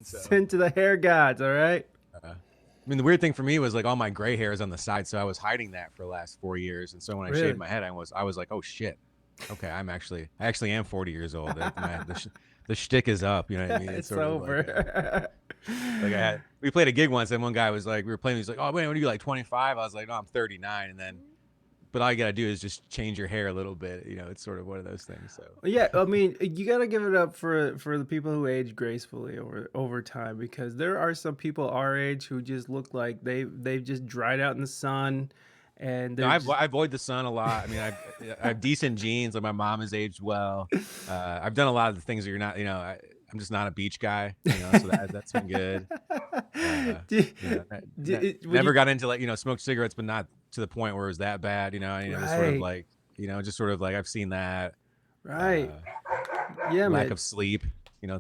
So, Sent to the hair gods, all right? I mean, the weird thing for me was like all my gray hair is on the side, so I was hiding that for the last 4 years. And so when I shaved Really? my head, I was like, oh shit, okay, I actually am 40 years old. The shtick is up. You know what I mean? It's It's sort of over. like we played a gig once, and one guy was like, we were playing. He's like, oh man, what are you like 25? I was like, no, I'm 39, and then. But all you gotta do is just change your hair a little bit. You know, it's sort of one of those things. So Yeah, I mean, you got to give it up for the people who age gracefully over time, because there are some people our age who just look like they've just dried out in the sun, and no, they're just I avoid the sun a lot. I mean, I have decent genes. Like my mom has aged well. I've done a lot of the things that you're not. You know, I'm just not a beach guy. You know, so that's been good. do, You know, would never you, got into like smoked cigarettes, but not to the point where it was that bad. You know, I mean, it was sort of right, like just sort of like I've seen that. right, Uh, yeah, Lack man. of sleep,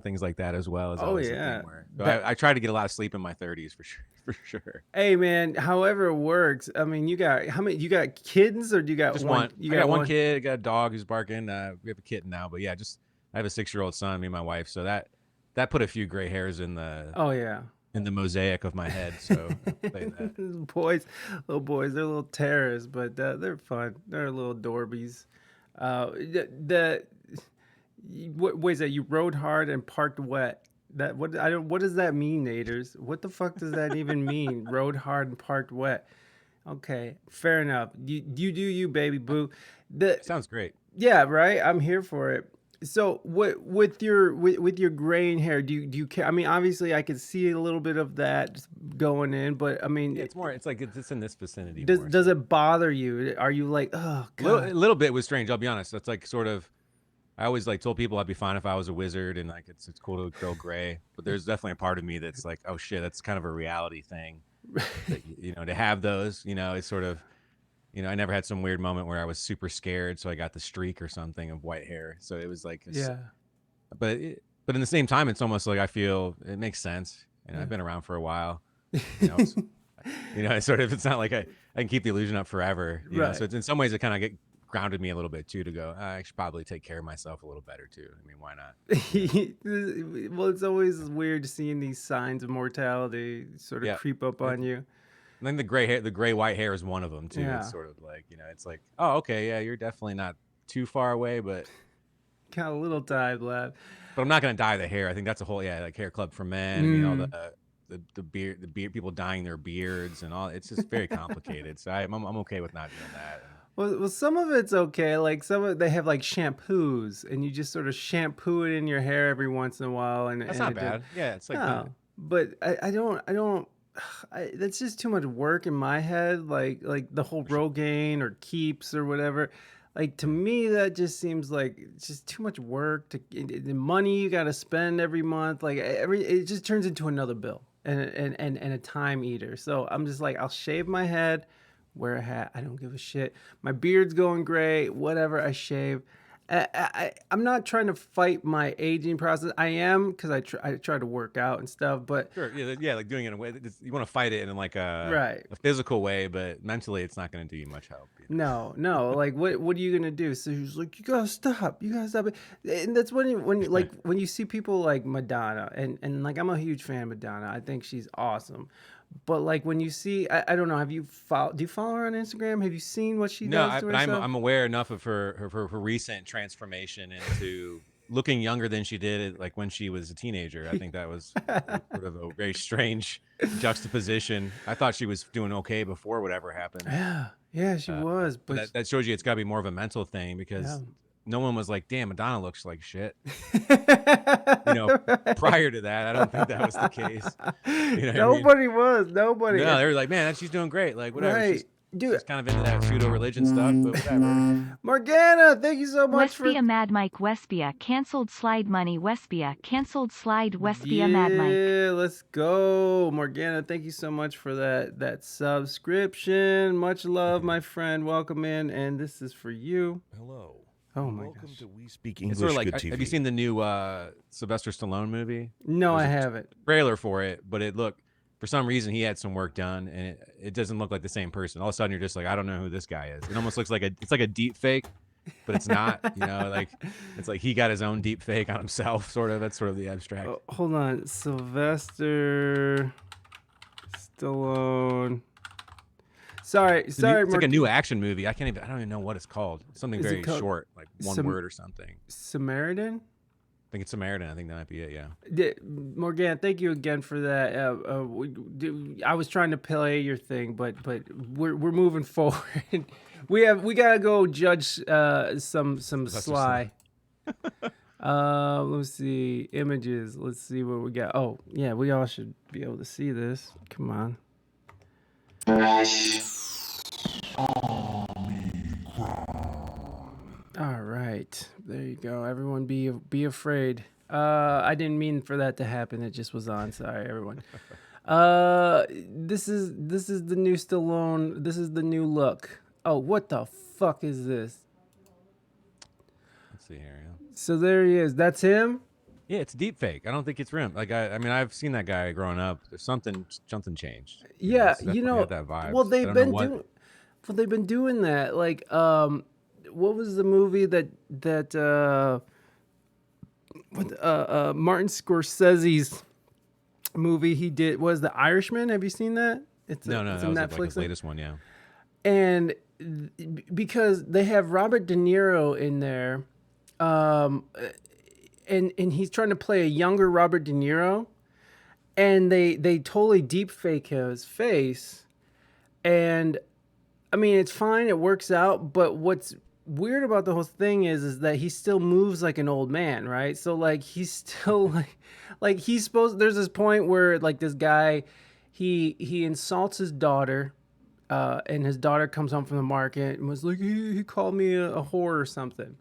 things like that as well is Oh always a thing yeah, where. So that. I try to get a lot of sleep in my 30s for sure. For sure. Hey man, however it works. I mean, you got how many? You got kids, or do you got Just one? one. You I got got one one. kid. I got a dog who's barking. We have a kitten now, but yeah, just I have a 6-year-old son. Me and my wife. So that put a few gray hairs Oh yeah. in the mosaic of my head. So I'll say that. Boys, little boys, they're little terrorists, but they're fun. They're little dorbies. What is that? You rode hard and parked wet. That what I don't. What does that mean, Naders? What the fuck does that even mean? Rode hard and parked wet. Okay, fair enough. You do you, baby boo. The Sounds great. Yeah, right. I'm here for it. So, what with your graying hair? Do you care? I mean, obviously, I could see a little bit of that going in, but I mean, Yeah, it's more. It's like it's in this vicinity more. does So it bother you? Are you like, oh a god? little bit was strange. I'll be honest. That's like sort of. I always like told people I'd be fine if I was a wizard and like it's cool to grow gray. But there's definitely a part of me that's like, oh shit, that's kind of a reality thing. That to have those, it's sort of. I never had some weird moment where I was super scared, so I got the streak or something of white hair. So it was like, Yeah, but in the same time, it's almost like I feel it makes sense. And I've been around for a while. You know, it's, it's sort of it's not like I can keep the illusion up forever. right. So it's in some ways it kind of get grounded me a little bit too to go. I should probably take care of myself a little better too. I mean, why not? Well, it's always weird seeing these signs of mortality sort of Yeah. creep up I on you. think the gray white hair is one of them too. It's Yeah, sort of like it's like, oh okay, yeah, you're definitely not too far away, but got a little time left. I'm not gonna dye the hair. I think that's a whole like hair club for men. I mean all Mm. the beard people dyeing their beards and all. It's just very complicated. So I'm okay with not doing that. Well, some of it's okay. Like some of they have like shampoos, and you just sort of shampoo it in your hair every once in a while, That's and not it does. bad. Yeah, it's like No, but I don't. That's just too much work in my head. Like the whole Rogaine or Keeps or whatever. Like to me, that just seems like it's just too much work. The money you got to spend every month. Like it just turns into another bill and a time eater. So I'm just like, I'll shave my head, wear a hat. I don't give a shit. My beard's going gray. Whatever. I shave. I'm not trying to fight my aging process. I am, because I try to work out and stuff. But sure, yeah, like doing it in a way you want to fight it in like right. a physical way, but mentally it's not going to do you much help. No, no. Like, what are you gonna do? So he's like, you gotta stop. You gotta stop it. And that's when you see people like Madonna, and like I'm a huge fan of Madonna. I think she's awesome. But like when you see, I don't know. Do you follow her on Instagram? Have you seen what she No, does to but herself? I'm aware enough of her recent transformation into looking younger than she did like when she was a teenager. I think that was sort of a very strange juxtaposition. I thought she was doing okay before whatever happened. Yeah, yeah, she was. But But that shows you it's got to be more of a mental thing yeah. because no one was like, "Damn, Madonna looks like shit." Right. Prior to that, I don't think that was the case. You know what I mean? Nobody was. Nobody. No, they were like, "Man, she's doing great." Like, whatever. Right. Dude, She's kind of into that pseudo religion stuff, but whatever. Morgana, thank you so much for Wespia Mad Mike Wespia cancelled slide money Wespia cancelled slide Wespia Mad Mike. Yeah, let's go. Morgana, thank you so much for that subscription. Much love, my friend. Welcome in, and this is for you. Hello. Oh my Welcome gosh. to We Speak It's English sort of like, Good TV. have you seen the new Sylvester Stallone movie? No, I There's a haven't. trailer for it, but for some reason he had some work done, and it doesn't look like the same person. All of a sudden you're just like, I don't know who this guy is. It almost looks like it's like a deep fake. but it's not. Like it's like he got his own deep fake on himself, sort of. That's sort of the abstract. Oh, hold on, Sylvester Stallone. Sorry, It's like a new action movie. I don't even know what it's called. Something very short, like one word or something. Samaritan? I think it's Samaritan. I think that might be it. Yeah. Morgan, thank you again for that. I was trying to play your thing, but we're moving forward. we gotta go judge some Sly. Let's see images. Let's see what we got. Oh yeah, we all should be able to see this. Come on. All right, there you go. Everyone, be afraid. I didn't mean for that to happen. It just was on. Sorry, everyone. This is the new Stallone. This is the new look. Oh, what the fuck is this? Let's see here. Yeah. So there he is. That's him. Yeah, it's deep fake. I don't think it's rim. Like I mean, I've seen that guy growing up. There's something changed. Yeah, Had that vibe. well, they've been doing that. Like, what was the movie that Martin Scorsese's movie he did was The Irishman? Have you seen that? It's that was Netflix like his latest one, yeah. And because they have Robert De Niro in there, and he's trying to play a younger Robert De Niro, and they totally deep fake his face, and I mean it's fine, it works out, but what's weird about the whole thing is that he still moves like an old man, right? So like he's still like he's supposed. There's this point where like this guy, he insults his daughter, and his daughter comes home from the market and was like, he called me a whore or something.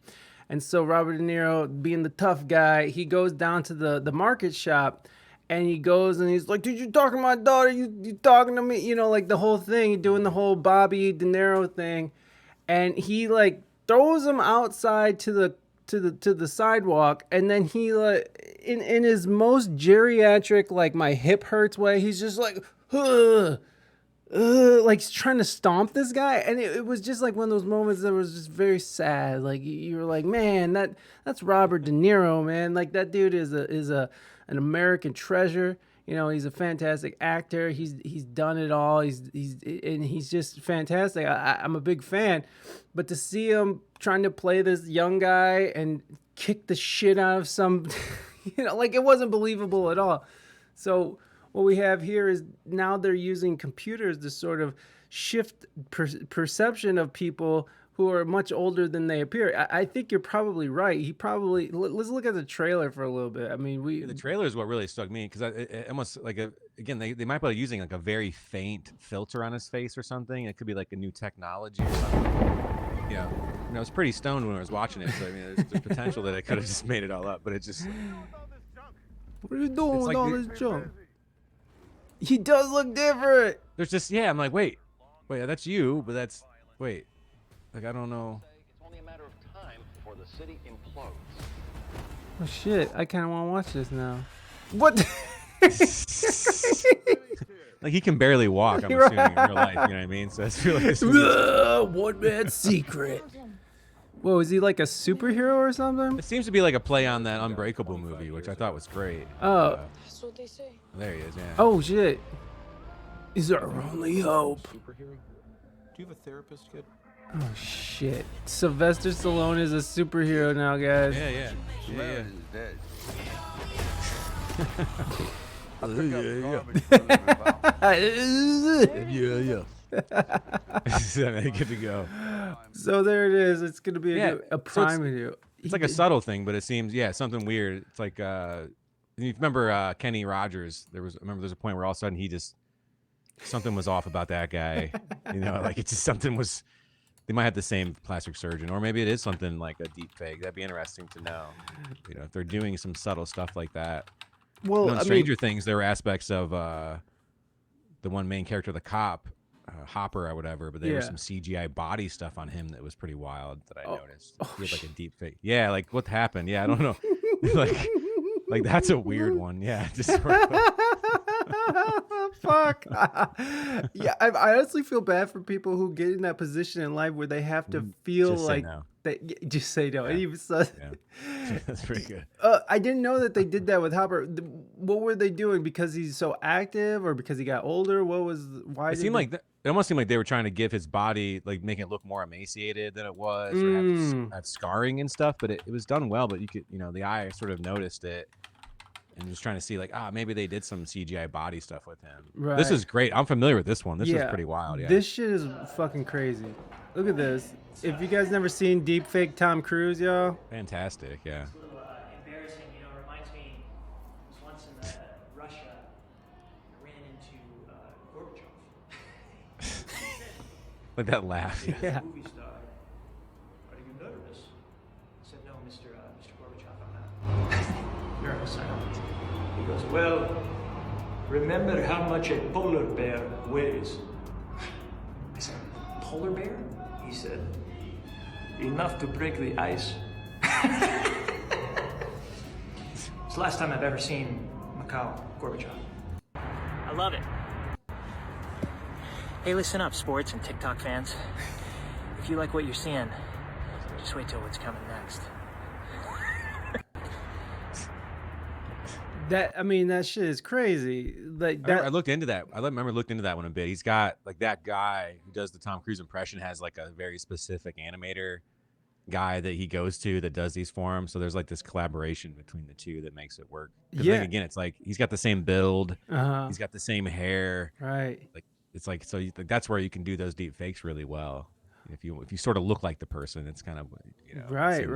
And so Robert De Niro, being the tough guy, he goes down to the market shop, and he goes and he's like, "Dude, you talking to my daughter? You talking to me?" Like the whole thing, doing the whole Bobby De Niro thing, and he like throws him outside to the sidewalk, and then he like in his most geriatric like my hip hurts way, he's just like, like he's trying to stomp this guy, and it was just like one of those moments that was just very sad. Like you were like, man, that's Robert De Niro, man. Like that dude is an American treasure. He's a fantastic actor. He's done it all. He's just fantastic. I'm a big fan, but to see him trying to play this young guy and kick the shit out of some, like it wasn't believable at all. So what we have here is now they're using computers to sort of shift perception of people who are much older than they appear. I think you're probably right. Let's look at the trailer for a little bit. I mean, the trailer is what really struck me, because it almost like again they might be using like a very faint filter on his face or something. It could be like a new technology or something. I was pretty stoned when I was watching it, so I mean, there's potential that I could have just made it all up, but it just. What are you doing with all this junk? He does look different. There's just I'm like, wait, that's you, but that's wait. Like, I don't know. It's only a matter of time before the city implodes. Oh shit! I kind of want to watch this now. What? Like he can barely walk. I'm assuming in real life. You know what I mean? So that's really one man's secret. Whoa, is he like a superhero or something? It seems to be like a play on that Unbreakable movie, which I thought was great. Oh. That's what they say. There he is. Yeah. Oh shit! Is our only hope? Superhero? Do you have a therapist, kid? Oh shit! Sylvester Stallone is a superhero now, guys. Yeah. Good to go. So there it is. It's gonna be a prime video. It's like a subtle thing, but it seems something weird. It's like you remember Kenny Rogers? There's a point where all of a sudden something was off about that guy. Like it's just something was. They might have the same plastic surgeon, or maybe it is something like a deep fake. That'd be interesting to know. If they're doing some subtle stuff like that. Well, in Stranger Things, there were aspects of the one main character, the cop, Hopper or whatever, but there was some CGI body stuff on him that was pretty wild that I noticed. He had like a deep fake. Yeah, like what happened? Yeah, I don't know. like that's a weird one. Yeah, just fuck. I honestly feel bad for people who get in that position in life where they have to feel just like Just say no. Yeah. And even so, Yeah. That's pretty good. I didn't know that they did that with Hopper. What were they doing? Because he's so active, or because he got older? Why It did seemed they? like it almost seemed like they were trying to give his body, like, make it look more emaciated than it was, or have scarring and stuff. But it was done well. But you could, the eye sort of noticed it, and was trying to see, like, maybe they did some CGI body stuff with him. Right. This is great. I'm familiar with this one. This is pretty wild. Yeah. This shit is fucking crazy. Look at this. If you guys never seen deepfake Tom Cruise, y'all. Fantastic. Yeah. It's a little embarrassing, it reminds me, I was once in Russia, I ran into Gorbachev. Like that laugh. Yeah. Movie star. Are you nervous? I said, no, Mr. Gorbachev, I'm not nervous. I don't. He goes, well, remember how much a polar bear weighs. I said, polar bear? He said, enough to break the ice. It's the last time I've ever seen Mikhail Gorbachev. I love it. Hey, listen up, sports and TikTok fans. If you like what you're seeing, just wait till what's coming next. That shit is crazy. Like I that. looked into that. I remember looked into that one a bit. He's got, like, that guy who does the Tom Cruise impression has, like, a very specific animator guy that he goes to that does these for him. So there's, like, this collaboration between the two that makes it work. Because then again, it's like he's got the same build, he's got the same hair, Right. like, it's like, so that's where you can do those deep fakes really well. If you sort of look like the person, it's kind of, Right.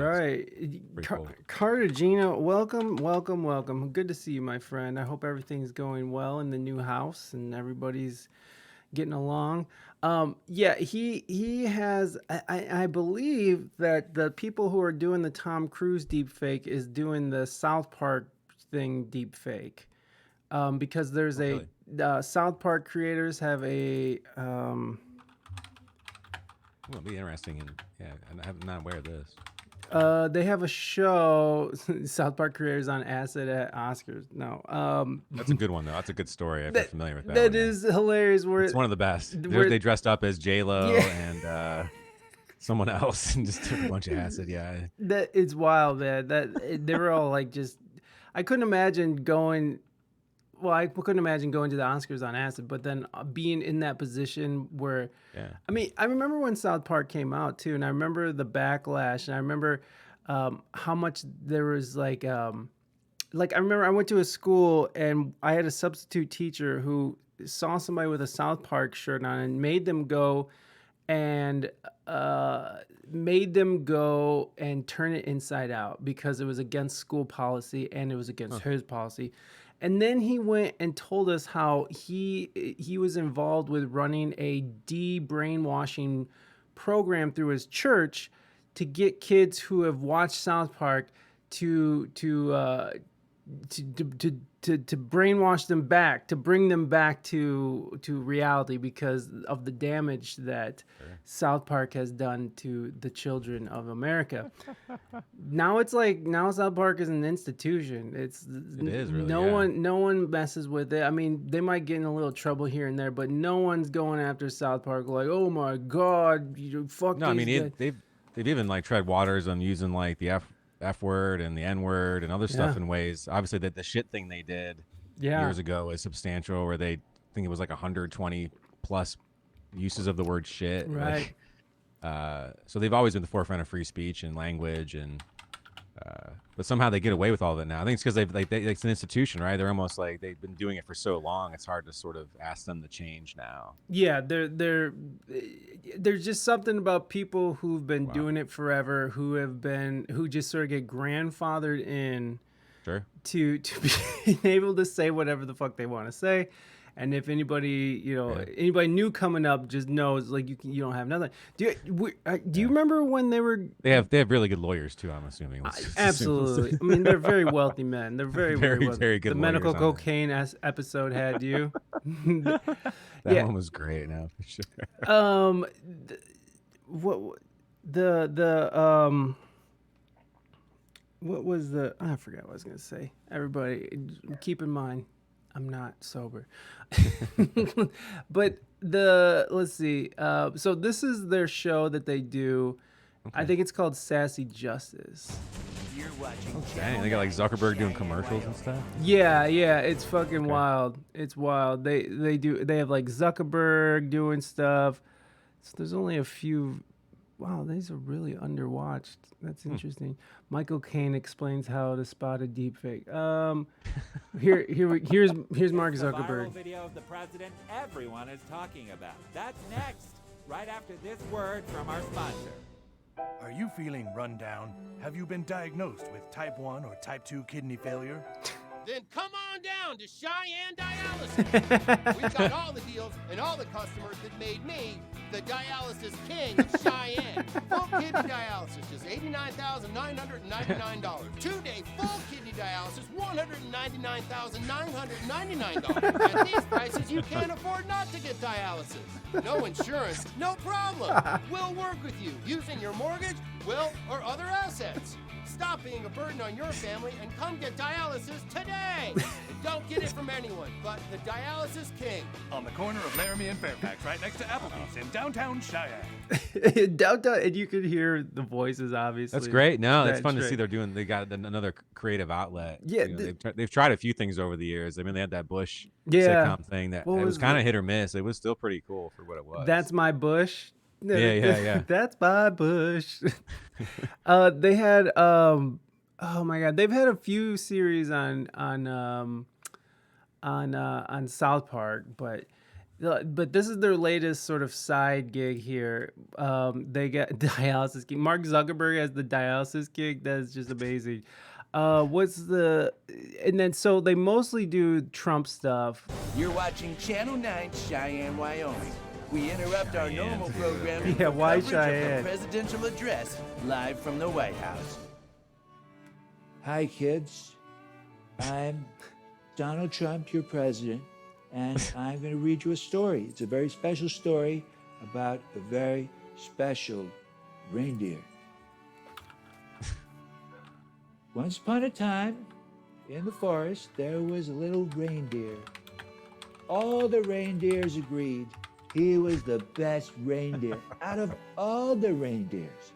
cool. Cartagena, welcome. Good to see you, my friend. I hope everything's going well in the new house and everybody's getting along. He has. I believe that the people who are doing the Tom Cruise deep fake is doing the South Park thing deep fake, because there's really? South Park creators have a. It'll be interesting, and I'm not aware of this. They have a show. South Park creators on acid at Oscars. No, That's a good one though. That's a good story. If you're familiar with that. That one, is hilarious. Where it's one of the best. where- They dressed up as J-Lo Yeah. and someone else and just took a bunch of acid. Yeah. that it's wild, man. They were all like just. I couldn't imagine going. Well, I couldn't imagine going to the Oscars on acid, but then being in that position where, I remember when South Park came out too, and I remember the backlash, and I remember how much there was like I remember I went to a school and I had a substitute teacher who saw somebody with a South Park shirt on and made them go and turn it inside out because it was against school policy and it was against his policy. And then he went and told us how he was involved with running a de-brainwashing program through his church to get kids who have watched South Park to brainwash them back, to bring them back to reality because of the damage that South Park has done to the children of America. Now South Park is an institution. It is really, no one messes with it. I mean, they might get in a little trouble here and there, but no one's going after South Park like, oh my God, you fuck. No, I mean they've even like tread waters on using like the F word and the N word and other stuff in ways. Obviously, that the shit thing they did years ago is substantial, where they think it was like 120 plus uses of the word shit. Right. So they've always been the forefront of free speech and language, and but somehow they get away with all of it now. I think it's because it's an institution, right? They're almost like they've been doing it for so long. It's hard to sort of ask them to change now. Yeah, there's just something about people who've been doing it forever, who just sort of get grandfathered in to be able to say whatever the fuck they want to say. And if anybody, anybody new coming up just knows, like, you don't have nothing. Do you remember when they were? They have really good lawyers too. I'm assuming. Absolutely. I mean, they're very wealthy men. They're very wealthy. Very good. The medical cocaine episode had you. That one was great. Now for sure. What was the? I forgot what I was gonna say. Everybody, keep in mind, I'm not sober. But let's see. So this is their show that they do, I think it's called Sassy Justice. You're watching Dang, they got like Zuckerberg doing commercials and stuff. Yeah, it's fucking wild. It's wild. They have like Zuckerberg doing stuff. So there's only a few. Wow, these are really underwatched. That's interesting. Michael Caine explains how to spot a deepfake. Here's Mark It's a Zuckerberg. viral video of the president everyone is talking about. That's next, right after this word from our sponsor. Are you feeling run down? Have you been diagnosed with type 1 or type 2 kidney failure? Then come on down to Cheyenne Dialysis. We've got all the deals and all the customers that made me the dialysis king of Cheyenne. Full kidney dialysis, just $89,999. 2-day full kidney dialysis, $199,999. At these prices, you can't afford not to get dialysis. No insurance, no problem. We'll work with you using your mortgage, will, or other assets. Stop being a burden on your family and come get dialysis today. And don't get it from anyone but the Dialysis King. On the corner of Laramie and Fairfax, right next to Applebee's in downtown Cheyenne. Downtown, and you could hear the voices, obviously. That's great. No, it's fun to trick. see they got another creative outlet. Yeah, You know, they've tried a few things over the years. I mean, they had that Bush Yeah. sitcom thing that What it was was kind of it? hit or miss. It was still pretty cool for what it was. That's my bush. Yeah. That's my bush. They had oh my god, they've had a few series on South Park, but this is their latest sort of side gig here. They got dialysis gig. Mark Zuckerberg has the dialysis gig. That's just amazing. And then so they mostly do Trump stuff. You're watching Channel 9 Cheyenne, Wyoming. We interrupt our normal programming Yeah, for why coverage of Cheyenne? the presidential address live from the White House. Hi, kids. I'm Donald Trump, your president, and I'm going to read you a story. It's a very special story about a very special reindeer. Once upon a time, in the forest, there was a little reindeer. All the reindeers agreed he was the best reindeer out of all the reindeers.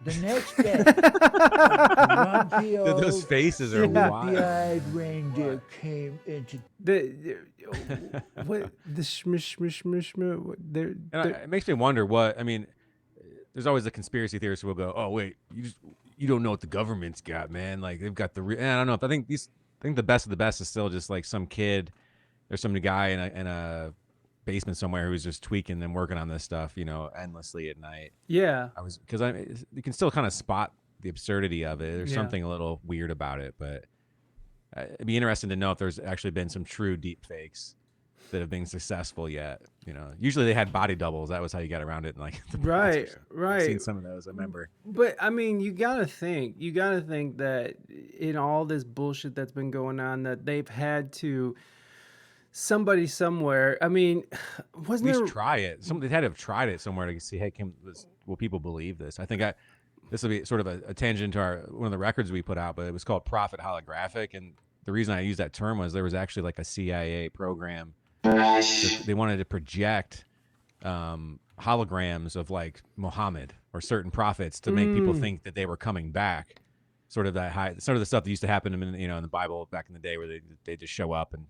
The next day, a grumpy old Those faces are wild. sleepy-eyed reindeer came into The shmish. It makes me wonder what I mean. There's always the conspiracy theorists who will go, "Oh wait, you don't know what the government's got, man. Like they've got the." I don't know. I think the best of the best is still just like some kid. There's some guy in a basement somewhere who's just tweaking and working on this stuff, endlessly at night. Yeah. You can still kind of spot the absurdity of it. There's Yeah. something a little weird about it, but it'd be interesting to know if there's actually been some true deep fakes that have been successful yet. Usually they had body doubles. That was how you got around it. In like the past. Right. I've seen some of those. I remember. But I mean, you gotta think that in all this bullshit that's been going on, that they've had to somebody somewhere. I mean, wasn't At there? least try it. They had to have tried it somewhere to see, hey, will people believe this? I think this will be sort of a tangent to one of the records we put out, but it was called Prophet Holographic, and the reason I used that term was there was actually like a CIA program. They wanted to project holograms of like Muhammad or certain prophets to make people think that they were coming back. Sort of the stuff that used to happen in the Bible back in the day, where they just show up and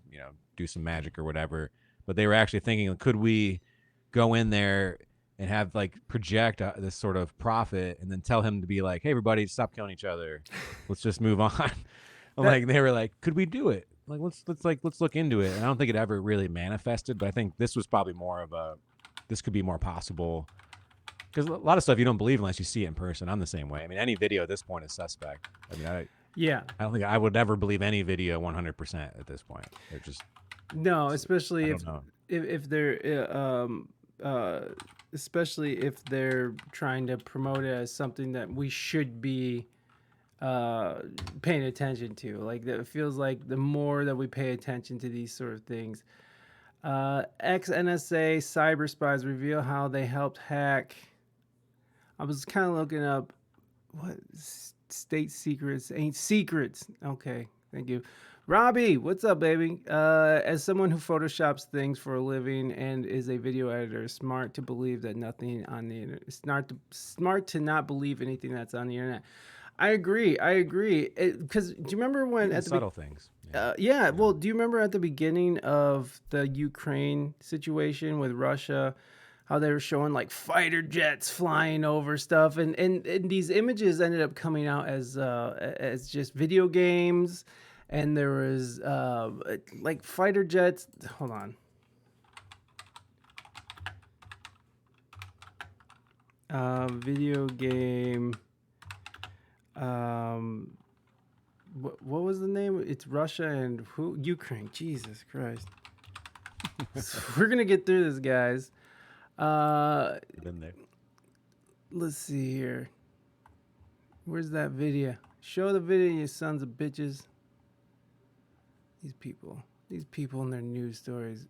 do some magic or whatever. But they were actually thinking, could we go in there and have like project this sort of prophet and then tell him to be like, hey, everybody, stop killing each other. Let's just move on. They were like, could we do it? Like, let's look into it. And I don't think it ever really manifested, but I think this was probably this could be more possible. Because a lot of stuff you don't believe unless you see it in person. I'm the same way. I mean, any video at this point is suspect. I mean, I don't think I would ever believe any video 100% at this point. They're just No, especially I don't know. if they're trying to promote it as something that we should be paying attention to. Like, it feels like the more that we pay attention to these sort of things, ex-NSA cyber spies reveal how they helped hack. I was kind of looking up what state secrets ain't secrets. Okay, thank you. Robbie, what's up, baby? As someone who photoshops things for a living and is a video editor, smart to believe that nothing on the internet. Smart to not believe anything that's on the internet. I agree. Because do you remember when Even at the subtle things. yeah. Well, do you remember at the beginning of the Ukraine situation with Russia, how they were showing like fighter jets flying over stuff, and these images ended up coming out as just video games, and there was like fighter jets. Hold on. Video game. What was the name? It's Russia and who? Ukraine. Jesus Christ. We're gonna get through this, guys. Been there. Let's see here. Where's that video? Show the video, you sons of bitches. These people and their news stories.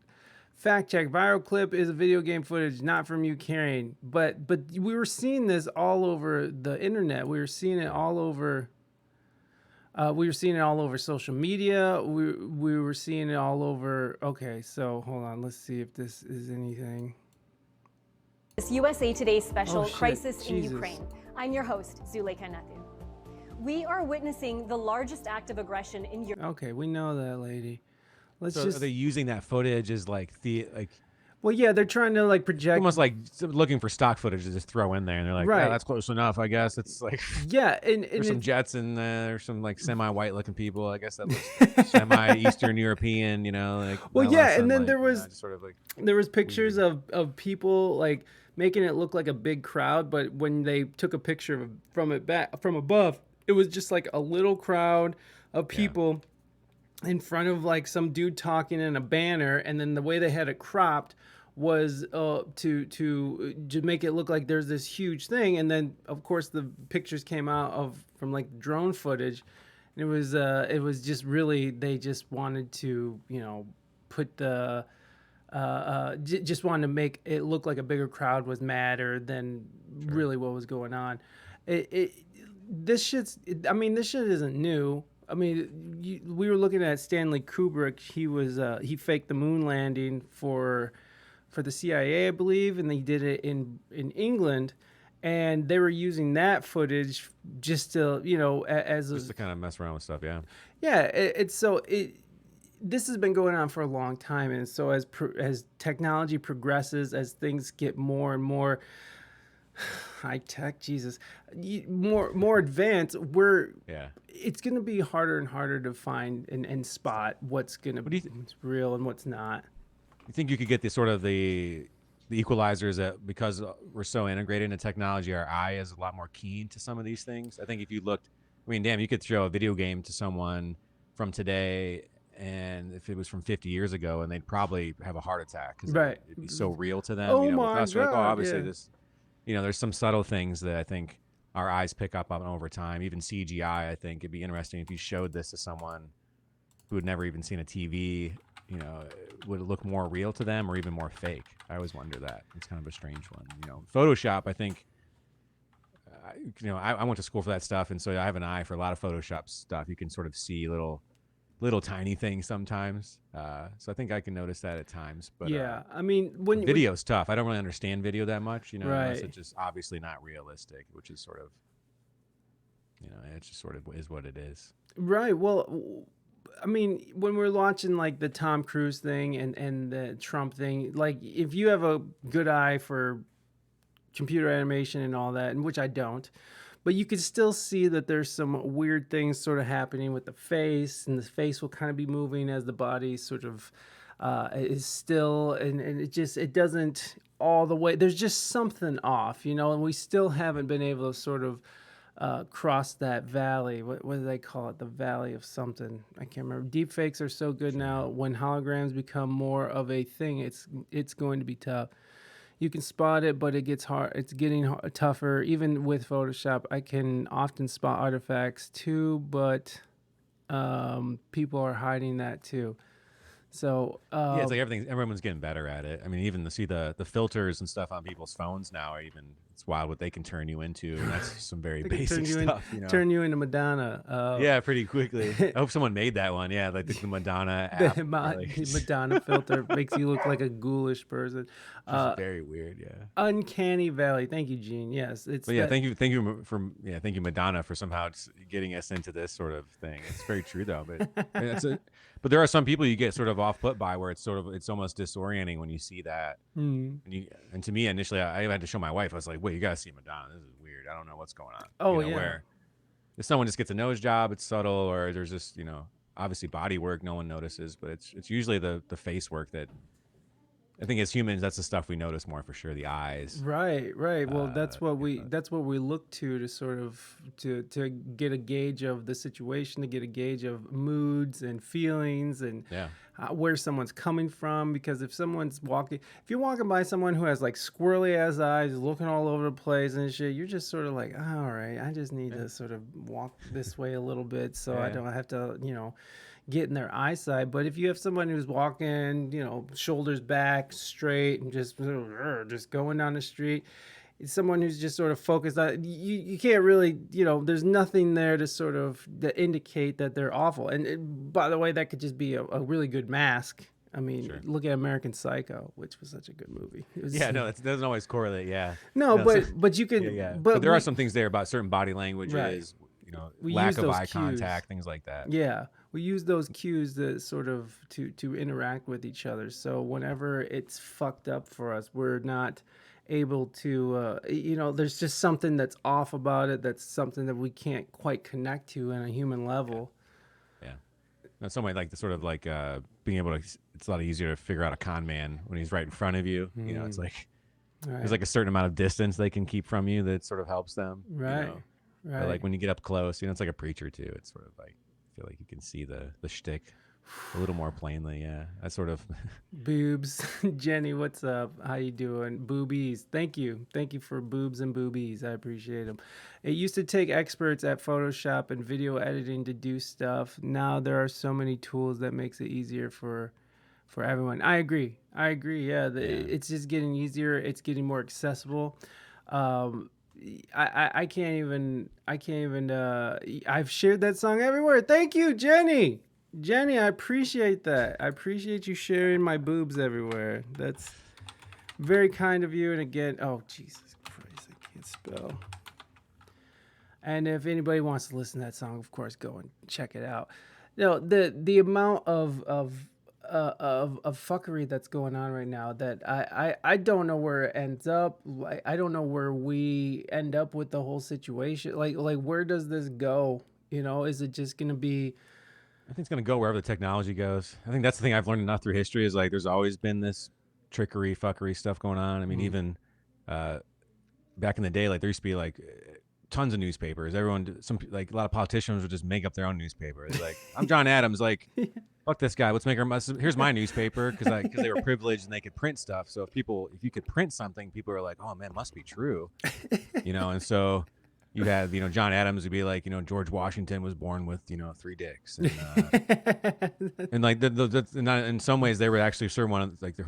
Fact check: viral clip is a video game footage, not from Ukraine. But we were seeing this all over the internet. We were seeing it all over. We were seeing it all over social media. We were seeing it all over. Okay, so hold on. Let's see if this is anything. This USA Today special, Oh, shit. Crisis in Jesus. Ukraine. I'm your host, Zuleyka Nathu. We are witnessing the largest act of aggression in Europe. Okay, we know that, lady. Let's So just. are they using that footage as like Well, yeah, they're trying to like project. almost like looking for stock footage to just throw in there, and they're like, Right. yeah, that's close enough, I guess. It's like Yeah, and there's some it- jets and there's some like semi-white looking people. I guess that looks semi-Eastern European, like. Well, not a lot yeah, of and then sunlight, there was just sort of like there was pictures of people like making it look like a big crowd, but when they took a picture from above, it was just like a little crowd of people in front of like some dude talking in a banner, and then the way they had it cropped was to make it look like there's this huge thing, and then of course the pictures came out from like drone footage. And it was just really, they just wanted to put the just wanted to make it look like a bigger crowd was madder than really what was going on. This shit isn't new. I mean, we were looking at Stanley Kubrick. He faked the moon landing for the CIA, I believe, and they did it in England, and they were using that footage just to just to kind of mess around with stuff. This has been going on for a long time, and so as technology progresses, as things get more and more high tech, more advanced, it's going to be harder and harder to find and spot what's real and what's not. You think you could get the equalizers that, because we're so integrated into technology, our eye is a lot more keen to some of these things? I think if you looked, you could show a video game to someone from today, and if it was from 50 years ago, and they'd probably have a heart attack because it'd be so real to them. Oh with my us, we're like, God, obviously yeah. this, there's some subtle things that I think our eyes pick up on over time. Even CGI, I think it'd be interesting if you showed this to someone who had never even seen a TV. Would it look more real to them or even more fake? I always wonder that. It's kind of a strange one. Photoshop, I think, I went to school for that stuff, and so I have an eye for a lot of Photoshop stuff. You can sort of see little tiny things sometimes. So I think I can notice that at times. But yeah, I mean, when video's tough. I don't really understand video that much, unless Right. it's just obviously not realistic, which is sort of, it just sort of is what it is. Right. Well, I mean, when we're watching like the Tom Cruise thing and the Trump thing, like if you have a good eye for computer animation and all that, and which I don't, but you could still see that there's some weird things sort of happening with the face, and the face will kind of be moving as the body sort of is still, and it doesn't all the way. There's just something off, and we still haven't been able to sort of cross that valley. What do they call it? The valley of something. I can't remember. Deepfakes are so good now. When holograms become more of a thing, it's going to be tough. You can spot it, but it gets hard. It's getting tougher. Even with Photoshop, I can often spot artifacts too, but people are hiding that too. So It's like everyone's getting better at it. I mean, even to see the filters and stuff on people's phones now are even it's wild what they can turn you into, and that's some very They can basic stuff. You know, turn you into Madonna. yeah, pretty quickly. I hope someone made that one. Yeah, like the Madonna app. The Madonna filter makes you look like a ghoulish person. It's very weird. Yeah. Uncanny Valley. Thank you, Gene. Yes, it's. But yeah, thank you, Madonna, for somehow getting us into this sort of thing. It's very true though, but there are some people you get sort of off put by where it's almost disorienting when you see that. And to me initially, I had to show my wife. I was like, wait, you gotta see Madonna. This is weird. I don't know what's going on. Oh, you know, where if someone just gets a nose job, it's subtle, or there's just, obviously body work no one notices, but it's usually the face work that I think as humans, that's the stuff we notice more for sure. The eyes. Right. Well, that's what we look to sort of to get a gauge of the situation, to get a gauge of moods and feelings, and where someone's coming from. Because if you're walking by someone who has like squirrely ass eyes, looking all over the place and shit, you're just sort of like, all right, I just need to sort of walk this way a little bit so I don't have to, get in their eyesight. But if you have someone who's walking, shoulders back, straight, and just going down the street, it's someone who's just sort of focused on you can't really, there's nothing there to indicate that they're awful. And by the way, that could just be a really good mask. I mean, look at American Psycho, which was such a good movie. That doesn't always correlate. But you can. But there are some things there about certain body languages, lack of eye contact, things like that. Yeah, we use those cues to sort of to interact with each other. So whenever it's fucked up for us, we're not able to, there's just something that's off about it. That's something that we can't quite connect to on a human level. Yeah. In some way, like the sort of like being able to, it's a lot easier to figure out a con man when he's right in front of you. It's like there's like a certain amount of distance they can keep from you that sort of helps them. Right. Right. But like when you get up close, it's like a preacher too. It's sort of like, I feel like you can see the shtick a little more plainly. Yeah, that's sort of boobs. Jenny, what's up? How you doing? Boobies. Thank you for boobs and boobies. I appreciate them. It used to take experts at Photoshop and video editing to do stuff. Now there are so many tools that makes it easier for everyone. I agree. Yeah, it's just getting easier. It's getting more accessible. I can't even I've shared that song everywhere. Thank you, Jenny, I appreciate that. I appreciate you sharing my boobs everywhere. That's very kind of you. And again, oh Jesus Christ, I can't spell. And if anybody wants to listen to that song, of course, go and check it out. The amount of fuckery that's going on right now that I don't know where it ends up. I don't know where we end up with the whole situation. Like where does this go? Is it just gonna be? I think it's gonna go wherever the technology goes. I think that's the thing I've learned enough through history is like there's always been this trickery, fuckery stuff going on. I mean, even back in the day, like there used to be like tons of newspapers. A lot of politicians would just make up their own newspaper. It's like, I'm John Adams. Like, fuck this guy. Let's make here's my newspaper because they were privileged and they could print stuff. So if you could print something, people are like, oh man, must be true, And so you have John Adams would be like, George Washington was born with 3 dicks, and like in some ways they were actually sure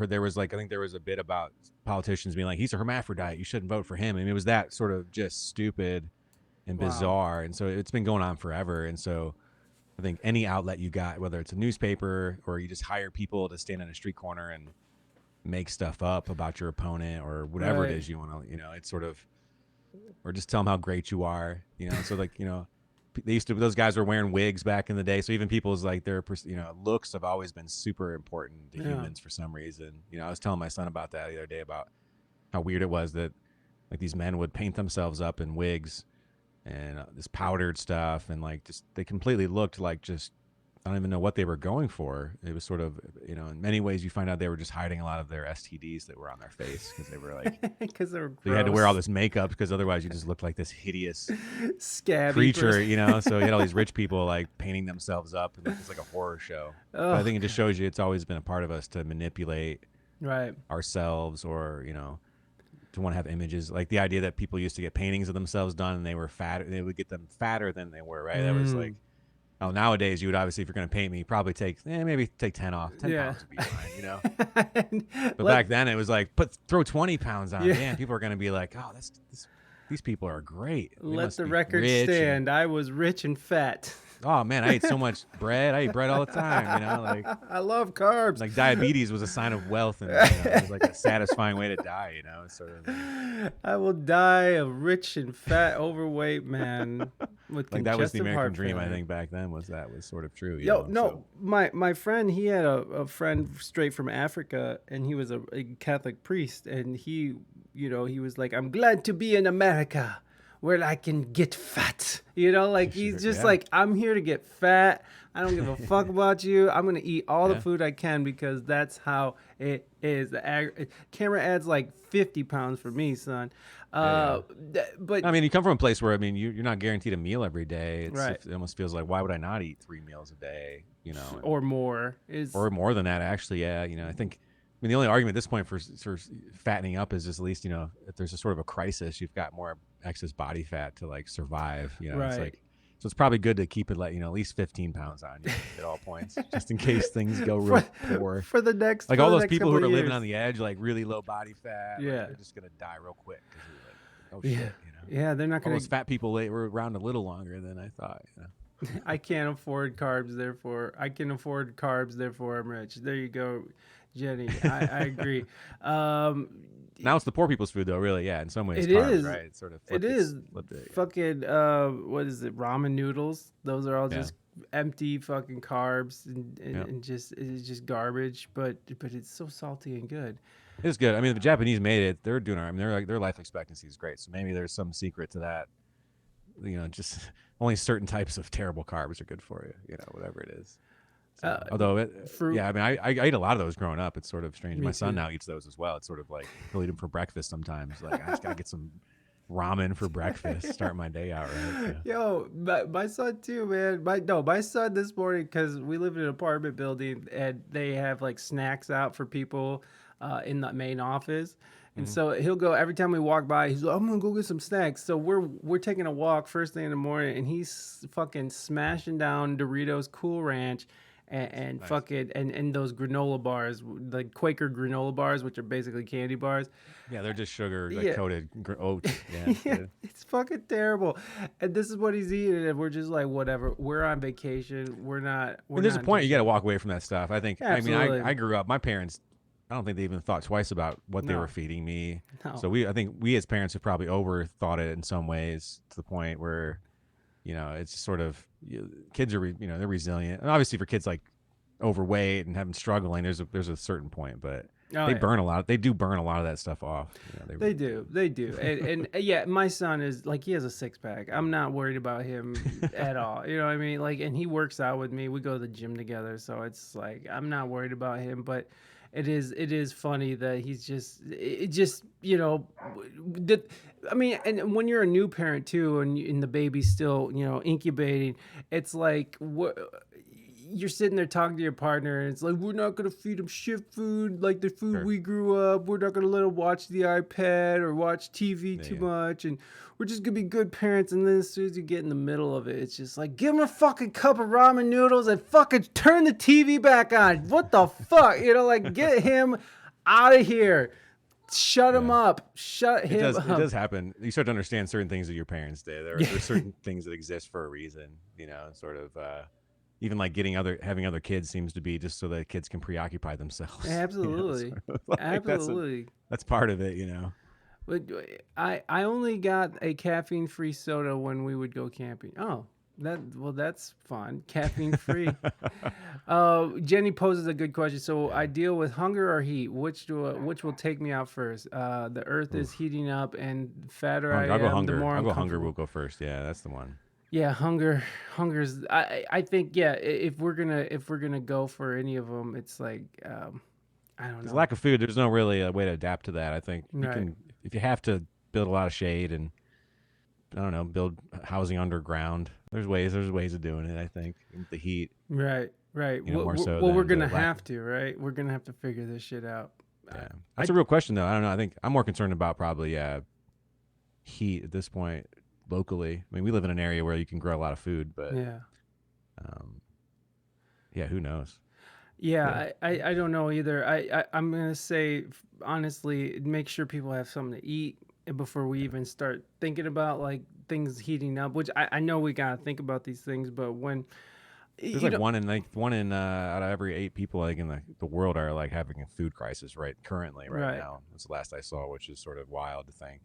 there was I think there was a bit about politicians being like, he's a hermaphrodite, you shouldn't vote for him. And it was that sort of just stupid and bizarre. And so it's been going on forever. And so I think any outlet you got, whether it's a newspaper or you just hire people to stand on a street corner and make stuff up about your opponent or whatever it is you want to, it's sort of, or just tell them how great you are, So those guys were wearing wigs back in the day. So even people's their looks have always been super important to humans for some reason. I was telling my son about that the other day about how weird it was that like these men would paint themselves up in wigs and this powdered stuff, and they completely looked like just, I don't even know what they were going for. It was sort of, in many ways you find out they were just hiding a lot of their STDs that were on their face because they were because they were gross. You had to wear all this makeup because otherwise you just looked like this hideous scabby creature, So you had all these rich people painting themselves up, and it's like a horror show. But I think it just shows you it's always been a part of us to manipulate ourselves, or to want to have images, like the idea that people used to get paintings of themselves done and they were fat, they would get them fatter than they were, right? That was Oh, nowadays you would obviously, if you're going to paint me, probably maybe take 10 off. 10 pounds would be fine, you know. But back then it was like throw 20 pounds on. Damn, people are going to be like, oh, these people are great. Let the record stand. I was rich and fat. Oh man, I ate so much bread. I eat bread all the time, you know. Like I love carbs. Like diabetes was a sign of wealth, and it was like a satisfying way to die, you know. It's sort of. I will die a rich and fat, overweight man with like that was the American dream. failure. I think back then was sort of true. My friend, he had a friend straight from Africa, and he was a Catholic priest, and he was like, I'm glad to be in America where I can get fat, like he's just like, I'm here to get fat. I don't give a fuck about you. I'm going to eat all the food I can because that's how it is. The camera adds like 50 pounds for me, son. But I mean, you come from a place where, I mean, you're not guaranteed a meal every day. Right. It almost feels like, why would I not eat 3 meals a day, or more or more than that, actually. Yeah. I think, the only argument at this point for fattening up is just, at least, if there's a sort of a crisis, you've got more excess body fat to like survive, Right. It's like, so it's probably good to keep it like, at least 15 pounds on you at all points, just in case things go real poor. For the next, like all those people who are living on the edge, like really low body fat, yeah, like, they're just going to die real quick. Like, oh shit, Yeah, they're not going to. Those fat people were around a little longer than I thought, I can't afford carbs, therefore I can afford carbs, therefore I'm rich. There you go, Jenny. I agree. Now it's the poor people's food, though. Really, yeah. In some ways, it carbs, is. Right? It's sort of. Fucking. What is it? Ramen noodles. Those are all just empty fucking carbs and just it's just garbage. But it's so salty and good. It's good. I mean, the Japanese made it. They're doing. I mean, their life expectancy is great. So maybe there's some secret to that. Just only certain types of terrible carbs are good for you. Whatever it is. So, although, fruit. Yeah, I mean, I ate a lot of those growing up. It's sort of strange. My son too. now eats those as well. It's sort of like he'll eat them for breakfast sometimes. Like I just gotta get some ramen for breakfast. Start my day out right. Yeah. Yo, my son too, man. My son this morning, because we live in an apartment building and they have like snacks out for people in the main office. And so he'll go every time we walk by. He's like, "I'm gonna go get some snacks." So we're taking a walk first thing in the morning, and he's fucking smashing down Doritos Cool Ranch and nice. Fucking and those granola bars, like Quaker granola bars, which are basically candy bars. Yeah, they're just sugar coated oats. Yeah, it's fucking terrible. And this is what he's eating, and we're just like, whatever. We're on vacation. We're not. There's a point you got to walk away from that stuff. I think. Absolutely. I mean, I grew up. My parents. I don't think they even thought twice about what they were feeding me. No. So I think we as parents have probably overthought it in some ways to the point where, it's just sort of kids are, they're resilient. And obviously for kids like overweight and having struggling, there's a certain point, but burn a lot. They do burn a lot of that stuff off. They do. And yeah, my son is like, he has a 6-pack. I'm not worried about him at all. You know what I mean? Like, and he works out with me. We go to the gym together. So it's like, I'm not worried about him, but it is funny that he's just I mean, and when you're a new parent too, and the baby's still incubating, it's like you're sitting there talking to your partner, and it's like, we're not gonna feed him shit food like the food we grew up. We're not gonna let him watch the iPad or watch TV too much, and we're just gonna be good parents. And then as soon as you get in the middle of it, it's just like, give him a fucking cup of ramen noodles and fucking turn the TV back on. What the fuck? Like, get him out of here. Shut him up. Shut him up. It does happen. You start to understand certain things that your parents did. There's certain things that exist for a reason, sort of. Even like having other kids seems to be just so that kids can preoccupy themselves. Absolutely. Sort of like Absolutely. That's part of it, But I only got a caffeine-free soda when we would go camping. Oh, that's fun. Caffeine-free. Jenny poses a good question. So I deal with hunger or heat. Which will take me out first? The earth is heating up, and the fatter I am, go hunger. the more I'll I'm go hunger. comfortable. We'll go first. Yeah, that's the one. Yeah, hunger's. I think if we're gonna go for any of them, it's like I don't know. Lack of food. There's no really a way to adapt to that. I think you Right. can, if you have to build a lot of shade and I don't know, build housing underground. There's ways of doing it. I think with the heat. Right. More so we're than gonna the lack have to, right? We're gonna have to figure this shit out. Yeah, that's a real question though. I don't know. I think I'm more concerned about probably heat at this point locally. I mean, we live in an area where you can grow a lot of food, but Yeah, who knows? Yeah, I don't know either. I'm gonna say honestly, make sure people have something to eat before we even start thinking about like things heating up. Which I know we gotta think about these things, but when There's you like know, one in out of every 8 people like in the world are like having a food crisis right Right. now. That's the last I saw, which is sort of wild to think.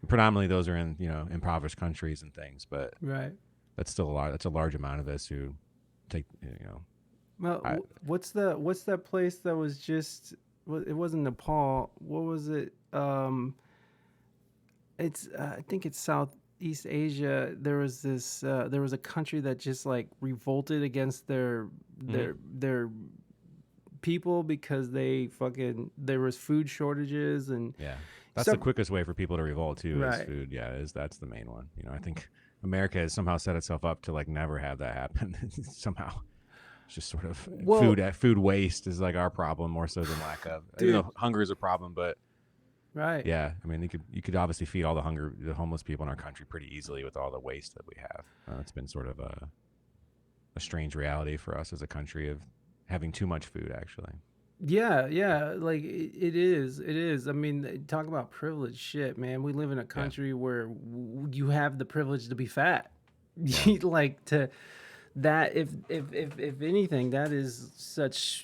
Predominantly those are in impoverished countries and things, but right. that's still a lot. That's a large amount of us who take Well, what's that place that was just? It wasn't Nepal. What was it? It's I think it's Southeast Asia. There was this. There was a country that just like revolted against their people because there was food shortages and that's the quickest way for people to revolt too is Right. food. That's the main one. I think America has somehow set itself up to like never have that happen. Somehow. It's just sort of food waste is like our problem more so than lack of. Hunger is a problem, but right. yeah, I mean you could obviously feed all the homeless people in our country pretty easily with all the waste that we have. It's been sort of a strange reality for us as a country of having too much food actually. Yeah, like it is. I mean, talk about privilege, shit, man. We live in a country where you have the privilege to be fat. Like to that, if anything, that is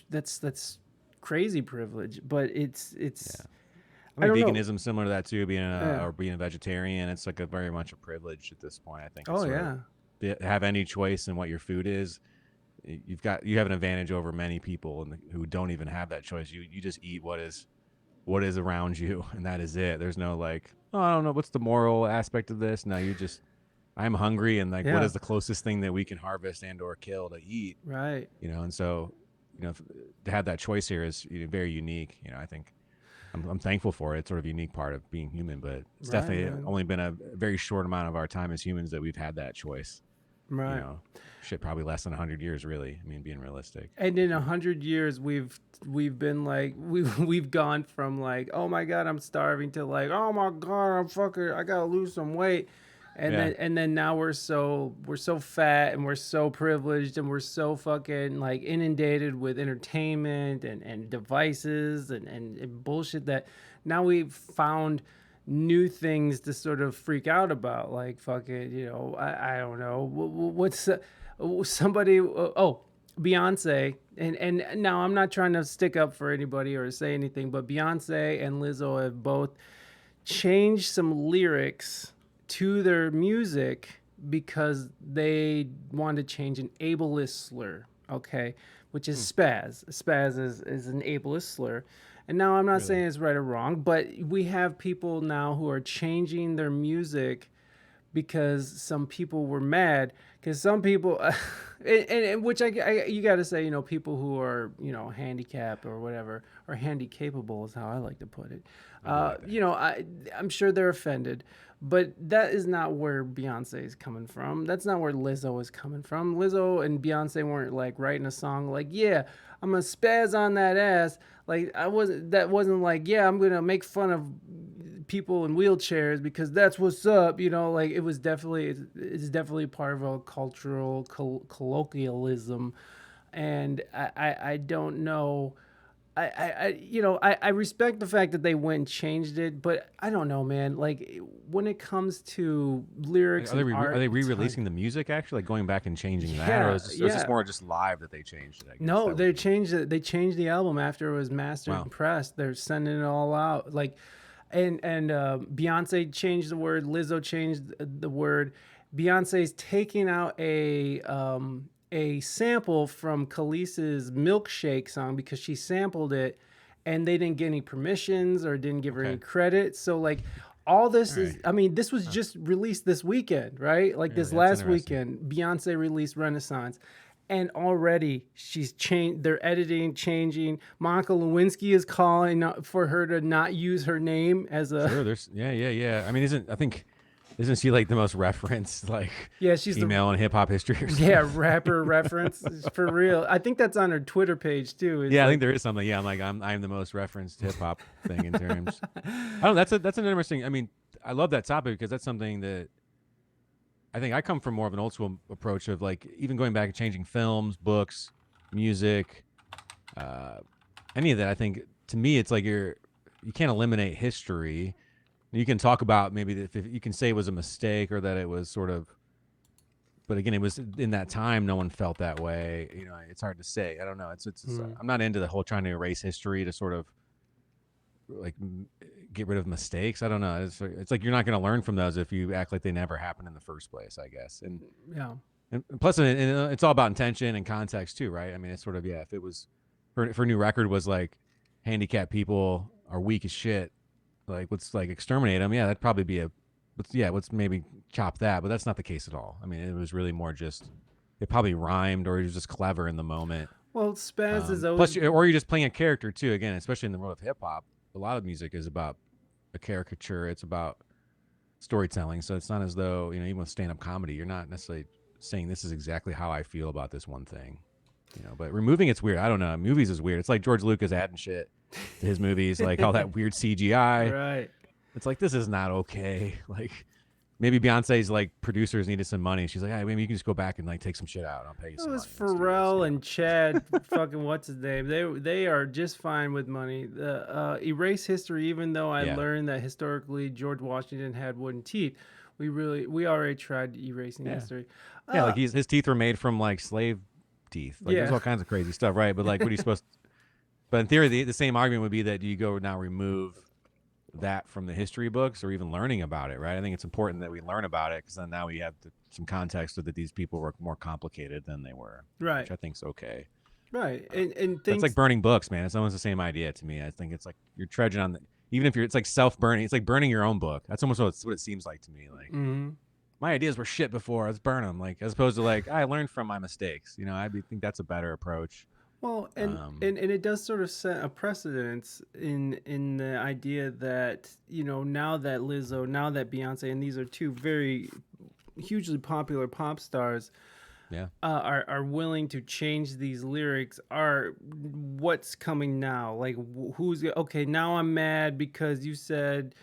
that's crazy privilege. But it's. I think don't know. veganism similar to that too, being a vegetarian. It's like very much a privilege at this point. I think. It's have any choice in what your food is. You have an advantage over many people who don't even have that choice. You just eat what is around you, and that is it. There's no like, oh, I don't know what's the moral aspect of this. No, I'm hungry, and like, what is the closest thing that we can harvest and or kill to eat? Right. And so, to have that choice here is very unique. I think I'm thankful for it. It's sort of a unique part of being human, but it's definitely only been a very short amount of our time as humans that we've had that choice. Right. Probably less than 100 years, really. I mean, being realistic. And in 100 years, we've been like we've gone from like, oh my god, I'm starving to like, oh my god, I gotta lose some weight, and then now we're so fat and we're so privileged and we're so fucking like inundated with entertainment and devices and bullshit that now we've found new things to sort of freak out about, like fucking, I don't know what's somebody Beyonce and now I'm not trying to stick up for anybody or say anything, but Beyonce and Lizzo have both changed some lyrics to their music because they wanted to change an ableist slur, which is spaz. Spaz is an ableist slur. And now I'm not saying it's right or wrong, but we have people now who are changing their music because some people were mad. Because some people, and which you got to say, people who are handicapped or whatever, or handy-capable is how I like to put it. I'm sure they're offended, but that is not where Beyonce is coming from. That's not where Lizzo is coming from. Lizzo and Beyonce weren't like writing a song like, yeah, I'm gonna spaz on that ass. Like that wasn't like, yeah, I'm gonna make fun of people in wheelchairs because that's what's up. Like it's definitely part of a cultural colloquialism, and I don't know. I respect the fact that they went and changed it, but I don't know, man. Like when it comes to lyrics, are they re-releasing the music actually, like going back and changing that, or is this more just live that they changed it? I guess? No, they changed it. They changed the album after it was mastered and pressed. They're sending it all out, like, and Beyonce changed the word. Lizzo changed the word. Beyonce's taking out a sample from Khalees's Milkshake song because she sampled it and they didn't get any permissions or didn't give her any credit. So like all this is, I mean, this was just released this weekend, right? Like this last weekend, Beyonce released Renaissance and already she's changed, they're editing, changing. Monica Lewinsky is calling for her to not use her name as a... Sure, there's, yeah. I mean, isn't she like the most referenced she's female in hip hop history or something? Yeah, rapper reference for real. I think that's on her Twitter page too. I think there is something. Yeah, I'm the most referenced hip hop thing in terms. That's an interesting. I mean, I love that topic because that's something that I think I come from more of an old school approach of like even going back and changing films, books, music, any of that. I think to me, it's like you can't eliminate history. You can talk about maybe if you can say it was a mistake or that it was sort of, but again, it was in that time. No one felt that way. You know, it's hard to say. I don't know. I'm not into the whole trying to erase history to sort of like get rid of mistakes. I don't know. It's like you're not going to learn from those if you act like they never happened in the first place, I guess. And yeah. And plus, it's all about intention and context too, right? I mean, it's sort of, if it was for a new record was like handicapped people are weak as shit, like let's like exterminate them. Yeah, that'd probably be let's maybe chop that, but that's not the case at all. I mean, it was really more just it probably rhymed or it was just clever in the moment. Well, Spaz is always plus, or you're just playing a character too. Again, especially in the world of hip hop, a lot of music is about a caricature. It's about storytelling. So it's not as though even with stand up comedy, you're not necessarily saying this is exactly how I feel about this one thing, but removing it's weird. I don't know. Movies is weird. It's like George Lucas adding shit to his movies, like all that weird CGI. Right. It's like, this is not okay. Like maybe Beyonce's like producers needed some money. She's like, hey, maybe you can just go back and like take some shit out. I'll pay you some money. It was Pharrell and Chad fucking what's his name. They are just fine with money. Erase history, even though I learned that historically George Washington had wooden teeth. We already tried erasing history. Like his teeth were made from like slave teeth. Like there's all kinds of crazy stuff, right? But like, what are you supposed to? But in theory, the same argument would be that you go now remove that from the history books or even learning about it, right? I think it's important that we learn about it because then now we have some context of that these people were more complicated than they were, right? Which I think's okay, right? And things it's like burning books, man. It's almost the same idea to me. I think it's like you're trudging on even if it's like self-burning. It's like burning your own book. That's almost what it seems like to me. Like my ideas were shit before. Let's burn them. Like as opposed to like I learned from my mistakes. I think that's a better approach. Well, and it does sort of set a precedence in the idea that now that Lizzo, now that Beyonce, and these are two very hugely popular pop stars, are willing to change these lyrics. Are what's coming now? Like who's okay? Now I'm mad because you said.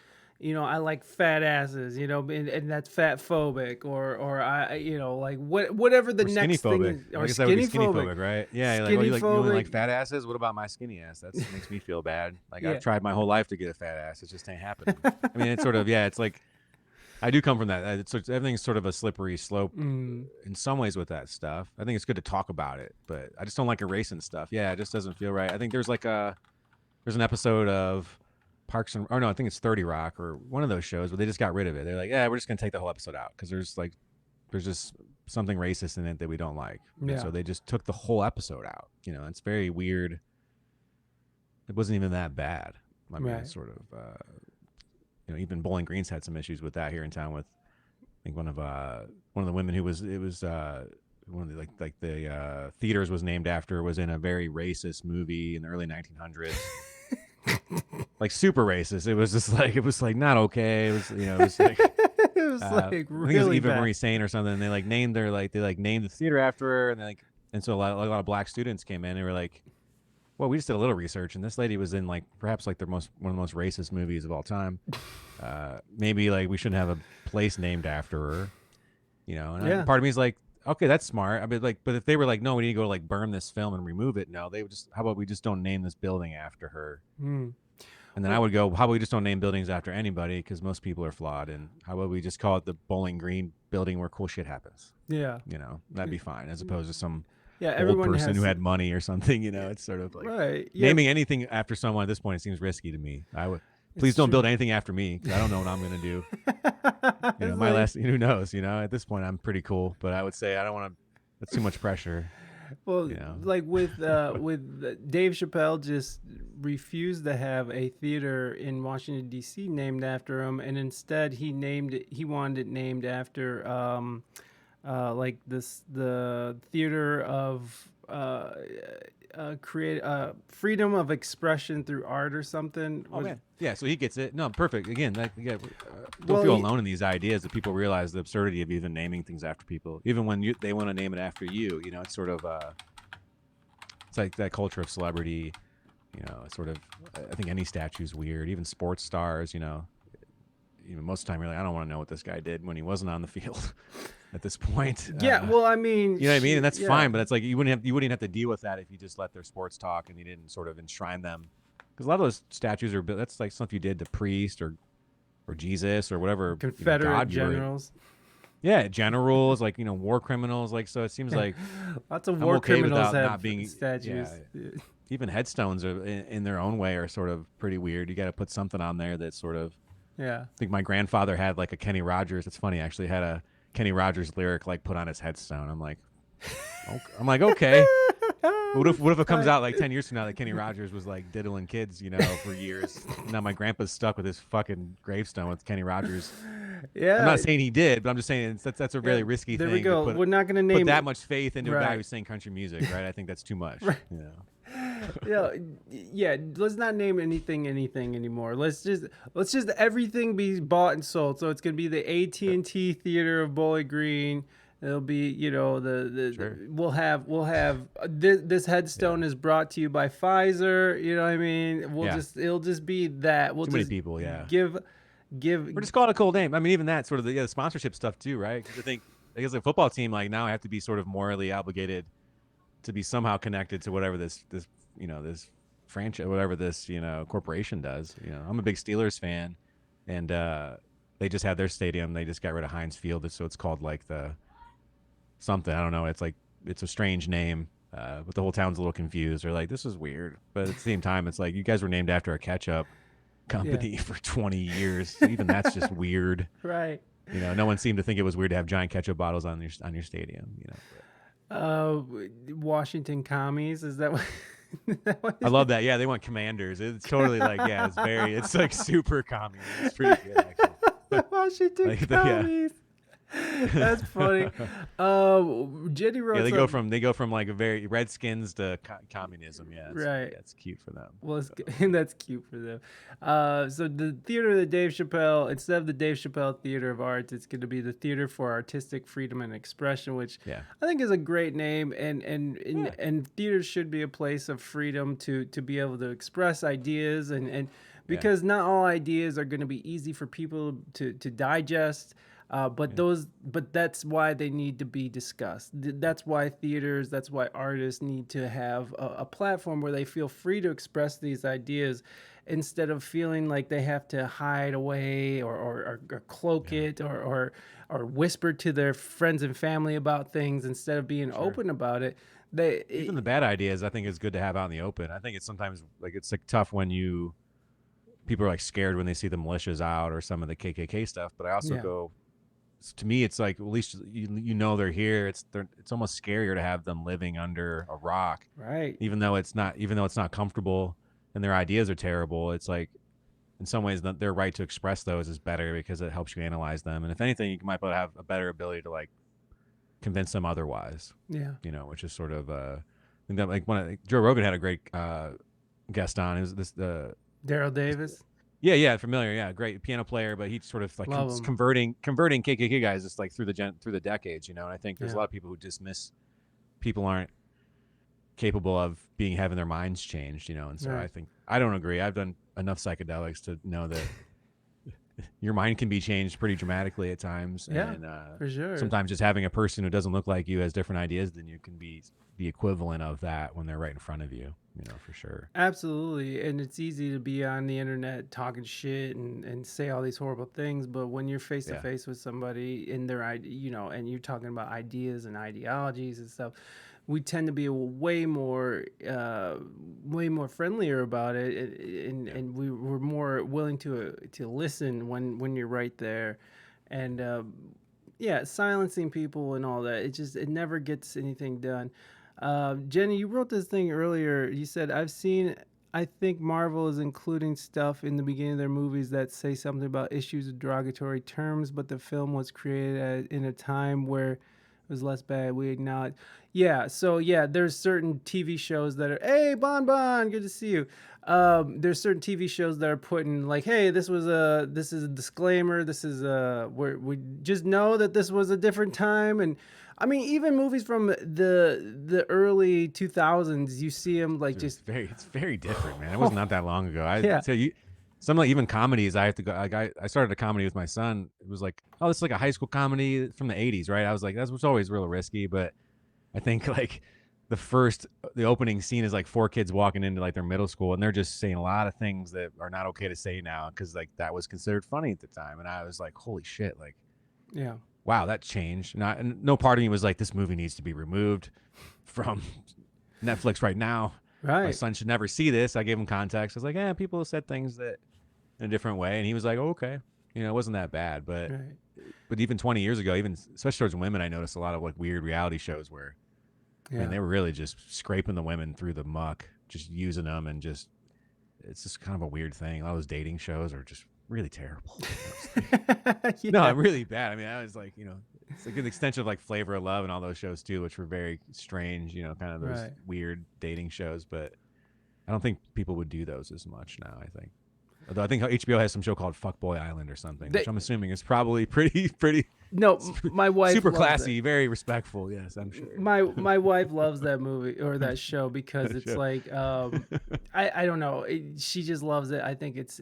I like fat asses, and that's fat phobic, or I, like whatever the next thing is, or skinny phobic, right? Yeah, like you like fat asses. What about my skinny ass? That makes me feel bad. Like I've tried my whole life to get a fat ass, it just ain't happening. I mean, it's sort of it's like I do come from that. Everything's sort of a slippery slope in some ways with that stuff. I think it's good to talk about it, but I just don't like erasing stuff. Yeah, it just doesn't feel right. I think there's an episode of I think it's 30 Rock or one of those shows, but they just got rid of it. They're like, we're just gonna take the whole episode out because there's just something racist in it that we don't like. Yeah. So they just took the whole episode out. It's very weird. It wasn't even that bad. I mean, it's sort of, even Bowling Green's had some issues with that here in town. With I think one of the women who was one of the theaters was named after was in a very racist movie in the early 1900s. Like super racist. It was just like not okay. It was it was like it was like really I think it was Eva bad. Marie Saint or something. And they like named named the theater after her, and so a lot of black students came in and were like, well, we just did a little research and this lady was in like perhaps like one of the most racist movies of all time. Maybe like we shouldn't have a place named after her. And part of me is like, okay, that's smart. I mean, but if they were like, no, we need to go like burn this film and remove it. No, they would just, how about we just don't name this building after her? And then I would go, how about we just don't name buildings after anybody because most people are flawed. And how about we just call it the Bowling Green building where cool shit happens? Yeah. That'd be fine as opposed to some old person who had money or something. It's sort of like naming anything after someone at this point, it seems risky to me. Please don't build anything after me because I don't know what I'm going to do. My last, who knows, at this point I'm pretty cool, but I would say I don't want to, that's too much pressure. Well, like with Dave Chappelle just refused to have a theater in Washington, D.C. named after him. And instead he wanted it named after like the theater of freedom of expression through art or something. Oh man, yeah. So he gets it. No, perfect. Again, don't feel alone in these ideas that people realize the absurdity of even naming things after people, even when they want to name it after you. It's sort of it's like that culture of celebrity. It's sort of I think any statue's weird, even sports stars. most of the time you're like, I don't want to know what this guy did when he wasn't on the field at this point. Yeah, well, I mean, you know what I mean, and that's yeah. fine. But it's like you wouldn't have to deal with that if you just let their sports talk and you didn't sort of enshrine them. Because a lot of those statues are that's like stuff you did to priest or Jesus or whatever Confederate God generals. Yeah, generals, like war criminals, like so. It seems like lots of I'm war okay criminals without have not being statues. Yeah, even headstones are in their own way are sort of pretty weird. You got to put something on there that's sort of. Yeah. I think my grandfather had like a Kenny Rogers. It's funny actually had a Kenny Rogers lyric like put on his headstone. I'm like, okay. What if it comes out like 10 years from now that Kenny Rogers was like diddling kids, for years? Now my grandpa's stuck with his fucking gravestone with Kenny Rogers. Yeah, I'm not saying he did, but I'm just saying that's a really risky thing. There we go. We're not going to put name that much faith into a guy Right. who's saying country music, right? I think that's too much. Right. Yeah. Let's not name anything anymore. Let's just everything be bought and sold. So it's gonna be the AT&T Theater of Bowling Green. It'll be we'll have this headstone is brought to you by Pfizer. You know what I mean? It'll just be that. We'll Too just many people. Yeah. Give. Or just call it a cool name. I mean, even that sort of the sponsorship stuff too, right? Because I guess a football team like now I have to be sort of morally obligated to be somehow connected to whatever this franchise, whatever this corporation does. I'm a big Steelers fan, and they just had their stadium. They just got rid of Heinz Field, so it's called like the something. I don't know. It's a strange name, but the whole town's a little confused. They're like, this is weird, but at the same time, it's like you guys were named after a ketchup company for 20 years. Even that's just weird, right? No one seemed to think it was weird to have giant ketchup bottles on your stadium. Washington commies, is that what? I love that. Yeah, they want commanders. It's totally like it's like super communist. It's pretty good actually. Washington commies. That's funny. Jenny wrote. Yeah, they go from like a very Redskins to communism. Yeah, right. That's cute for them. Well, that's cute for them. So the theater of the Dave Chappelle, instead of the Dave Chappelle Theater of Arts, it's going to be the Theater for Artistic Freedom and Expression, which I think is a great name. And theaters should be a place of freedom to be able to express ideas and because not all ideas are going to be easy for people to digest. But that's why they need to be discussed. That's why theaters, that's why artists need to have a platform where they feel free to express these ideas instead of feeling like they have to hide away or cloak it or whisper to their friends and family about things instead of being open about it. Even the bad ideas, I think, is good to have out in the open. I think it's sometimes it's tough when people are like scared when they see the militias out or some of the KKK stuff. But I also go. To me, it's like at least they're here. It's almost scarier to have them living under a rock, right? Even though it's not comfortable and their ideas are terrible. It's like in some ways their right to express those is better because it helps you analyze them. And if anything, you might have a better ability to like convince them otherwise. Yeah, which is sort of I think that Joe Rogan had a great guest on. It was this Daryl Davis. Yeah, familiar. Yeah, great piano player, but he's sort of like converting KKK guys just like through the decades, And I think there's a lot of people who dismiss people aren't capable of having their minds changed, And so I think I don't agree. I've done enough psychedelics to know that your mind can be changed pretty dramatically at times. Yeah, and, for sure. Sometimes just having a person who doesn't look like you has different ideas than you can be the equivalent of that when they're right in front of you. For sure. Absolutely. And it's easy to be on the internet talking shit and say all these horrible things. But when you're face to face with somebody in their, and you're talking about ideas and ideologies and stuff, we tend to be way more friendlier about it. And we're more willing to listen when you're right there. And, silencing people and all that. It never gets anything done. Jenny, you wrote this thing earlier. You said, I think Marvel is including stuff in the beginning of their movies that say something about issues of derogatory terms, but the film was created in a time where it was less bad. We acknowledge. Yeah. So there's certain TV shows that are, hey, Bon, good to see you. There's certain TV shows that are putting like, hey, this is a disclaimer. This is we just know that this was a different time. And I mean, even movies from the early 2000s, you see them like it's very different, man. It was not that long ago. some like even comedies I have to go. Like I started a comedy with my son. It was like, oh, this is like a high school comedy from the '80s, right? I was like, that was always real risky, but I think like the opening scene is like 4 kids walking into like their middle school, and they're just saying a lot of things that are not okay to say now because like that was considered funny at the time, and I was like, holy shit, like, yeah, wow, that changed. And no part of me was like, this movie needs to be removed from Netflix right now. Right. My son should never see this. I gave him context. I was like, yeah, people have said things that in a different way, and he was like, oh, okay, you know, it wasn't that bad. But even 20 years ago, even especially towards women, I noticed a lot of like weird reality shows where man, they were really just scraping the women through the muck, just using them, and just it's just kind of a weird thing. All those dating shows are just really terrible. No, I'm really bad. I mean, I was like, you know, it's like an extension of like Flavor of Love and all those shows too, which were very strange, you know, kind of those weird dating shows. But I don't think people would do those as much now, I think. Although I think HBO has some show called Fuckboy Island or something, which I'm assuming is probably pretty. No, my wife super loves classy, it. very respectful. Yes, I'm sure. My wife loves that movie or that show because it's like I don't know. She just loves it. I think it's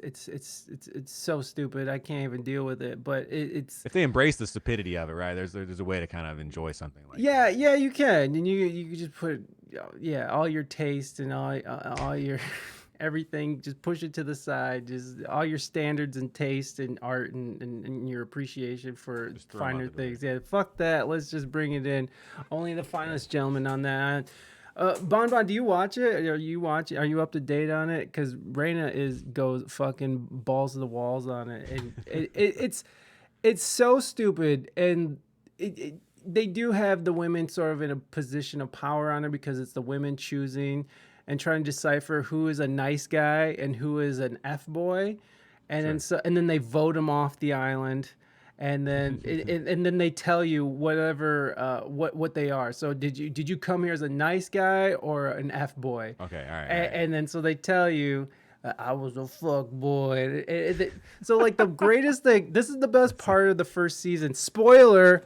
so stupid. I can't even deal with it. But it's if they embrace the stupidity of it, right? There's a way to kind of enjoy something like that. Yeah, you can, and you just put all your taste and all your everything, just push it to the side, just all your standards and taste and art and your appreciation for finer things. Yeah, fuck that. Let's just bring it in. Only the finest gentleman on that. Bon, do you watch it? Are you up to date on it? Because Reina goes fucking balls to the walls on it, and it's so stupid, and they do have the women sort of in a position of power on it because it's the women choosing and trying to decipher who is a nice guy and who is an F-boy. And then they vote him off the island. And then and then they tell you whatever what they are. So did you come here as a nice guy or an F-boy? Okay, all right. And then so they tell you I was a fuck boy. So like the greatest thing, this is the best part of the first season. Spoiler.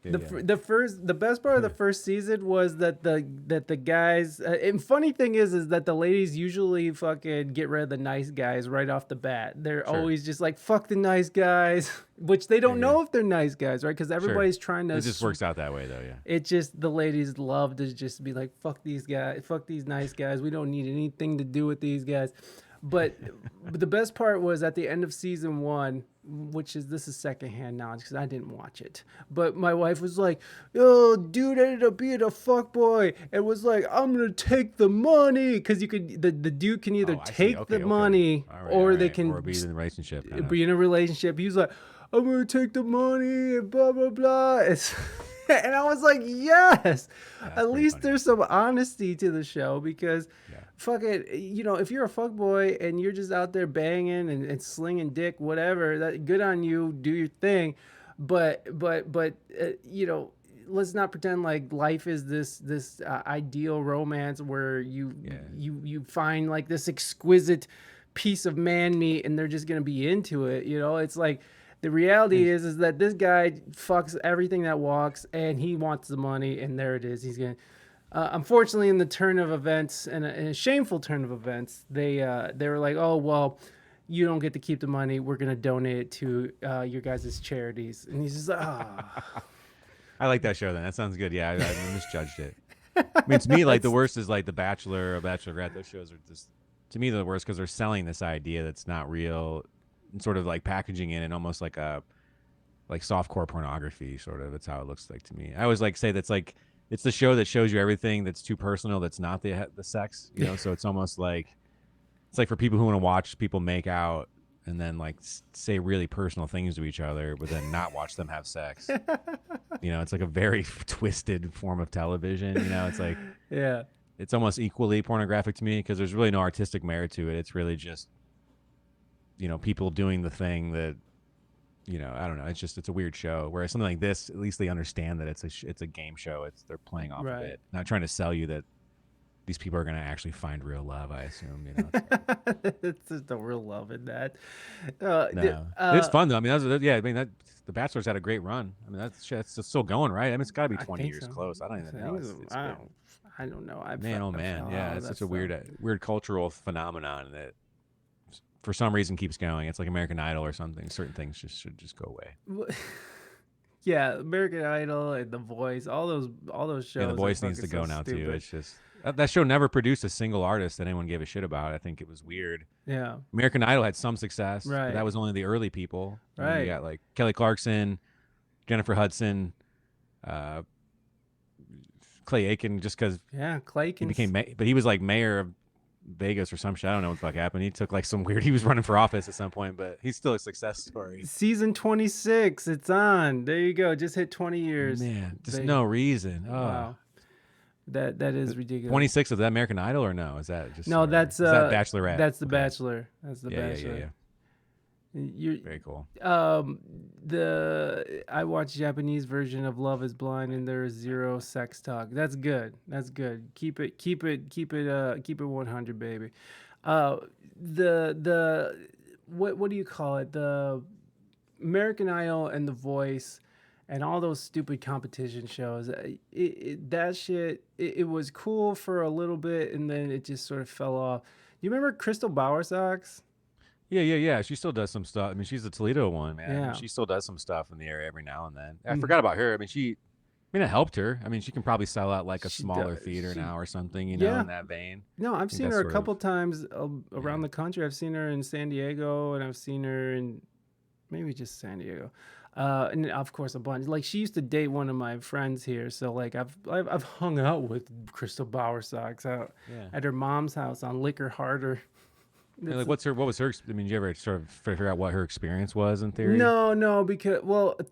The best part of the first season was that the guys and funny thing is that the ladies usually fucking get rid of the nice guys right off the bat. They're always just like fuck the nice guys, which they don't know if they're nice guys, right? Because everybody's trying to. It just works out that way though, yeah. It just the ladies love to just be like fuck these guys, fuck these nice guys. We don't need anything to do with these guys. But the best part was at the end of season 1, this is secondhand knowledge because I didn't watch it. But my wife was like, "Oh, dude ended up being a fuckboy," and was like, "I'm gonna take the money," because you could the dude can either take the money or they can be in a relationship. Be in a relationship. He was like, "I'm gonna take the money," and blah blah blah. And I was like, yes, at least funny. There's some honesty to the show because fuck it, you know, if you're a fuckboy and you're just out there banging and slinging dick, whatever, that good on you, do your thing. But you know, let's not pretend like life is this ideal romance where you find like this exquisite piece of man meat and they're just going to be into it. You know, it's like, the reality is that this guy fucks everything that walks, and he wants the money, and there it is. He's gonna. Unfortunately, in the turn of events, and a shameful turn of events, they were like, "Oh well, you don't get to keep the money. We're gonna donate it to your guys' charities." And he's just like, "Ah." I like that show. Then that sounds good. Yeah, I misjudged it. I mean, to me, like the worst is like The Bachelor or Bachelorette. Those shows are just, to me, the worst because they're selling this idea that's not real. And sort of like packaging it in almost like a softcore pornography sort of. It's how it looks like to me. I always like say that's like it's the show that shows you everything that's too personal that's not the sex, you know. So it's almost like it's like for people who want to watch people make out and then like say really personal things to each other but then not watch them have sex. You know, it's like a very twisted form of television, you know. It's like it's almost equally pornographic to me because there's really no artistic merit to it. It's really just, you know, people doing the thing that, you know, I don't know. It's a weird show. Whereas something like this, at least they understand that it's a game show. They're playing off of it, not trying to sell you that these people are going to actually find real love. I assume, you know, it's just the real love in that. It's fun though. I mean, The Bachelor's had a great run. I mean, that's still going, right? I mean, it's got to be 20 years close. I don't even know. I don't know. Man, oh man, yeah, it's such a weird cultural phenomenon that. for some reason keeps going. It's like American Idol or something. Certain things should just go away. Yeah, American Idol and The Voice, all those shows. Yeah, The Voice are needs to fucking go so now stupid. too. It's just that show never produced a single artist that anyone gave a shit about. I think it was weird. Yeah. American Idol had some success, Right. but that was only the early people. Right. You got like Kelly Clarkson, Jennifer Hudson, Clay Aiken, just because Clay he became, but he was like mayor of Vegas or some shit. I don't know what the fuck happened. He took like some weird. He was running for office at some point, but he's still a success story. Season 26, it's on. There you go. Just hit 20 years. Man, just no reason. Oh. Wow. That is ridiculous. 26 of that American Idol or no? Is that just no? That's is that Bachelorette. That's the Bachelor. That's the Bachelor. Yeah. You're, very cool. I watched Japanese version of Love Is Blind, and there is zero sex talk. That's good. That's good. Keep it 100, baby. What do you call it? The American Idol and The Voice and all those stupid competition shows. That shit. It was cool for a little bit, and then it just sort of fell off. You remember Crystal Bowersox? Yeah. She still does some stuff. I mean, she's the Toledo one, man. Yeah. I mean, she still does some stuff in the area every now and then. I forgot about her. I mean, it helped her. I mean, she can probably sell out like a smaller theater now or something, in that vein. No, I've seen her a couple times around the country. I've seen her in San Diego, and I've seen her in maybe just San Diego. And of course a bunch. Like she used to date one of my friends here, so like I've hung out with Crystal Bowersox out at her mom's house on Liquor Harder. Like what was her? I mean, did you ever sort of figure out what her experience was in theory? No, because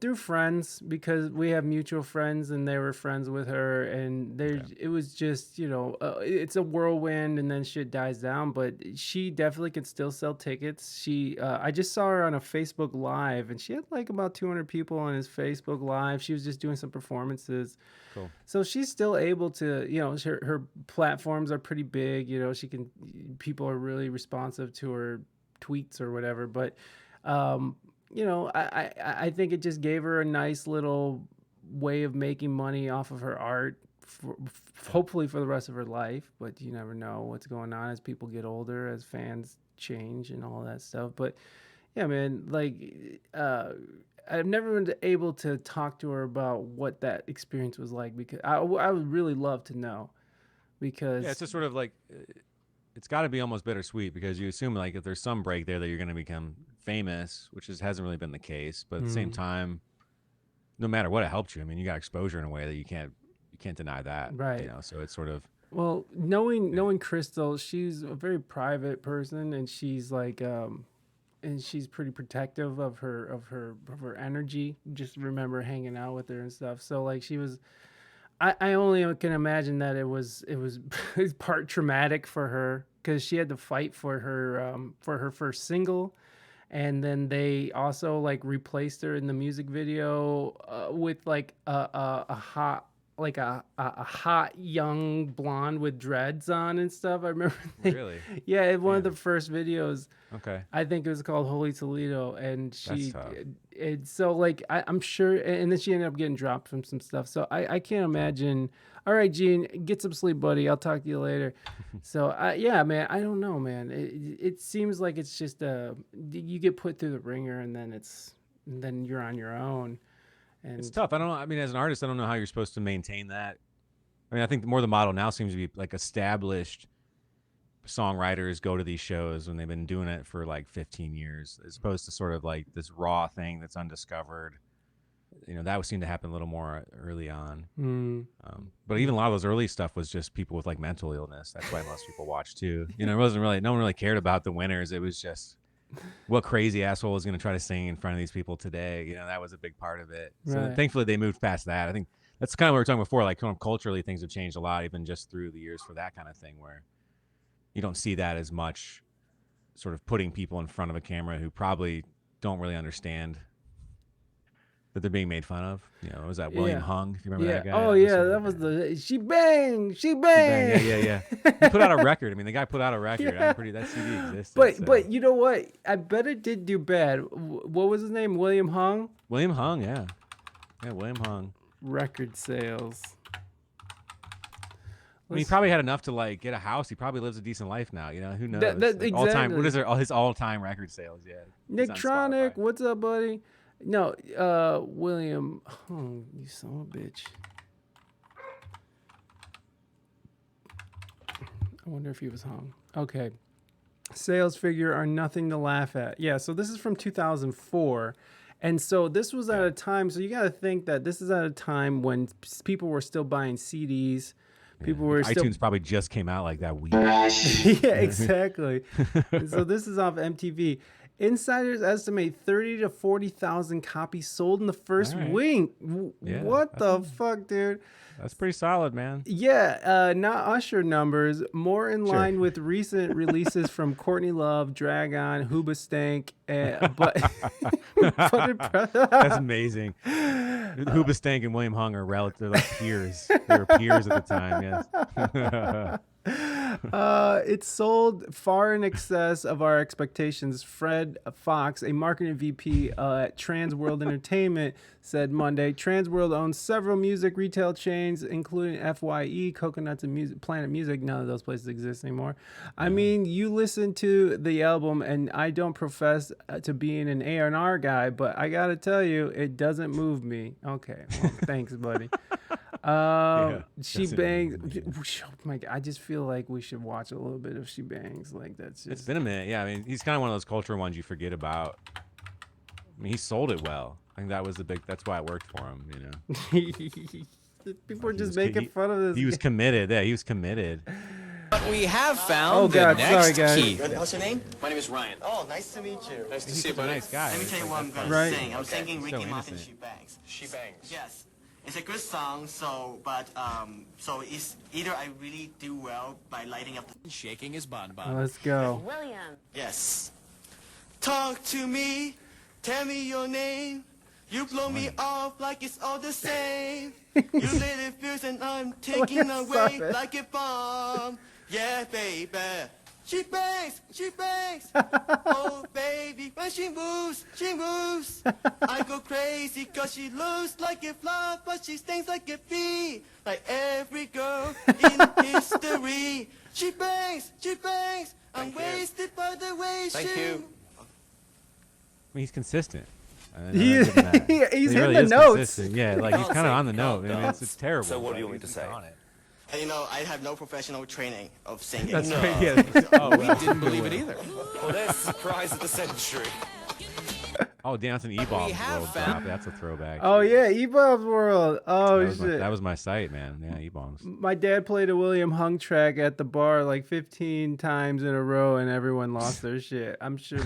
through friends, because we have mutual friends, and they were friends with her, and it was just it's a whirlwind, and then shit dies down. But she definitely can still sell tickets. I just saw her on a Facebook Live, and she had like about 200 people on his Facebook Live. She was just doing some performances. Cool. So she's still able to, her platforms are pretty big. People are really responsive to her tweets or whatever. But, I think it just gave her a nice little way of making money off of her art, hopefully for the rest of her life. But you never know what's going on as people get older, as fans change and all that stuff. But yeah, man, like, I've never been able to talk to her about what that experience was like, because I would really love to know, because it's just sort of like it's got to be almost bittersweet, because you assume like if there's some break there that you're going to become famous, which hasn't really been the case, but at the same time, no matter what, it helped you. I mean, you got exposure in a way that you can't deny that, right? So it's sort of knowing Crystal, she's a very private person, and she's like and she's pretty protective of her energy. Just remember hanging out with her and stuff. So like she was, I only can imagine that it was part traumatic for her, because she had to fight for her first single, and then they also like replaced her in the music video with like a hot young blonde with dreads on and stuff. I remember. Really? Yeah, one of the first videos. Okay. I think it was called Holy Toledo, and That's tough. So like I'm sure, and then she ended up getting dropped from some stuff. So I can't imagine. All right, Gene, get some sleep, buddy. I'll talk to you later. So yeah, man, I don't know, man. It seems like it's just you get put through the ringer, and then you're on your own. And it's tough. I don't know. I mean, as an artist, I don't know how you're supposed to maintain that. I mean, I think more the model now seems to be like established songwriters go to these shows when they've been doing it for like 15 years, as opposed to sort of like this raw thing that's undiscovered. That would seem to happen a little more early on. But even a lot of those early stuff was just people with like mental illness. That's why most people watch too. It wasn't really, no one really cared about the winners. It was just, what crazy asshole is going to try to sing in front of these people today? That was a big part of it. So Right. thankfully they moved past that. I think that's kind of what we were talking before. Like kind of culturally, things have changed a lot, even just through the years, for that kind of thing, where you don't see that as much, sort of putting people in front of a camera who probably don't really understand that they're being made fun of. Was that William Hung? If you remember that guy? Oh yeah, that was the she bang. Yeah. He put out a record. I mean, the guy put out a record. Yeah. That CD existed. But you know what? I bet it did do bad. What was his name? William Hung? William Hung, yeah. Yeah, William Hung. Record sales. I mean, he probably had enough to like get a house. He probably lives a decent life now. You know, who knows? Exactly. All time. What is his all-time record sales? Yeah. Nicktronic, what's up, buddy? No, William. Oh, you son of a bitch. I wonder if he was hung. Okay. Sales figure are nothing to laugh at. Yeah, so this is from 2004. And so this was at a time, so you got to think that this is at a time when people were still buying CDs. People were still... iTunes probably just came out like that week. Yeah, exactly. So this is off MTV. Insiders estimate 30 to 40,000 copies sold in the first week. Yeah, what the fuck, dude? That's pretty solid, man. Yeah, not Usher numbers, more in line with recent releases from Courtney Love, Dragon, Hoobastank, but that's amazing. Hoobastank and William Hung are relative, like peers. They were peers at the time, yes. It sold far in excess of our expectations. Fred Fox, a marketing VP at Trans World Entertainment, said Monday. Trans World owns several music retail chains, including FYE, Coconuts, and Planet Music. None of those places exist anymore. I mean, you listen to the album, and I don't profess to being an A&R guy, but I gotta tell you, it doesn't move me. Okay, well, thanks, buddy. She Bangs. Oh my God, I just feel like we should watch a little bit of She Bangs. Like that's just... It's been a minute. Yeah, I mean, he's kind of one of those cultural ones you forget about. I mean, he sold it well. I think that was that's why it worked for him, you know. People were just making fun of this. He was committed. Yeah, he was committed. But we have found the next key. What's your name? My name is Ryan. Oh, nice to meet you. Nice to He's see you, such a nice guy. Let me tell you what I'm going to sing. I'm singing Ricky Martin, She Bangs. She Bangs. Yes. It's a good song, so it's either I really do well by lighting up the... Shaking his bonbon. Let's go. William. Yes. Talk to me, tell me your name. You blow me off like it's all the same. You lit it fuse and I'm taking away like a bomb. Yeah, baby. She bangs, she bangs. Oh, baby, when she moves, she moves. I go crazy cause she looks like a flower, but she stings like a bee. Like every girl in history. She bangs, she bangs. I'm wasted by the way she... Thank you. I mean, he's consistent. He's he hitting really the is notes. consistent. Yeah, like he's kind of on the note. I mean, it's terrible. So what do you want me to say? And you know, I have no professional training of singing. That's no. right. Yeah. Oh, we didn't believe it either. Well, that's surprise of the century. Oh, Dancing E-Bob's World drop. That's a throwback. Oh yeah, E-Bob's World. Oh shit. That was my site, man. Yeah, E-Bombs. My dad played a William Hung track at the bar like 15 times in a row, and everyone lost their shit. I'm sure.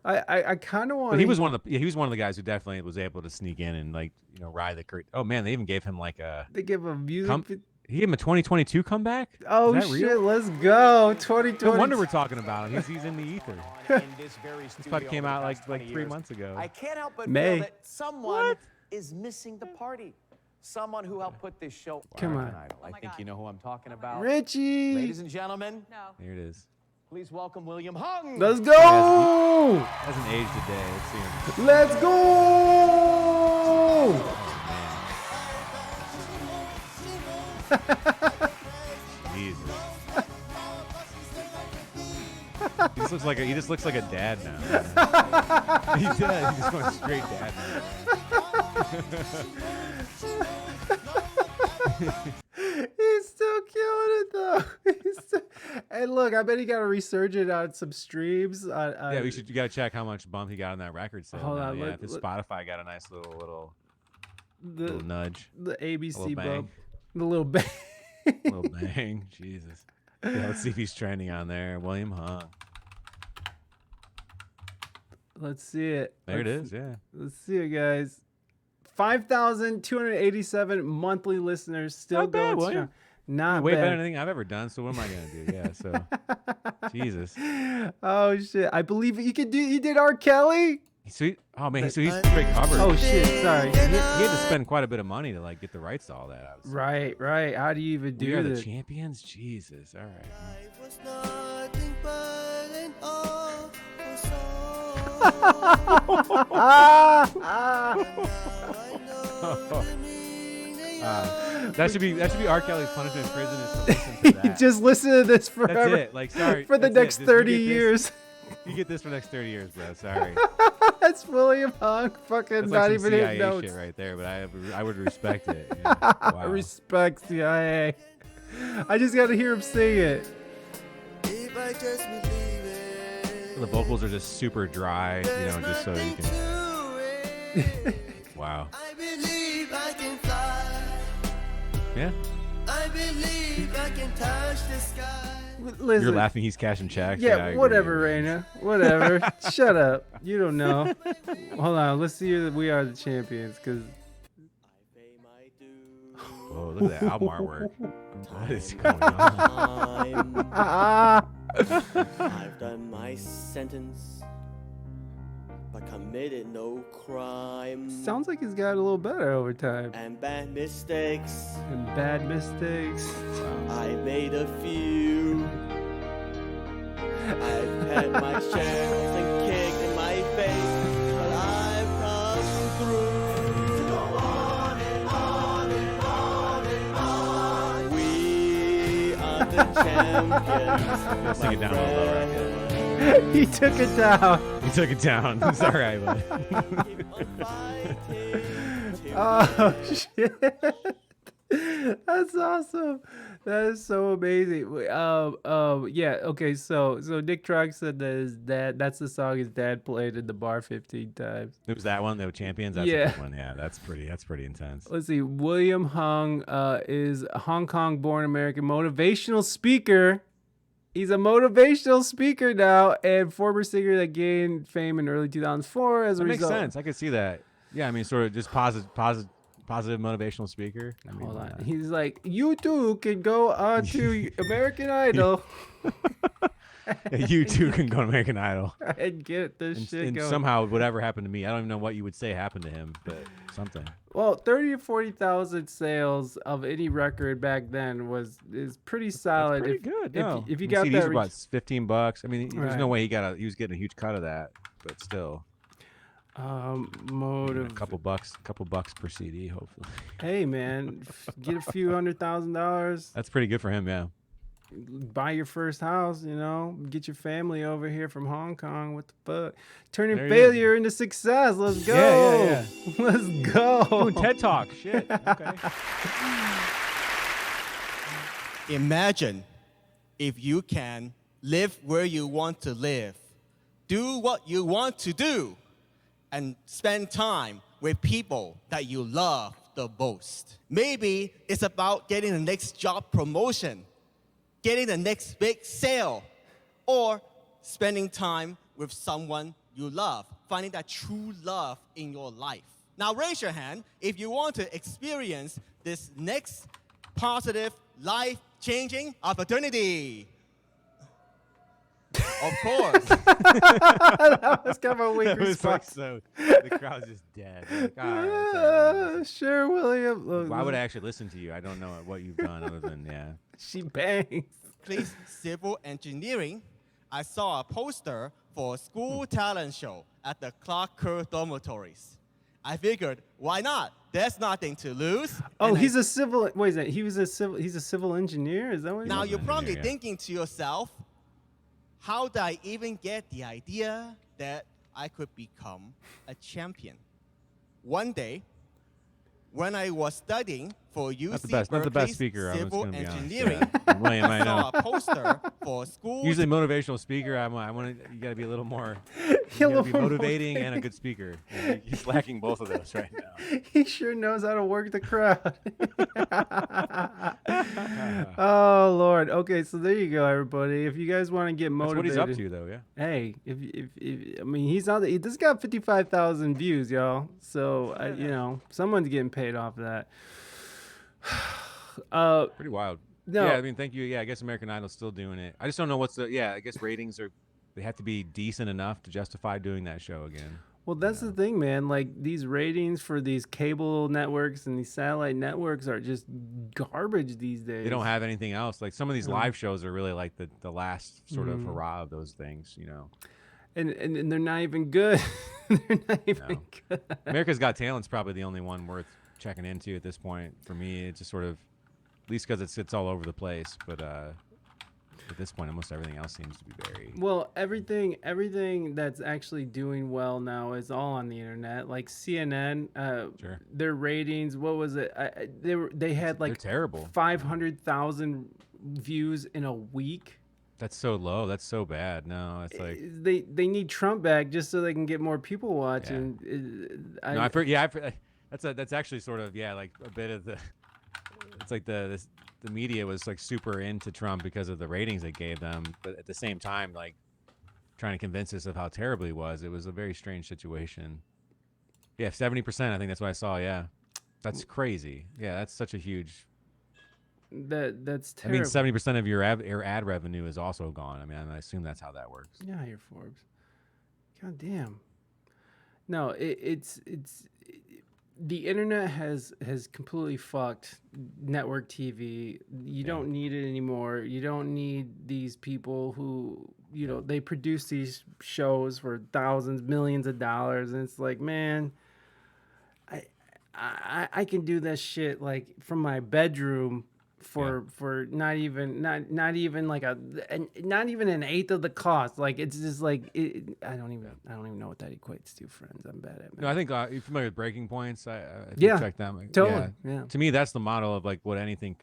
I kind of want. But he was one of the guys who definitely was able to sneak in and like ride the curtain. Oh man, they even gave him like a. They give a music. He gave him a 2022 comeback. Oh shit! Real? Let's go 2020. No wonder we're talking about him. He's in the ether. This probably came out like 3 months ago. I can't help but feel that someone is missing the party. Someone who helped put this show. Come on. I think you know who I'm talking about. Richie. Ladies and gentlemen. No. Here it is. Please welcome William Hung. Let's go. Hasn't aged a day. Let's see him. Let's go. Jesus. He just looks like a dad now. He does. He's just going straight dad now. He's still killing it though. Hey, look, I bet he got a resurgence on some streams. Yeah, you gotta check how much bump he got on that record sale. Hold on, yeah, Spotify got a nice little nudge. The ABC bang. bump. The little bang. Little bang. Jesus. Yeah, let's see if he's trending on there. William Hung. Let's see it. There it is, yeah. Let's see it, guys. 5,287 monthly listeners, still going strong. Not way bad. better than anything I've ever done. So what am I gonna do? Yeah. So, Jesus. Oh shit! I believe you could do. You did R. Kelly. Sweet. Oh man, so he's straight covered. Oh shit! Sorry. He had to spend quite a bit of money to like get the rights to all that. Right. How do you even do We Are this? the Champions. Jesus. All right. That should be R. Kelly's punishment in prison is to listen to that. Just listen to this forever. That's it. Like, sorry. For the next 30 years. You get this for the next 30 years, bro. Sorry. That's William Hung. Fucking That's not like some even CIA his notes. shit right there, but I would respect it. Yeah. Wow. Respect CIA. I just got to hear him sing it. If I just believe it. The vocals are just super dry, just so you can. Wow. I believe I can fly. Yeah. I believe I can touch the sky. Listen. You're laughing. He's cashing checks. Yeah, whatever, Reina. Whatever. Shut up. You don't know. Hold on. Let's see if we are the champions, because. Oh, look at that album artwork. What is going on? I've done my sentence, but committed no crime. Sounds like he's got a little better over time. And bad mistakes. I made a few. I've had my shares and kicked in my face, but I've come through. Go on and on and on and on. We are the champions. Let's take it down a little lower. He took it down. He took it down. It's all right, buddy. Oh, shit. That's awesome. That is so amazing. Yeah. Okay. So Nick Trog said that his dad. That's the song his dad played in the bar 15 times. It was that one. They were champions. That's Yeah. a good one. Yeah. That's pretty intense. Let's see. William Hung is a Hong Kong-born American motivational speaker. He's a motivational speaker now and former singer that gained fame in early 2004 as a That makes result. sense. I could see that. Yeah. I mean, sort of just positive motivational speaker. I mean, Hold on. He's like, you too can go on to American Idol. Yeah, you too can go to American Idol And get this shit and going. somehow whatever happened to me, I don't even know what you would say happened to him, but something. Well, 30 to 40,000 sales of any record back then is pretty solid. That's pretty good. No. If you I mean, got CDs that, were about $15. I mean, there's no Right. way he was getting a huge cut of that, but still. A couple bucks per CD, hopefully. Hey man, get a few $100,000. That's pretty good for him, yeah. Buy your first house, get your family over here from Hong Kong. What the fuck? Turning There he failure into success. Let's go. Yeah. Let's go. Doing TED Talk. Shit. Okay. Imagine if you can live where you want to live, do what you want to do, and spend time with people that you love the most. Maybe it's about getting the next job promotion, getting the next big sale, or spending time with someone you love, finding that true love in your life. Now raise your hand if you want to experience this next positive, life-changing opportunity. Of course. That was kind of a weak That was response. like the crowd's just dead. Like, all right, that's all right. Sure, William. Why would I actually listen to you? I don't know what you've done other than, yeah. She bangs. Please, civil engineering. I saw a poster for a school talent show at the Clark Kerr dormitories. I figured, why not? There's nothing to lose. Oh, he's a civil. Wait, is that he's a civil engineer? Is that what? Now you're probably thinking to yourself, how did I even get the idea that I could become a champion? One day, when I was studying for UC Not the best Berkeley's speaker. I'm just civil gonna be honest. engineering, Yeah. William, I I saw know. a poster for school. Usually motivational speaker, I want to. You got to be a little more. You A got to be little more motivating and a good speaker. He's lacking both of those right now. He sure knows how to work the crowd. Oh Lord. Okay, so there you go, everybody. If you guys want to get motivated, That's what he's up to, though. Yeah. Hey, if I mean, he's on the. This got 55,000 views, y'all. So someone's getting paid off of that. Pretty wild. No. Yeah, I mean, thank you. Yeah, I guess American Idol's still doing it. I just don't know what's the. Yeah, I guess ratings they have to be decent enough to justify doing that show again. Well, that's the thing, man. Like, these ratings for these cable networks and these satellite networks are just garbage these days. They don't have anything else. Like, some of these No. live shows are really like the last sort of hurrah of those things, And they're not even good. They're not even good. America's Got Talent's probably the only one worth checking into at this point. For me, it's just sort of, at least because it sits all over the place. But at this point, almost everything else seems to be very Well, everything that's actually doing well now is all on the internet. Like CNN, Sure. their ratings. What was it? They had they're like terrible. 500,000 views in a week. That's so low. That's so bad. No, it's like They need Trump back just so they can get more people watching. no, I've heard, that's actually sort of like a bit of the. It's like the media was like super into Trump because of the ratings they gave them, but at the same time, like trying to convince us of how terrible he was. It was a very strange situation. Yeah, 70%. I think that's what I saw. Yeah, that's crazy. Yeah, that's such a huge. That's I terrible. mean, 70% of your ad revenue is also gone. I mean, I assume that's how that works. Yeah, you're Forbes. God damn. No, it's the internet has completely fucked network TV. You don't need it anymore. You don't need these people who, they produce these shows for thousands, millions of dollars, and it's like, man, I can do that shit like from my bedroom for not even like not even an eighth of the cost. Like it's just like I don't even know what that equates to, friends. I'm bad at it. No, I think you're familiar with breaking points. I check them. Totally. Yeah. To me, that's the model of like what anything.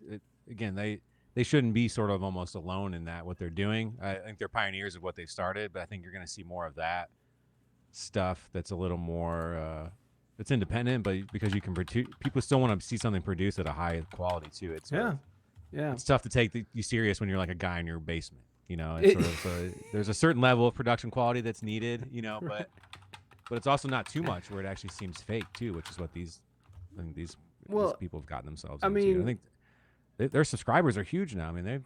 Again, they shouldn't be sort of almost alone in that what they're doing. I think they're pioneers of what they started, but I think you're going to see more of that stuff that's a little more. It's independent, but because you can produce, people still want to see something produced at a high quality too. It's it's tough to take you serious when you're like a guy in your basement. It's sort of, so there's a certain level of production quality that's needed. But it's also not too much where it actually seems fake too, which is what these people have gotten themselves into. I think their subscribers are huge now. I mean, they've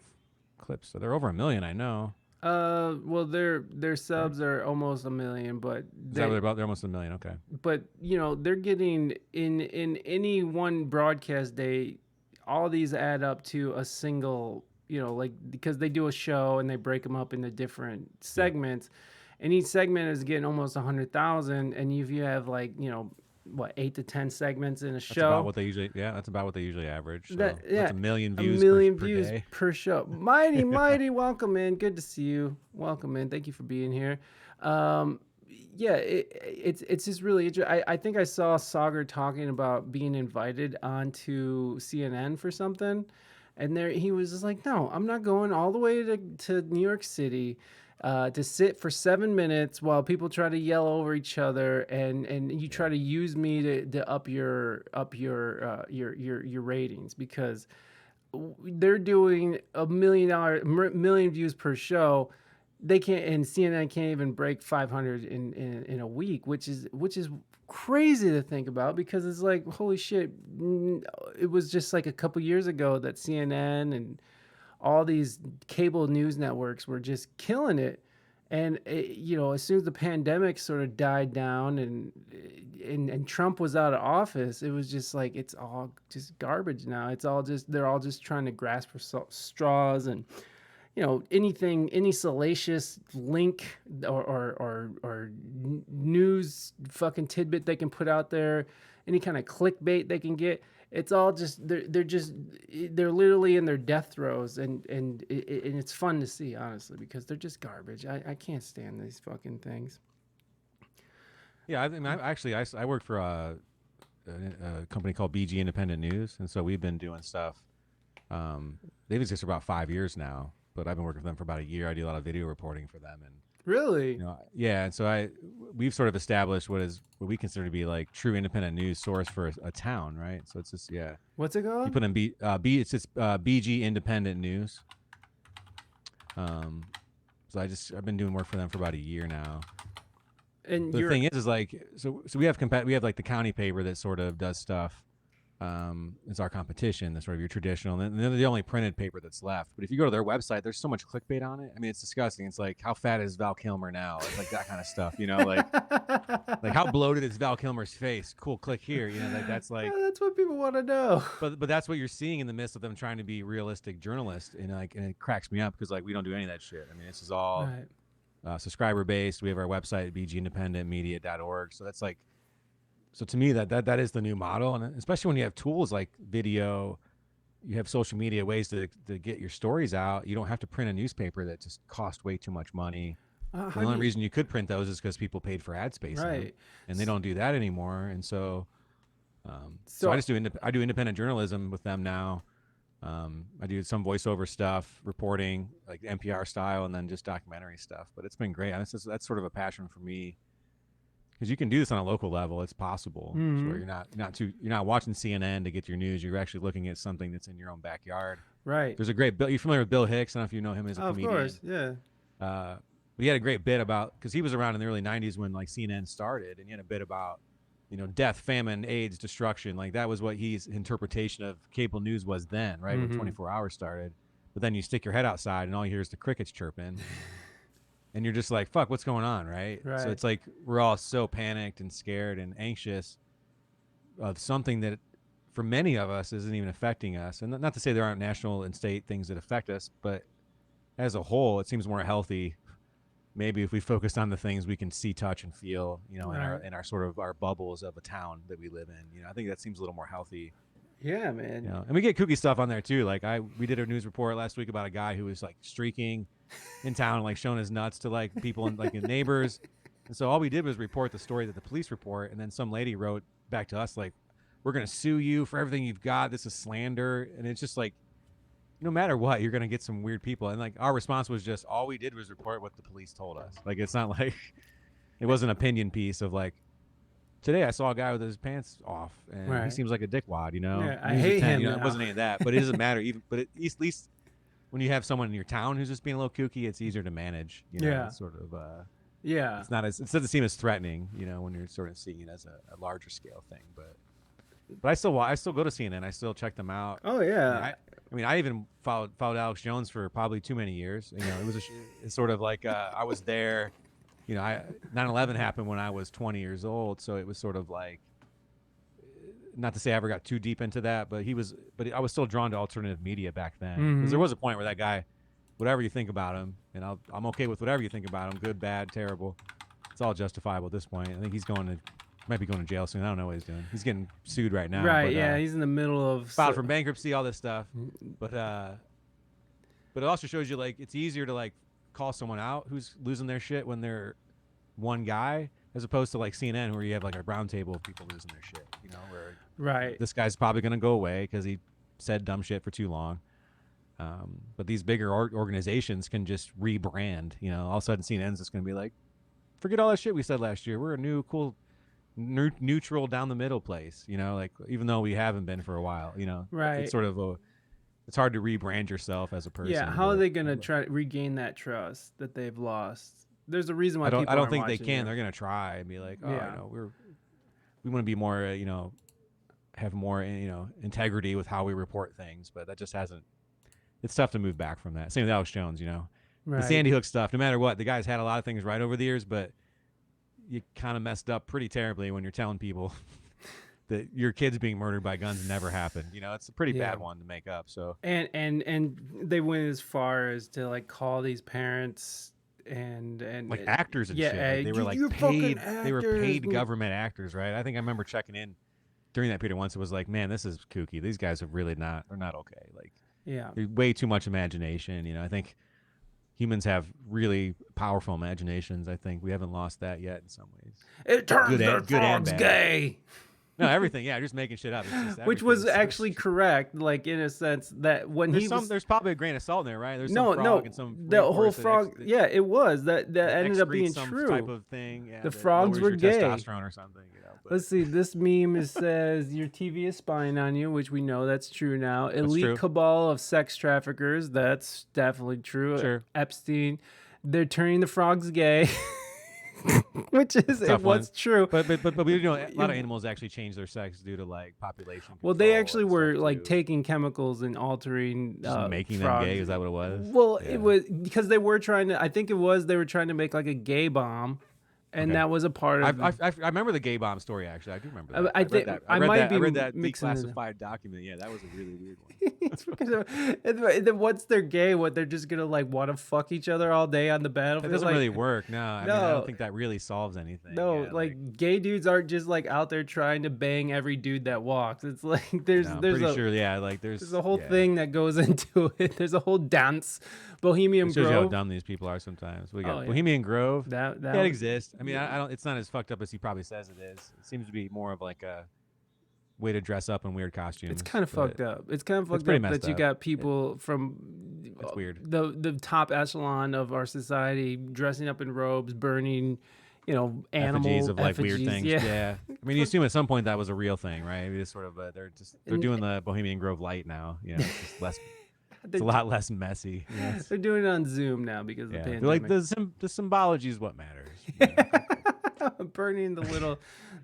clips, so they're over 1 million. I know. Well, their subs are almost 1 million, but is that what they're about? They're almost 1 million. Okay. But they're getting in any one broadcast day, all these add up to a single. Like because they do a show and they break them up into different segments, and each segment is getting almost 100,000. And if you have like 8 to 10 segments in a show. That's about what they usually. Yeah, that's about what they usually average. So that's 1 million views. 1 million per views day. per show. Mighty, welcome in. Good to see you. Welcome in. Thank you for being here. It's just really interesting. I think I saw Sagar talking about being invited onto CNN for something, and there he was just like, "No, I'm not going all the way to New York City." To sit for 7 minutes while people try to yell over each other, and you try to use me to up your ratings because they're doing $1 million views per show. They can't, and CNN can't even break 500 in a week, which is crazy to think about because it's like, holy shit, it was just like a couple years ago that CNN and all these cable news networks were just killing it. And, as soon as the pandemic sort of died down and Trump was out of office, it was just like, it's all just garbage now. They're all just trying to grasp for straws and, any salacious link or news fucking tidbit they can put out there, any kind of clickbait they can get. It's all just they're literally in their death throes, and it's fun to see, honestly, because they're just garbage. I can't stand these fucking things. Yeah, I mean, I work for a company called BG Independent News, and so we've been doing stuff. They've existed for about 5 years now, but I've been working for them for about a year. I do a lot of video reporting for them, and really, and so we've sort of established what we consider to be like true independent news source for a town, right? So it's just What's it called? You put in it's just BG Independent News. So I've been doing work for them for about a year now. And the thing is like so we have like the county paper that sort of does stuff. It's our competition. That's sort of your traditional, and they're the only printed paper that's left. But if you go to their website, there's so much clickbait on it. I mean, it's disgusting. It's like, how fat is Val Kilmer now? It's like that kind of stuff, like how bloated is Val Kilmer's face? Cool, click here. That's like that's what people want to know. But that's what you're seeing in the midst of them trying to be realistic journalists, and it cracks me up because like we don't do any of that shit. I mean, this is all subscriber based. We have our website bgindependentmedia.org. So that's like. So to me, that is the new model, and especially when you have tools like video, you have social media, ways to get your stories out. You don't have to print a newspaper that just cost way too much money. The only reason you could print those is because people paid for ad space, right? And they don't do that anymore. And so I just do independent journalism with them now. I do some voiceover stuff, reporting like NPR style, and then just documentary stuff. But it's been great. That's sort of a passion for me, because you can do this on a local level. It's possible. Mm-hmm. So you're not watching CNN to get your news. You're actually looking at something that's in your own backyard. Right. There's a great Bill. You're familiar with Bill Hicks? I don't know if you know him as a comedian. Of course, yeah. We had a great bit about, because he was around in the early 90s when like CNN started, and he had a bit about, death, famine, AIDS, destruction. Like that was what his interpretation of cable news was then, right? Mm-hmm. When 24 hours started. But then you stick your head outside and all you hear is the crickets chirping. And you're just like, fuck, what's going on, right? So it's like we're all so panicked and scared and anxious of something that for many of us isn't even affecting us. And not to say there aren't national and state things that affect us, but as a whole, it seems more healthy maybe if we focused on the things we can see, touch, and feel, in our sort of our bubbles of a town that we live in. I think that seems a little more healthy. Yeah, man. And we get kooky stuff on there too. Like we did a news report last week about a guy who was like streaking in town, like showing his nuts to like people and like his neighbors. And so all we did was report the story that the police report, and then some lady wrote back to us like, "We're gonna sue you for everything you've got. This is slander." And it's just like, no matter what, you're gonna get some weird people. And like our response was just, all we did was report what the police told us. Like it's not like it was an opinion piece of like, today I saw a guy with his pants off and he seems like a dickwad, Yeah, I hate him. It wasn't any of that, but it doesn't matter. But at least when you have someone in your town who's just being a little kooky, it's easier to manage. It's sort of it doesn't seem as threatening, when you're sort of seeing it as a larger scale thing. But I still go to CNN. I still check them out. Oh yeah. I even followed Alex Jones for probably too many years. It was it's sort of like I was there. 9/11 happened when I was 20 years old, so it was sort of like, not to say I ever got too deep into that, but I was still drawn to alternative media back then, because there was a point where that guy, whatever you think about him, and I'm okay with whatever you think about him, good, bad, terrible, it's all justifiable at this point. I think might be going to jail soon. I don't know what he's doing. He's getting sued right now. Right, but, he's in the middle of filed for bankruptcy, all this stuff. But it also shows you like it's easier to like call someone out who's losing their shit when they're one guy, as opposed to like CNN, where you have like a round table of people losing their shit. Where this guy's probably gonna go away because he said dumb shit for too long. But these bigger organizations can just rebrand. All of a sudden CNN's just gonna be like, forget all that shit we said last year. We're a new cool neutral down the middle place, like even though we haven't been for a while, it's sort of it's hard to rebrand yourself as a person. Yeah, how are they going to try to regain that trust that they've lost? There's a reason why I don't think they can. They're going to try and be like, we want to be more, have more, integrity with how we report things, but that just hasn't. It's tough to move back from that. Same with Alex Jones, the Sandy Hook stuff. No matter what, the guy's had a lot of things right over the years, but you kind of messed up pretty terribly when you're telling people that your kid's being murdered by guns never happened. It's a pretty bad one to make up. So and they went as far as to like call these parents and like actors and shit. Like they were like paid. They were paid government actors, right? I think I remember checking in during that period once. It was like, man, this is kooky. These guys are really not. They're not okay. Like way too much imagination. I think humans have really powerful imaginations. I think we haven't lost that yet in some ways. It turns their frogs gay. No, everything. Yeah, just making shit up. Which was actually correct, like in a sense that when there's probably a grain of salt in there, right? There's some frog and some the whole frog. It was that ended up being some true. Type of thing. Yeah, the frogs were gay. Testosterone or something. Let's see. This meme says your TV is spying on you, which we know that's true now. Elite cabal of sex traffickers. That's definitely true. Sure. Epstein. They're turning the frogs gay. Which is what's true, but we a lot of animals actually change their sex due to like population control. Well, they actually were like taking chemicals and altering, just making them gay. Is that what it was? Well, it was because they were trying to. I think it was they were trying to make like a gay bomb, And that was a part of. I remember the gay bomb story. Actually, I do remember that. I think I might be I read that mixing it up. declassified document. Yeah, that was a really weird one. And then once they're gay, what they're just gonna like want to fuck each other all day on the battlefield? It doesn't like, really work. No, I mean, I don't think that really solves anything. No, yeah, like gay dudes aren't just like out there trying to bang every dude that walks. It's like there's pretty sure, yeah, like there's a whole thing that goes into it. There's a whole dance. Bohemian It shows you how Grove. dumb these people are sometimes. We got yeah. Bohemian Grove. That exists. I mean, I don't. It's not as fucked up as he probably says it is. It seems to be more of like a way to dress up in weird costumes. It's kind of fucked up. It's kind of fucked up that you got people from it's weird. The top echelon of our society dressing up in robes, burning, animal effigies of like weird effigies. things. Yeah. I mean, you assume at some point that was a real thing, right? It's sort of they're doing the Bohemian Grove light now. It's just less. It's a lot less messy. They're doing it on Zoom now because of the pandemic. Like the symbology is what matters. Burning the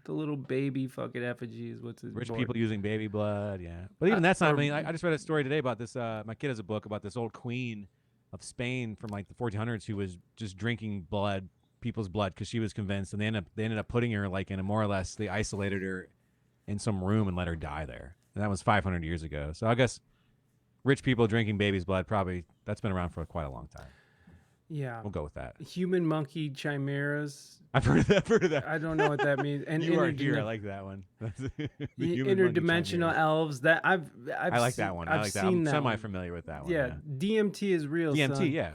little baby fucking effigies. What's his rich people using baby blood? Yeah, but even that's not. I mean, I just read a story today about this. My kid has a book about this old queen of Spain from like the 1400s who was just drinking people's blood because she was convinced, and they ended up putting her like in a more or less. They isolated her in some room and let her die there. And that was 500 years ago. So I guess. Rich people drinking baby's blood, probably that's been around for quite a long time. Yeah. We'll go with that. Human monkey chimeras. I've heard of that. I don't know what that means. And you are here. I like that one. Interdimensional elves. That I like that one. I like that. I'm semi-familiar with that one. Yeah. DMT is real. DMT, son. yeah.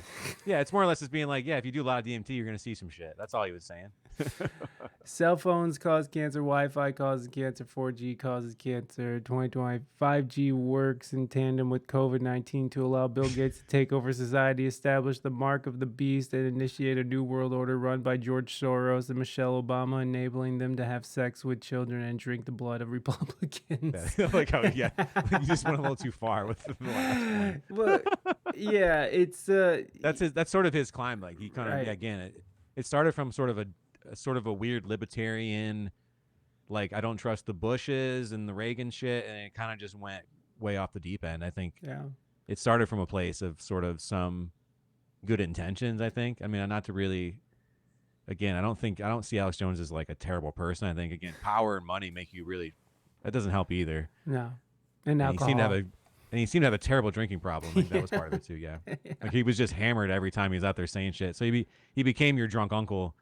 Yeah, it's more or less just being like, yeah, if you do a lot of DMT, you're going to see some shit. That's all he was saying. Cell phones cause cancer. Wi-Fi causes cancer. 4G causes cancer. 2020 5G works in tandem with COVID-19 to allow Bill Gates to take over society, establish the mark of the beast, and initiate a new world order run by George Soros and Michelle Obama, enabling them to have sex with children and drink the blood of Republicans. Like how, yeah, you just went a little too far with the last one. Well, yeah, it's that's sort of his climb. Like he kind of again, it started from sort of a weird libertarian, like I don't trust the Bushes and the Reagan shit, and it kind of just went way off the deep end. I think it started from a place of sort of some good intentions. I think. I mean, not to really. Again, I don't see Alex Jones as like a terrible person. I think again, power and money make you really. That doesn't help either. No, and alcohol. He seemed to have a terrible drinking problem. Like that was part of it too. Yeah. Like he was just hammered every time he was out there saying shit. So he became your drunk uncle.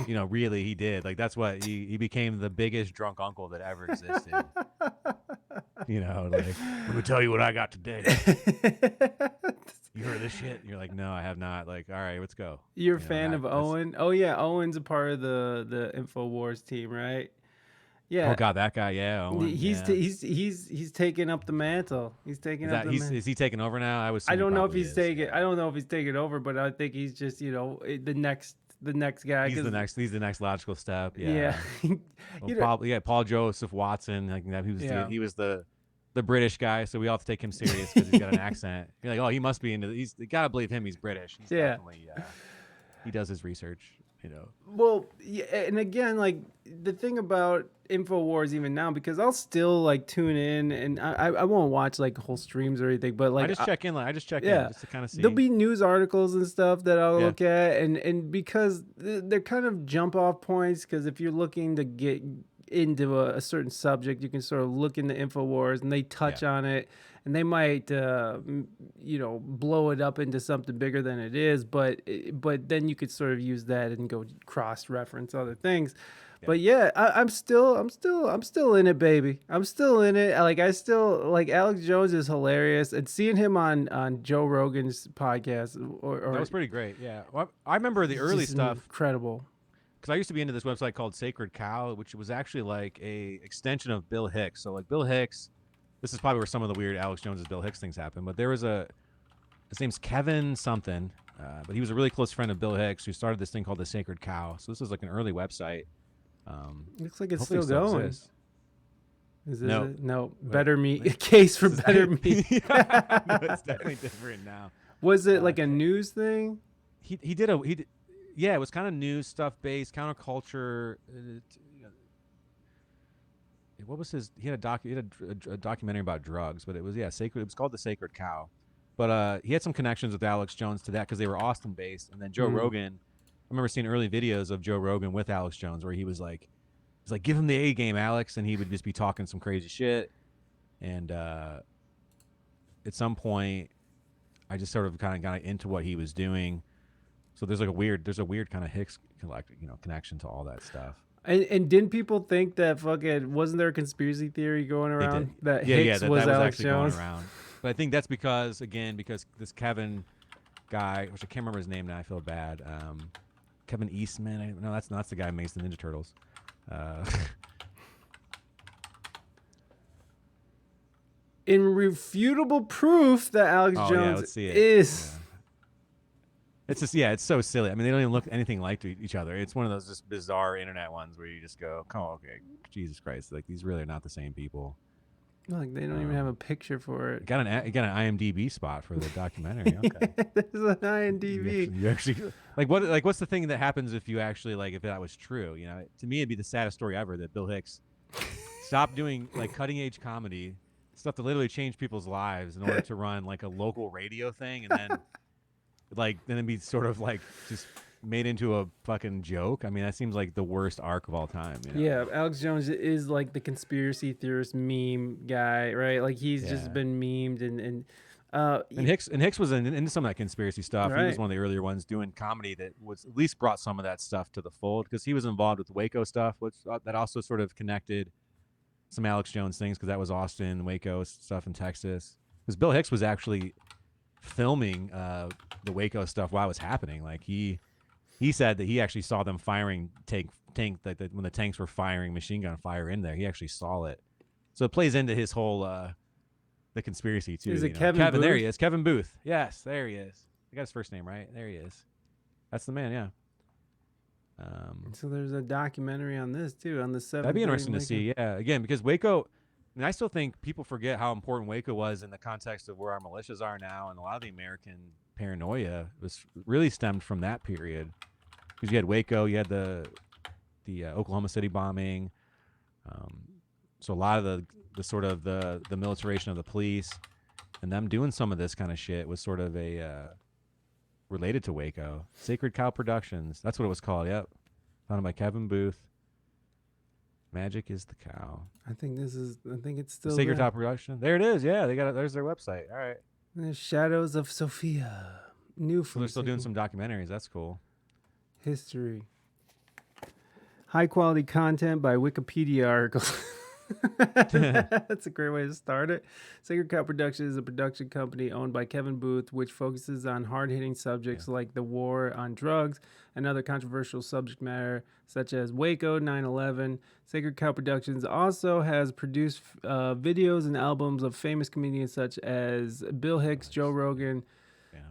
Really, he did. Like that's what he became the biggest drunk uncle that ever existed. Like let me tell you what I got today. You heard this shit? And you're like, no, I have not. Like, all right, let's go. You're a fan of Owen? Oh yeah, Owen's a part of the InfoWars team, right? Yeah. Oh god, that guy, yeah. Owen, he's taking up the mantle. He's taking up the mantle. Is he taking over now? I don't know if he's taking. I don't know if he's taking over, but I think he's just the next guy. He's the next logical step. Yeah. Paul Joseph Watson. Like he was the British guy, so we all have to take him serious because he's got an accent. You're like, oh, he must be into. You gotta believe him. He's British. He's definitely. He does his research. Well, yeah, and again, like the thing about InfoWars even now, because I'll still like tune in, and I won't watch like whole streams or anything, but like I just check in just to kind of see. There'll be news articles and stuff that I'll look at, and because they're kind of jump off points, because if you're looking to get into a certain subject, you can sort of look into InfoWars and they touch on it, and they might blow it up into something bigger than it is, but then you could sort of use that and go cross-reference other things. But yeah, I'm still in it, baby. I'm still in it. Like I still like Alex Jones is hilarious, and seeing him on Joe Rogan's podcast or that was pretty great. Yeah, well, I remember the early stuff. Incredible. Because I used to be into this website called Sacred Cow, which was actually like a extension of Bill Hicks. So like Bill Hicks, this is probably where some of the weird Alex Jones's Bill Hicks things happen. But there was his name's Kevin something, but he was a really close friend of Bill Hicks who started this thing called the Sacred Cow. So this is like an early website. Looks like it's still going. Exists. Is this no better meat? A case for better meat. No, it's definitely different now. Was it like a news thing? Yeah, it was kind of news stuff based, counterculture. What was his? He had a documentary about drugs, but it was sacred. It was called The Sacred Cow, but he had some connections with Alex Jones to that because they were Austin based, and then Joe Rogan remember seeing early videos of Joe Rogan with Alex Jones where he's like, give him the A game, Alex, and he would just be talking some crazy shit. And at some point, I just sort of kind of got into what he was doing. So there's a weird kind of Hicks connection to all that stuff. And didn't people think that fucking, wasn't there a conspiracy theory going around that Hicks was that Alex actually Jones? going around? But I think that's because this Kevin guy, which I can't remember his name now, I feel bad. Kevin Eastman. No, that's the guy who makes the Ninja Turtles. Irrefutable proof that Alex Jones is. Yeah. It's just, it's so silly. I mean, they don't even look anything like each other. It's one of those just bizarre internet ones where you just go, "Oh, okay, Jesus Christ! Like these really are not the same people." Like they don't even have a picture for it. You got an IMDb spot for the documentary. Okay, there's an IMDb. You actually what's the thing that happens if you actually if that was true? You know, to me, it'd be the saddest story ever that Bill Hicks stopped doing cutting edge comedy stuff to literally change people's lives in order to run a local radio thing, and then then it'd be sort of just made into a fucking joke. I mean, that seems like the worst arc of all time. You know? Yeah, Alex Jones is the conspiracy theorist meme guy, right? Like he's just been memed and Hicks was into some of that conspiracy stuff. Right. He was one of the earlier ones doing comedy that was at least brought some of that stuff to the fold because he was involved with the Waco stuff, which that also sort of connected some Alex Jones things because that was Austin, Waco stuff in Texas. Because Bill Hicks was actually filming the Waco stuff while it was happening. Like he said that he actually saw them firing tank when the tanks were firing machine gun fire in there. He actually saw it, so it plays into his whole the conspiracy too. Is it Kevin Booth? There he is, Kevin Booth. Yes, there he is. I got his first name right. There he is. That's the man. Yeah. So there's a documentary on this too, on the 7th. That'd be interesting to see. Yeah, again, because Waco. I mean, I still think people forget how important Waco was in the context of where our militias are now, and a lot of the American paranoia was really stemmed from that period. Because you had Waco, you had the Oklahoma City bombing, so a lot of the sort of the militarization of the police, and them doing some of this kind of shit was sort of a related to Waco. Sacred Cow Productions, that's what it was called. Yep, founded by Kevin Booth. Magic is the cow. I think it's still Sacred Cow Production. There it is. Yeah, they got it. There's their website. All right. There's Shadows of Sophia. New So they're still doing some documentaries. That's cool. History. High quality content by Wikipedia articles. That's a great way to start it. Sacred Cow Productions is a production company owned by Kevin Booth, which focuses on hard-hitting subjects like the war on drugs and other controversial subject matter, such as Waco, 9/11. Sacred Cow Productions also has produced videos and albums of famous comedians such as Bill Hicks, Joe Rogan,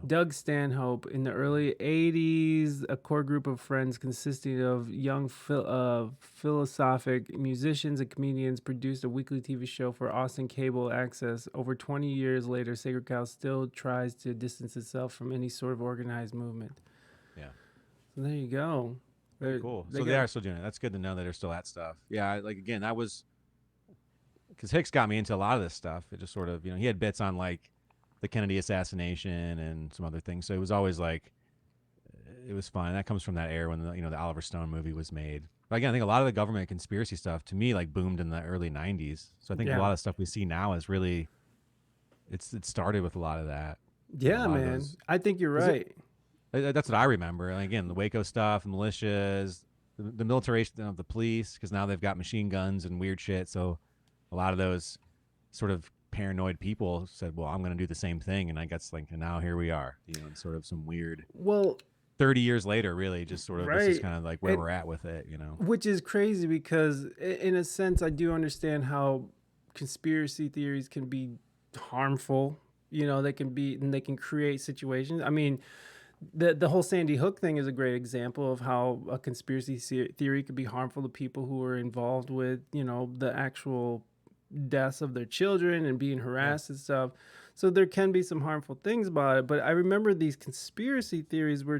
Doug Stanhope. In the early 80s, a core group of friends consisting of young philosophic musicians and comedians produced a weekly TV show for Austin cable access. Over 20 years later, Sacred Cow still tries to distance itself from any sort of organized movement. Yeah. So there you go. Very cool. So they are still doing it. That's good to know that they're still at stuff. Yeah, again, that was because Hicks got me into a lot of this stuff. It just sort of, he had bits on the Kennedy assassination and some other things. So it was always it was fun. That comes from that era when the Oliver Stone movie was made. But again, I think a lot of the government conspiracy stuff to me boomed in the early 90s. So I think a lot of stuff we see now is really, it started with a lot of that. Yeah, man. I think you're right. That's what I remember. And again, the Waco stuff, the militias, the militarization of the police, because now they've got machine guns and weird shit. So a lot of those sort of paranoid people said, well, I'm going to do the same thing. And I guess and now here we are, sort of some weird, 30 years later, really just sort of, this is kind of where we're at with it, Which is crazy because in a sense, I do understand how conspiracy theories can be harmful. They can create situations. I mean, the whole Sandy Hook thing is a great example of how a conspiracy theory could be harmful to people who are involved with, the actual deaths of their children and being harassed and stuff. So there can be some harmful things about it. But I remember these conspiracy theories were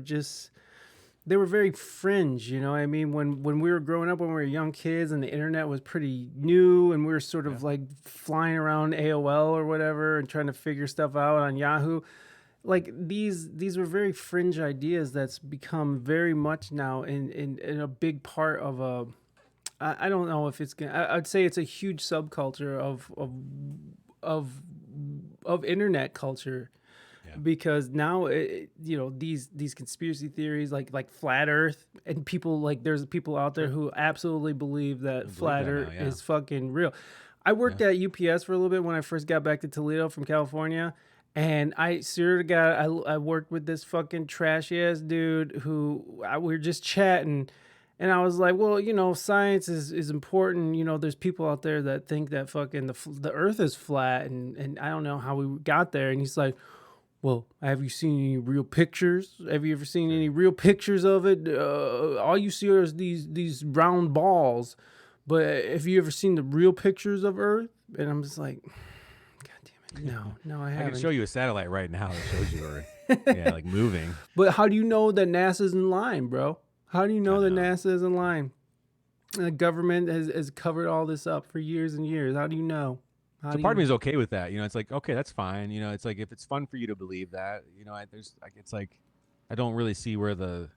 they were very fringe, I mean, when we were growing up, when we were young kids and the internet was pretty new and we were sort of flying around AOL or whatever and trying to figure stuff out on Yahoo. like these were very fringe ideas that's become very much now in a big part of a. I don't know if it's gonna. I'd say it's a huge subculture of internet culture. Because now, these conspiracy theories like flat Earth, and people like there's people out there who absolutely believe that flat Earth is fucking real. I worked at UPS for a little bit when I first got back to Toledo from California, and I swear to God, I worked with this fucking trashy ass dude who we were just chatting. And I was like, well, science is important. There's people out there that think that fucking the Earth is flat, and I don't know how we got there. And he's like, well, have you seen any real pictures? Have you ever seen any real pictures of it? All you see are these round balls. But have you ever seen the real pictures of Earth? And I'm just like, God damn it. No, I haven't. I can show you a satellite right now that shows you Earth. Yeah, like moving. But how do you know that NASA's in line, bro? How do you know that NASA is in line? The government has covered all this up for years and years. How do you know? So part of me is okay with that. It's like, okay, that's fine. It's like, if it's fun for you to believe that, it's like, I don't really see how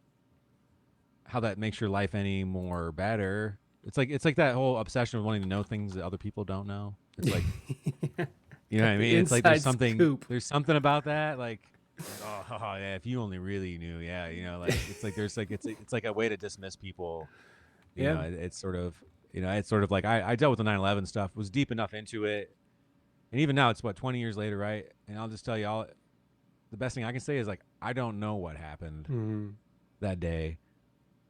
that makes your life any more better. It's like that whole obsession of wanting to know things that other people don't know. It's like, you know what I mean? It's like there's something about that. Like, oh yeah, if you only really knew, like it's like a way to dismiss people. It's sort of like I dealt with the 9/11 stuff, was deep enough into it, and even now it's 20 years later, right? And I'll just tell you the best thing I can say is like, I don't know what happened that day.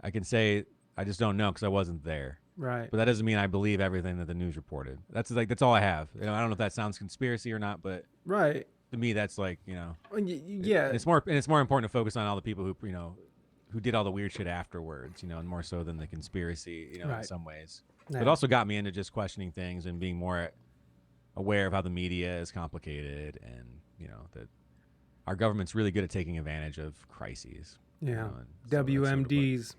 I can say I just don't know because I wasn't there. Right. But that doesn't mean I believe everything that the news reported. That's all I have. I don't know if that sounds conspiracy or not, but right. To me, that's like, yeah. It's more important to focus on all the people who did all the weird shit afterwards, and more so than the conspiracy, in some ways. But it also got me into just questioning things and being more aware of how the media is complicated, and that our government's really good at taking advantage of crises. Yeah. WMDs.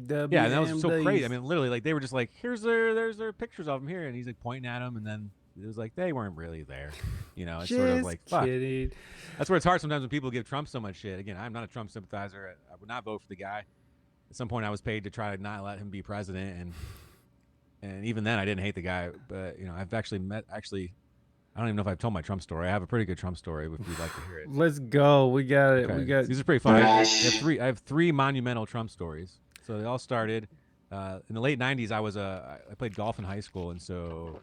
Yeah, and that was so crazy. I mean, literally, like they were just like, there's their pictures of them here, and he's like pointing at them, and then it was like they weren't really there. It's sort of like, fuck. Kidding. That's where it's hard sometimes when people give Trump so much shit. Again, I'm not a Trump sympathizer. I would not vote for the guy. At some point, I was paid to try to not let him be president, and even then, I didn't hate the guy. But I've actually I don't even know if I've told my Trump story. I have a pretty good Trump story if you'd like to hear it. Let's go. We got it. Okay. These are pretty fun. I have three monumental Trump stories. So they all started in the late 90s. I played golf in high school, and so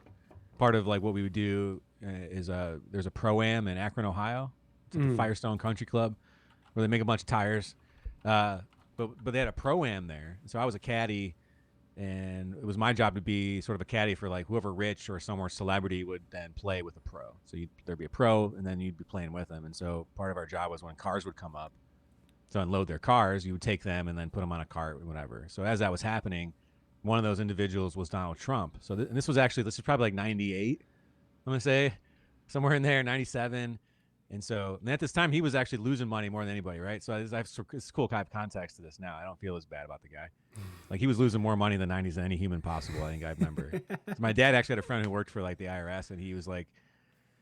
part of like what we would do is there's a pro-am in Akron, Ohio. It's at the Firestone Country Club, where they make a bunch of tires. But they had a pro-am there, so I was a caddy, and it was my job to be sort of a caddy for like whoever rich or somewhere celebrity would then play with a pro. So there'd be a pro, and then you'd be playing with them. And so part of our job was when cars would come up to unload their cars, you would take them and then put them on a cart or whatever. So as that was happening, one of those individuals was Donald Trump. So this is probably like 98, I'm going to say, somewhere in there, 97. And so at this time, he was actually losing money more than anybody, right? So it's cool kind of context to this now. I don't feel as bad about the guy. Like, he was losing more money in the 90s than any human possible, I think I remember. So my dad actually had a friend who worked for like the IRS, and he was like,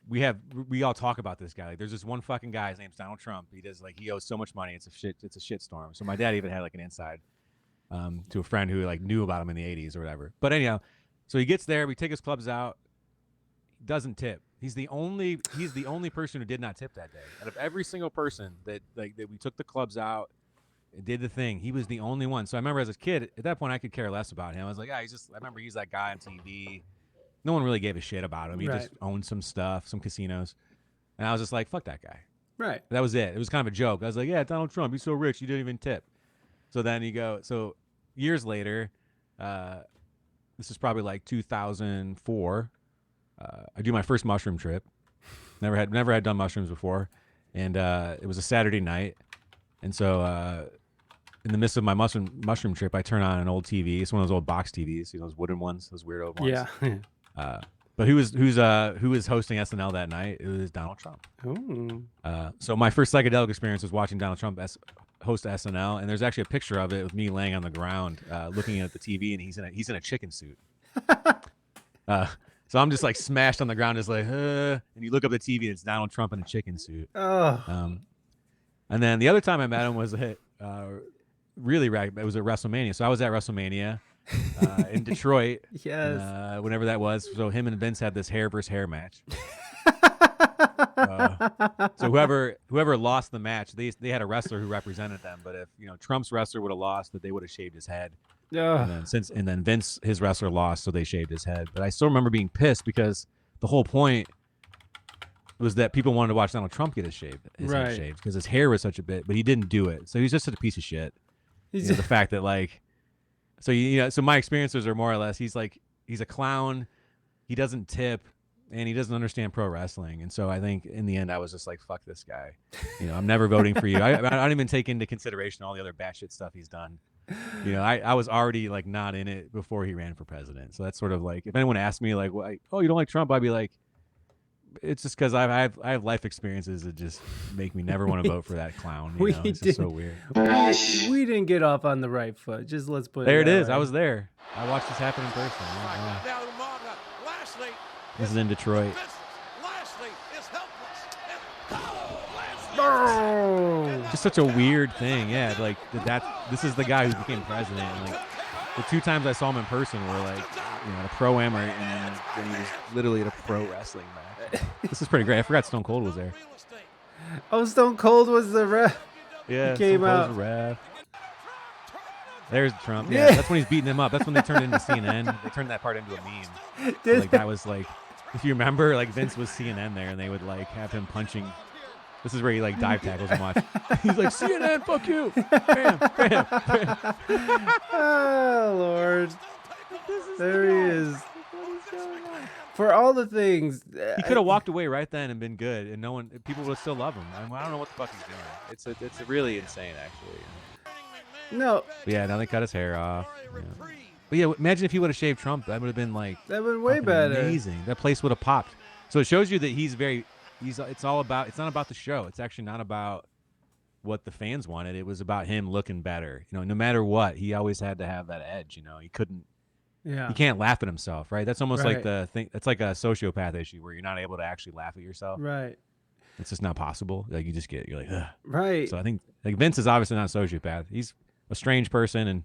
we all talk about this guy. Like, there's this one fucking guy, his name's Donald Trump. He owes so much money, it's a shit storm. So my dad even had like an inside to a friend who like knew about him in the 80s or whatever. But anyhow, so he gets there, we take his clubs out, he doesn't tip. He's the only person who did not tip that day. Out of every single person that we took the clubs out and did the thing, he was the only one. So I remember as a kid, at that point I could care less about him. I was like, I remember he's that guy on TV. No one really gave a shit about him. He just owned some stuff, some casinos. And I was just like, fuck that guy. Right. That was it. It was kind of a joke. I was like, yeah, Donald Trump, he's so rich, he didn't even tip. So then so years later, this is probably like 2004, I do my first mushroom trip. Never had done mushrooms before. And it was a Saturday night. And so in the midst of my mushroom trip, I turn on an old TV. It's one of those old box TVs, those wooden ones, those weird old ones. Yeah. But who was hosting SNL that night? It was Donald Trump. Ooh. So my first psychedelic experience was watching Donald Trump host SNL, and there's actually a picture of it with me laying on the ground, looking at the TV, and he's in a chicken suit. So I'm just like smashed on the ground, just like, and you look up the TV, and it's Donald Trump in a chicken suit. Oh. And then the other time I met him was at really rag. It was at WrestleMania. So I was at WrestleMania in Detroit. Yes. Whenever that was. So him and Vince had this hair versus hair match. So whoever lost the match, they had a wrestler who represented them. But if Trump's wrestler would have lost, that they would have shaved his head. And then Vince, his wrestler, lost, so they shaved his head. But I still remember being pissed because the whole point was that people wanted to watch Donald Trump get his head shaved because his hair was such a bit, but he didn't do it. So he's just such a piece of shit. The fact that so my experiences are more or less he's a clown, he doesn't tip, and he doesn't understand pro wrestling. And so I think in the end I was just like, fuck this guy. I'm never voting for you. I don't even take into consideration all the other batshit stuff he's done. I was already not in it before he ran for president. So that's sort of like, if anyone asked me oh, you don't like Trump, I'd be like, it's just because I have life experiences that just make me never want to vote for that clown. It's just so weird. We didn't get off on the right foot. Just let's put there it it is. way. I was there. I watched this happen in person. This is in Detroit. Just such a weird thing. Yeah, this is the guy who became president. The two times I saw him in person were at a pro-am and then he was literally at a pro wrestling match. This is pretty great. I forgot Stone Cold was there. Oh, Stone Cold was the ref. Yeah, he came Stone out. Cold's the ref. There's Trump. Yeah, that's when he's beating him up. That's when they turned into CNN. They turned that part into a meme. So, that was if you remember, Vince was CNN there, and they would have him punching. This is where he dive tackles and watch. He's like, CNN, fuck you. Bam, bam, bam. Oh, Lord. There he is. For all the things. He could have walked away right then and been good, and people would still love him. I don't know what the fuck he's doing. It's really insane, actually. No. But yeah, now they cut his hair off. Yeah. But yeah, imagine if he would have shaved Trump. That would have been that would have been way better. Amazing. That place would have popped. So it shows you that it's not about the show. It's actually not about what the fans wanted. It was about him looking better. No matter what, he always had to have that edge. He couldn't. Yeah. He can't laugh at himself, right? That's almost Right. like the thing. That's like a sociopath issue where you're not able to actually laugh at yourself. Right. It's just not possible. You're like, ugh. Right. So I think Vince is obviously not a sociopath. He's a strange person and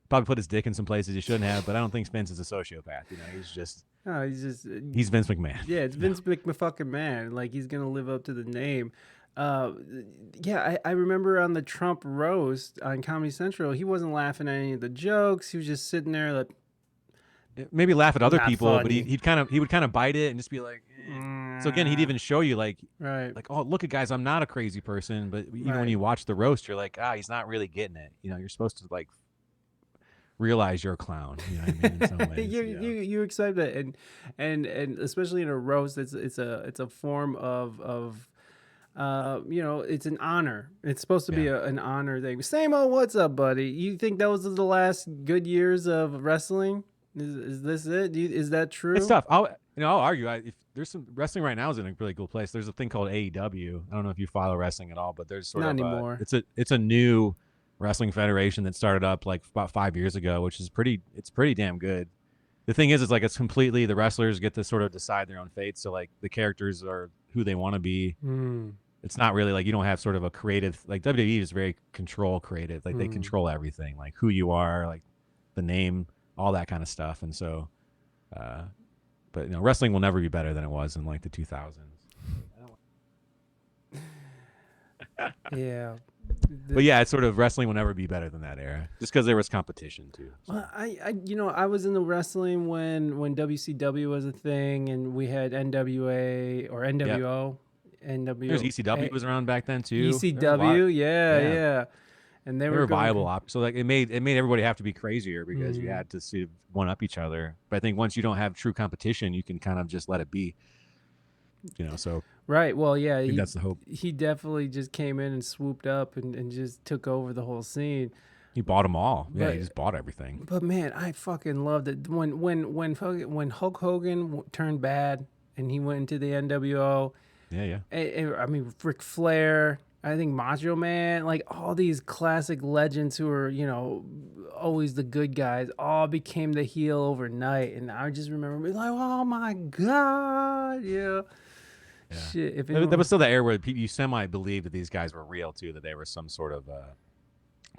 probably put his dick in some places he shouldn't have. But I don't think Vince is a sociopath. He's just. No, He's Vince McMahon. Yeah, it's Vince McMahon. He's gonna live up to the name. Yeah, I remember on the Trump roast on Comedy Central, he wasn't laughing at any of the jokes. He was just sitting there maybe laugh at other Not people, but funny. he would kind of bite it and just be like. So again, he'd even show you right. oh, look at guys, I'm not a crazy person, but even when you watch the roast, you're like, he's not really getting it. You're supposed to realize you're a clown. You know what I mean? In some ways, you accept it, and especially in a roast, it's a form of it's an honor. It's supposed to be an honor thing. Same old, what's up, buddy? You think those are the last good years of wrestling? Is this it? Is that true? It's tough. I'll argue. If there's some wrestling right now is in a really cool place. There's a thing called AEW. I don't know if you follow wrestling at all, but there's Not anymore. It's a new wrestling federation that started up about 5 years ago, which is pretty damn good. The thing is, it's completely the wrestlers get to sort of decide their own fate. So the characters are who they want to be. It's not really you don't have sort of a creative, WWE is very control creative. They control everything, who you are, the name, all that kind of stuff. And so, but wrestling will never be better than it was in the 2000s. Yeah. But yeah, it's sort of wrestling will never be better than that era, just because there was competition too. So. Well, I was into wrestling when WCW was a thing, and we had NWA or NWO, NWO. There's ECW was around back then too. ECW, yeah. And they were viable options. So it made everybody have to be crazier because you had to sort of one up each other. But I think once you don't have true competition, you can kind of just let it be. So right. Well, yeah, I think that's the hope. He definitely just came in and swooped up and just took over the whole scene. He bought them all. Yeah, he just bought everything. But man, I fucking loved it when Hulk Hogan turned bad and he went into the NWO. Yeah. I mean, Ric Flair. I think Macho Man, all these classic legends who are, always the good guys, all became the heel overnight. And I just remember being like, oh my God, Shit, if That was still the era where you semi-believed that these guys were real too, that they were some sort of.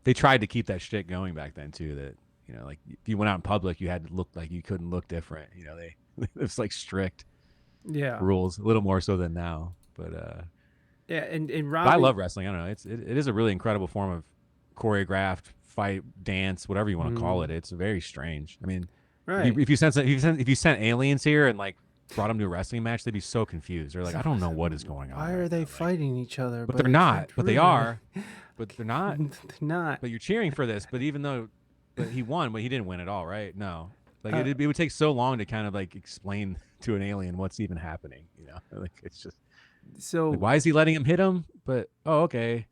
They tried to keep that shit going back then too. That like if you went out in public, you had to look like you couldn't look different. They it was like strict rules, a little more so than now. But yeah, and Robbie, I love wrestling. I don't know. It is a really incredible form of choreographed fight, dance, whatever you want to call it. It's very strange. I mean, if you sent aliens here and like brought them to a wrestling match, they'd be so confused. They're like, I don't know what is going on. Why are they fighting each other? But they're not. But they are. But they're not. They're not. But you're cheering for this. But even though, he won, but he didn't win at all, right? No. Like it would take so long to kind of like explain to an alien what's even happening. Like it's just. So like, why is he letting him hit him? But okay,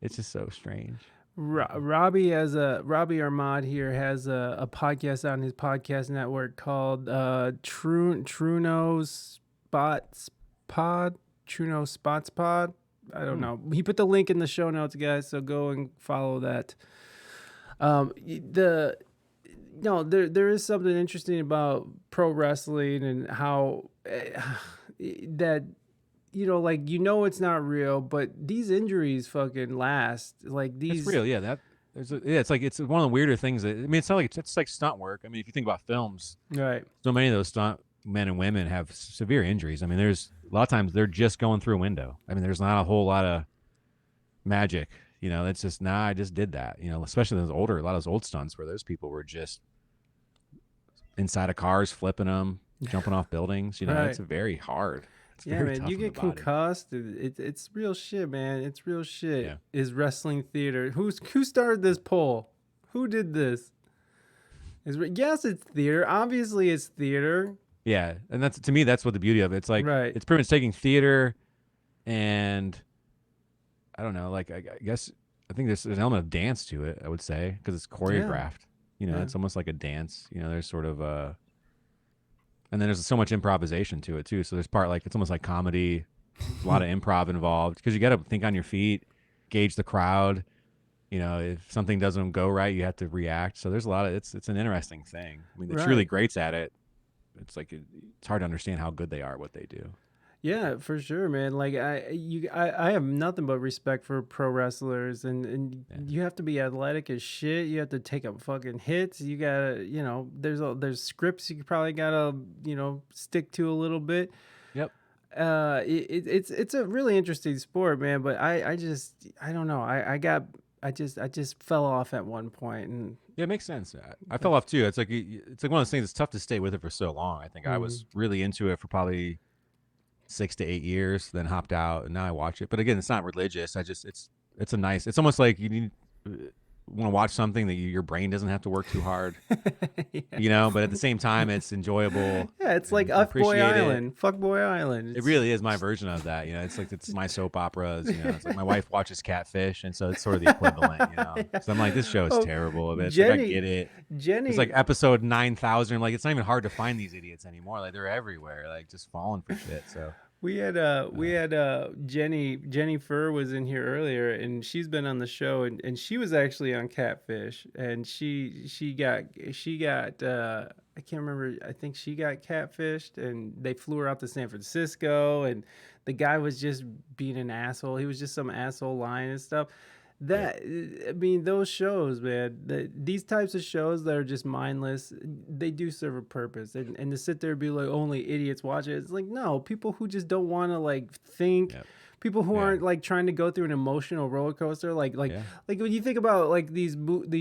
it's just so strange. Robbie Armad here has a podcast on his podcast network called Truno Spots Pod. I don't know. He put the link in the show notes, guys, so go and follow that. There is something interesting about pro wrestling and how that. It's not real, but these injuries fucking last. Like these, it's real, yeah. It's one of the weirder things. It's not like it's like stunt work. I mean, if you think about films, right? So many of those stunt men and women have severe injuries. I mean, there's a lot of times they're just going through a window. I mean, there's not a whole lot of magic. It's just I just did that. Especially a lot of those old stunts where those people were just inside of cars, flipping them, jumping off buildings. Right. It's very hard. Yeah, man, you get concussed. It's real shit, man. It's real shit. Yeah. Is wrestling theater? Who started this poll? Who did this? Yes, it's theater. Obviously, it's theater. Yeah, and to me, that's what the beauty of it. It's like it's pretty much taking theater, and I don't know. Like I guess I think there's an element of dance to it. I would say because it's choreographed. It's almost like a dance. There's sort of a. And then there's so much improvisation to it too. So there's it's almost like comedy, a lot of improv involved because you got to think on your feet, gauge the crowd. If something doesn't go right, you have to react. So there's a lot of it's an interesting thing. I mean, the truly greats at it. It's like it's hard to understand how good they are at what they do. Yeah, for sure, man. Like I have nothing but respect for pro wrestlers, and you have to be athletic as shit. You have to take up fucking hits. You gotta, there's scripts you probably gotta, stick to a little bit. Yep. It's a really interesting sport, man. But I don't know. I just fell off at one point, and yeah, it makes sense. I fell off too. It's like one of those things. It's tough to stay with it for so long. I think I was really into it for probably 6 to 8 years, then hopped out, and now I watch it. But again, it's not religious. It's almost like you want to watch something that your brain doesn't have to work too hard, but at the same time, it's enjoyable. Yeah, it's like Fuckboy Island. It really is my version of that. It's my soap operas. It's like my wife watches Catfish, and so it's sort of the equivalent. So I'm like, this show is terrible. But I get it. Jenny, it's like episode 9,000. Like it's not even hard to find these idiots anymore. Like they're everywhere. Like just falling for shit. So. We had Jenny Fur was in here earlier, and she's been on the show, and she was actually on Catfish, and she got I can't remember, I think she got catfished, and they flew her out to San Francisco, and the guy was just being an asshole. He was just some asshole lying and stuff. I mean, those shows, man, these types of shows that are just mindless, they do serve a purpose. And to sit there and be like, only idiots watch it, it's like, no, people who just don't want to like think, people who aren't like trying to go through an emotional roller coaster, like when you think about like these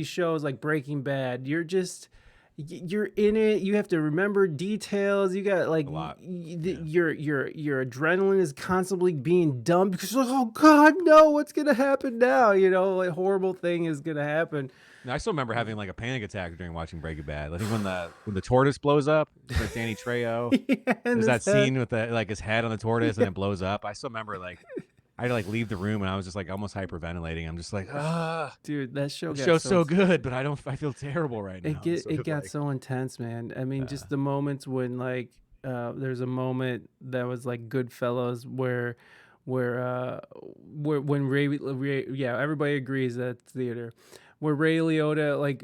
shows like Breaking Bad, you're in it. You have to remember details. You got like your adrenaline is constantly being dumped because like, oh God, no, what's gonna happen now? Like horrible thing is gonna happen. I still remember having like a panic attack during watching Breaking Bad. I think when the tortoise blows up, it's like Danny Trejo. There's that scene with his head on the tortoise and it blows up. I still remember like I had to like leave the room and I was just like almost hyperventilating. I'm just like, dude, that show's so good, but I feel terrible right now. It got so intense, man. I mean, just the moments when like there's a moment that was like Goodfellas where when Ray, everybody agrees that's theater. Where Ray Liotta, like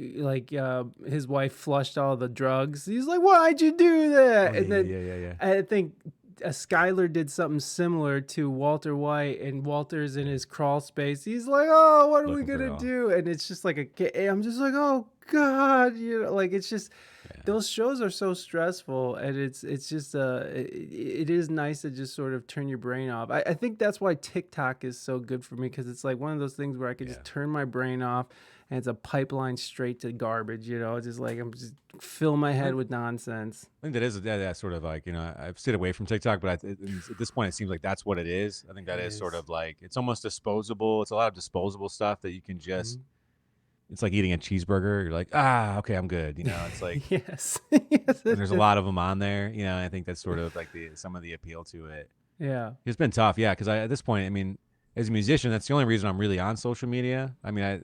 his wife flushed all the drugs. He's like, "Why'd you do that?" And then I think Skylar did something similar to Walter White, and Walter's in his crawl space. He's like, "Oh, what are we gonna do?" And it's just like I'm just like, "Oh God," like it's just those shows are so stressful, and it's just it is nice to just sort of turn your brain off. I think that's why TikTok is so good for me, because it's like one of those things where I could just turn my brain off, and it's a pipeline straight to garbage. Just like I'm just fill my head with nonsense. I think that is that sort of like, I've stayed away from TikTok, but at this point it seems like that's what it is. I think that is sort of like, it's almost disposable. It's a lot of disposable stuff that you can just it's like eating a cheeseburger. You're like, okay, I'm good. It's like, yes. And there's a lot of them on there. I think that's sort of like some of the appeal to it. Yeah. It's been tough. Yeah. Cause at this point, I mean, as a musician, that's the only reason I'm really on social media. I mean,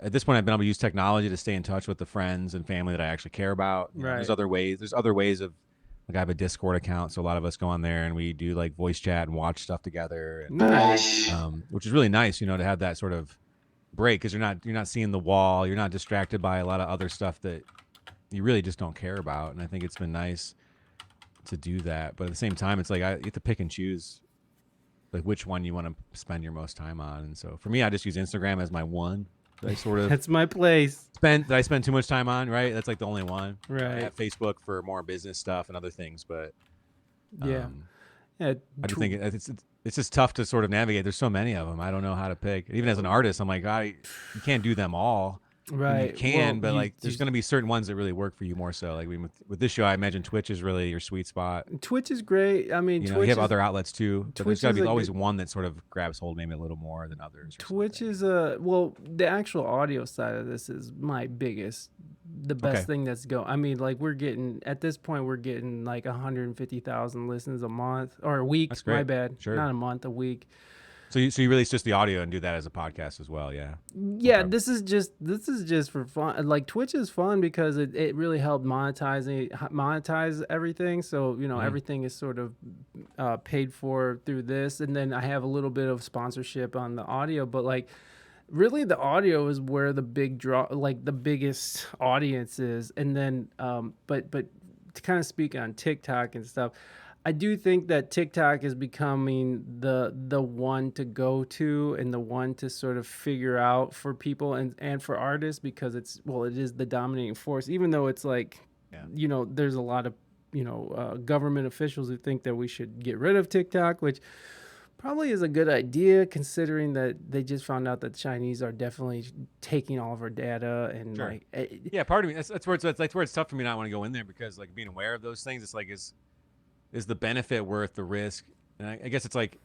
at this point I've been able to use technology to stay in touch with the friends and family that I actually care about. Right. There's other ways of, like, I have a Discord account. So a lot of us go on there and we do like voice chat and watch stuff together. And, nice. Which is really nice, to have that sort of break, because you're not seeing the wall, you're not distracted by a lot of other stuff that you really just don't care about. And I think it's been nice to do that, but at the same time it's like you have to pick and choose like which one you want to spend your most time on. And so for me, I just use Instagram as my one that I sort of that's my place that I spend too much time on, right? That's like the only one. Right. I have Facebook for more business stuff and other things, but yeah, I do think it's just tough to sort of navigate. There's so many of them. I don't know how to pick. Even as an artist, I'm like, you can't do them all. Right. I mean, you can, well, but there's going to be certain ones that really work for you more so. Like with this show, I imagine Twitch is really your sweet spot. Twitch is great. I mean, you have other outlets too, but there's got to be always one that sort of grabs hold maybe a little more than others. Twitch is the actual audio side of this is my the best thing that's going. I mean, like at this point we're getting like 150,000 listens a month or a week. That's great. My bad, sure. Not a month, a week. So you release just the audio and do that as a podcast as well, yeah? Yeah, okay. This is just for fun. Like Twitch is fun because it really helped monetize everything. So everything is sort of paid for through this, and then I have a little bit of sponsorship on the audio. But like, really, the audio is where the big draw, like the biggest audience is. And then, but to kind of speak on TikTok and stuff. I do think that TikTok is becoming the one to go to and the one to sort of figure out for people and for artists, because it is the dominating force, even though it's like, there's a lot of, government officials who think that we should get rid of TikTok, which probably is a good idea considering that they just found out that Chinese are definitely taking all of our data and sure. Yeah, part of me, that's where it's tough for me not want to go in there, because like being aware of those things, it's like, is the benefit worth the risk? And I guess it's like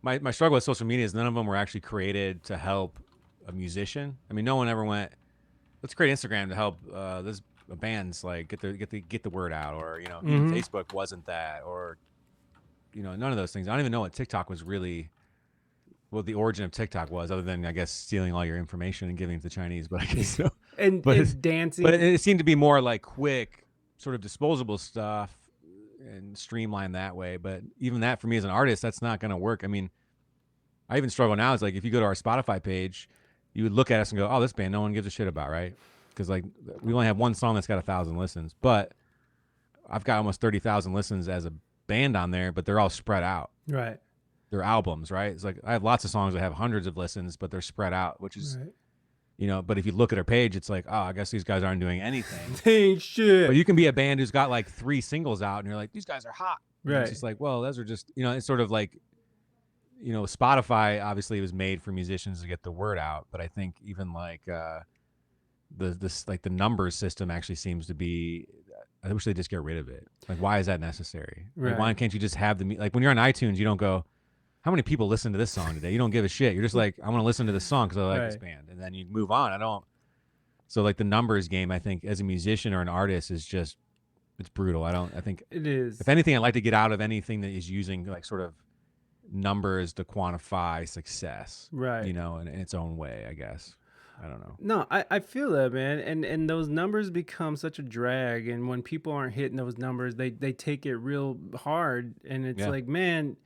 my struggle with social media is none of them were actually created to help a musician. I mean, no one ever went, let's create Instagram to help those bands like get the word out, or even Facebook wasn't that, or none of those things. I don't even know what TikTok was really, what the origin of TikTok was, other than I guess stealing all your information and giving it to the Chinese. But I guess but it's dancing. But it seemed to be more like quick, sort of disposable stuff, and streamline that way. But even that for me as an artist, that's not going to work. I mean, I even struggle now. It's like if you go to our Spotify page, you would look at us and go, oh, this band no one gives a shit about, right? Because like we only have one song that's got 1,000 listens, but I've got almost 30,000 listens as a band on there, but they're all spread out. Right. They're albums, right? It's like I have lots of songs that have hundreds of listens, but they're spread out, which is but if you look at our page, it's like, oh, I guess these guys aren't doing anything. They ain't shit. But you can be a band who's got like 3 singles out, and you're like, these guys are hot. Right. It's just like, well, those are just, it's sort of like, Spotify obviously was made for musicians to get the word out, but I think even like the numbers system actually seems to be. I wish they just get rid of it. Like, why is that necessary? Right. Like, why can't you just have like when you're on iTunes, you don't go, how many people listen to this song today? You don't give a shit. You're just like, I want to listen to this song because I like this band. And then you move on. So like the numbers game, I think as a musician or an artist is just, it's brutal. I think it is. If anything, I'd like to get out of anything that is using like sort of numbers to quantify success. Right. In its own way, I guess. I don't know. No, I feel that, man. And those numbers become such a drag. And when people aren't hitting those numbers, they take it real hard. And it's like, man,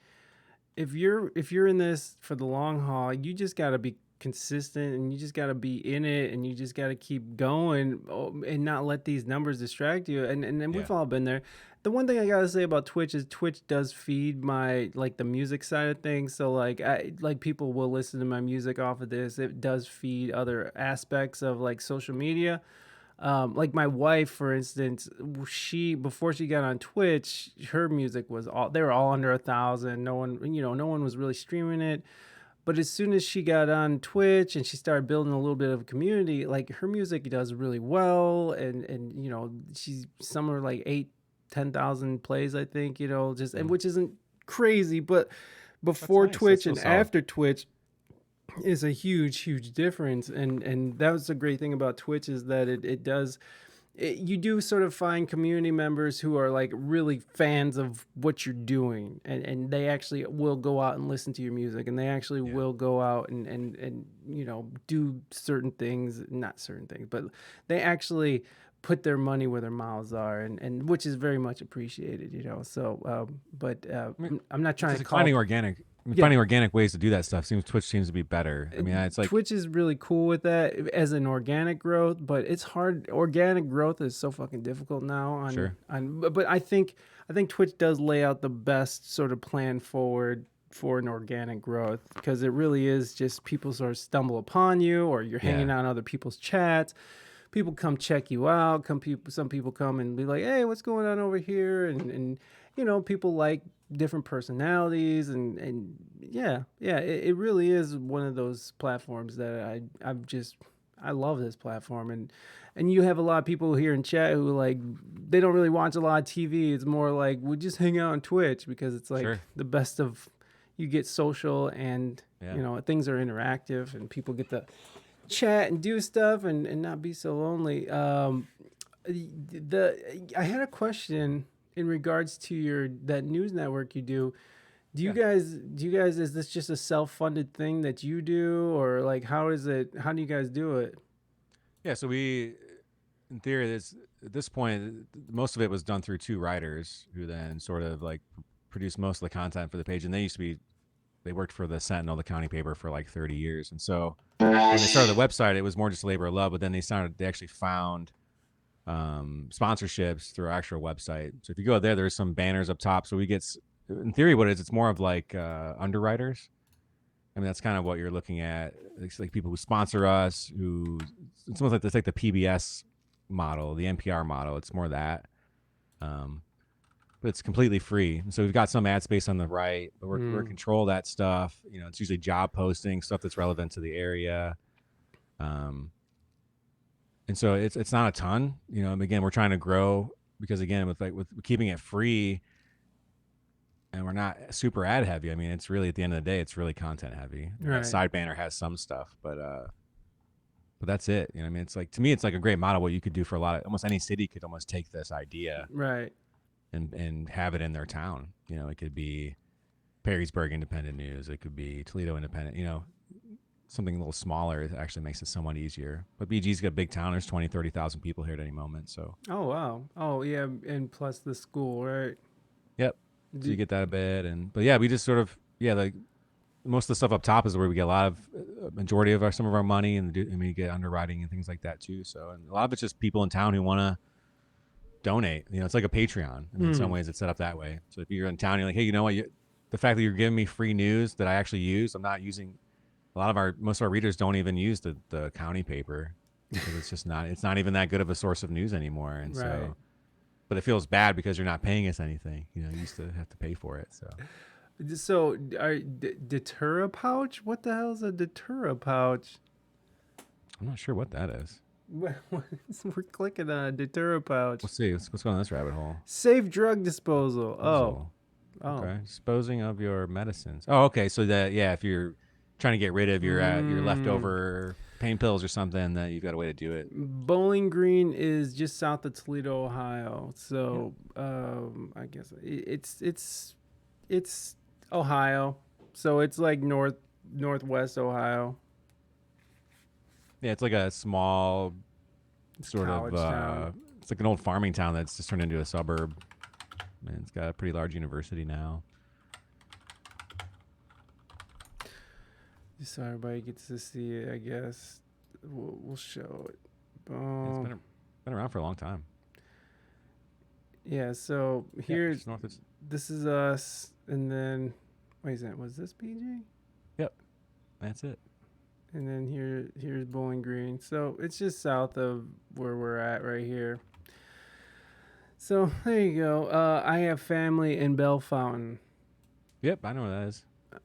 if you're in this for the long haul, you just got to be consistent, and you just got to be in it, and you just got to keep going, and not let these numbers distract you. And we've all been there. The one thing I gotta say about Twitch is Twitch does feed my like the music side of things. So like people will listen to my music off of this. It does feed other aspects of like social media. Like my wife, for instance, before she got on Twitch, her music they were all under 1,000. No one was really streaming it. But as soon as she got on Twitch and she started building a little bit of a community, like her music does really well, and some are like 10,000 plays, I think, and which isn't crazy, but before Twitch and after Twitch is a huge difference. And that was the great thing about Twitch, is that you do sort of find community members who are like really fans of what you're doing, and they actually will go out and listen to your music, and they actually will go out and do certain things, not certain things, but they actually put their money where their mouths are, and which is very much appreciated, so I'm not trying to finding organic ways to do that stuff. Twitch seems to be better. I mean, it's like Twitch is really cool with that as an organic growth, but it's hard. Organic growth is so fucking difficult now. But I think Twitch does lay out the best sort of plan forward for an organic growth, because it really is just people sort of stumble upon you, or you're hanging out on other people's chats. People come check you out. Some people come and be like, "Hey, what's going on over here?" And people like different personalities, and it really is one of those platforms that I love this platform, and you have a lot of people here in chat who like they don't really watch a lot of TV. It's more like we just hang out on Twitch because it's like the best of. You get social, and things are interactive, and people get to chat and do stuff and not be so lonely. I had a question in regards to that news network you do. Do you guys is this just a self-funded thing that you do, or like how do you guys do it? Yeah, so we, in theory, at this point, most of it was done through 2 writers who then sort of like produced most of the content for the page, and they worked for the Sentinel, the county paper, for like 30 years. And so when they started the website, it was more just labor of love, but then they actually found sponsorships through our actual website. So if you go there, there's some banners up top. So we get, in theory, what it is, it's more of like underwriters. I mean, that's kind of what you're looking at. It's like people who sponsor us, it's almost like it's like the PBS model, the NPR model. It's more that. But it's completely free. So we've got some ad space on the right, but we're control that stuff. It's usually job posting, stuff that's relevant to the area. And so it's not a ton, again, we're trying to grow because again, with keeping it free and we're not super ad heavy. I mean, it's really, at the end of the day, it's really content heavy. Right. Side banner has some stuff, but that's it. I mean, it's like, to me, it's like a great model. What you could do for almost any city could almost take this idea. Right. And have it in their town. It could be Perrysburg Independent News. It could be Toledo Independent. Something a little smaller. It actually makes it somewhat easier. But BG's got a big town. There's 20, 30,000 people here at any moment. So. Oh wow. Oh yeah, and plus the school, right? Yep. So you get that a bit, but yeah, we just sort of like most of the stuff up top is where we get a majority of some of our money, and we get underwriting and things like that too. So, and a lot of it's just people in town who want to donate. It's like a Patreon. In some ways it's set up that way. So if you're in town, you're like, hey, you know what? The fact that you're giving me free news that I actually use, I'm not using. Most of our readers don't even use the county paper because it's not even that good of a source of news anymore. And right. So, but it feels bad because you're not paying us anything. You used to have to pay for it. So Datura pouch? What the hell is a Datura pouch? I'm not sure what that is. We're clicking on a Datura pouch. Let's see. What's going on this rabbit hole? Safe drug disposal. Oh. Okay. Disposing of your medicines. Oh, okay. So if you're trying to get rid of your leftover pain pills or something, that you've got a way to do it. Bowling Green is just south of Toledo, Ohio. So I guess it's Ohio. So it's like northwest Ohio. Yeah, it's like a small sort college of town. It's like an old farming town that's just turned into a suburb. And it's got a pretty large university now. just so everybody gets to see it. I guess we'll show it. It's been around for a long time. Yeah. So here's this is us, and then wait a second, was this PG? Yep, that's it. And then here's Bowling Green. So it's just south of where we're at right here. So there you go. I have family in Bell Fountain. Yep, I know where that is.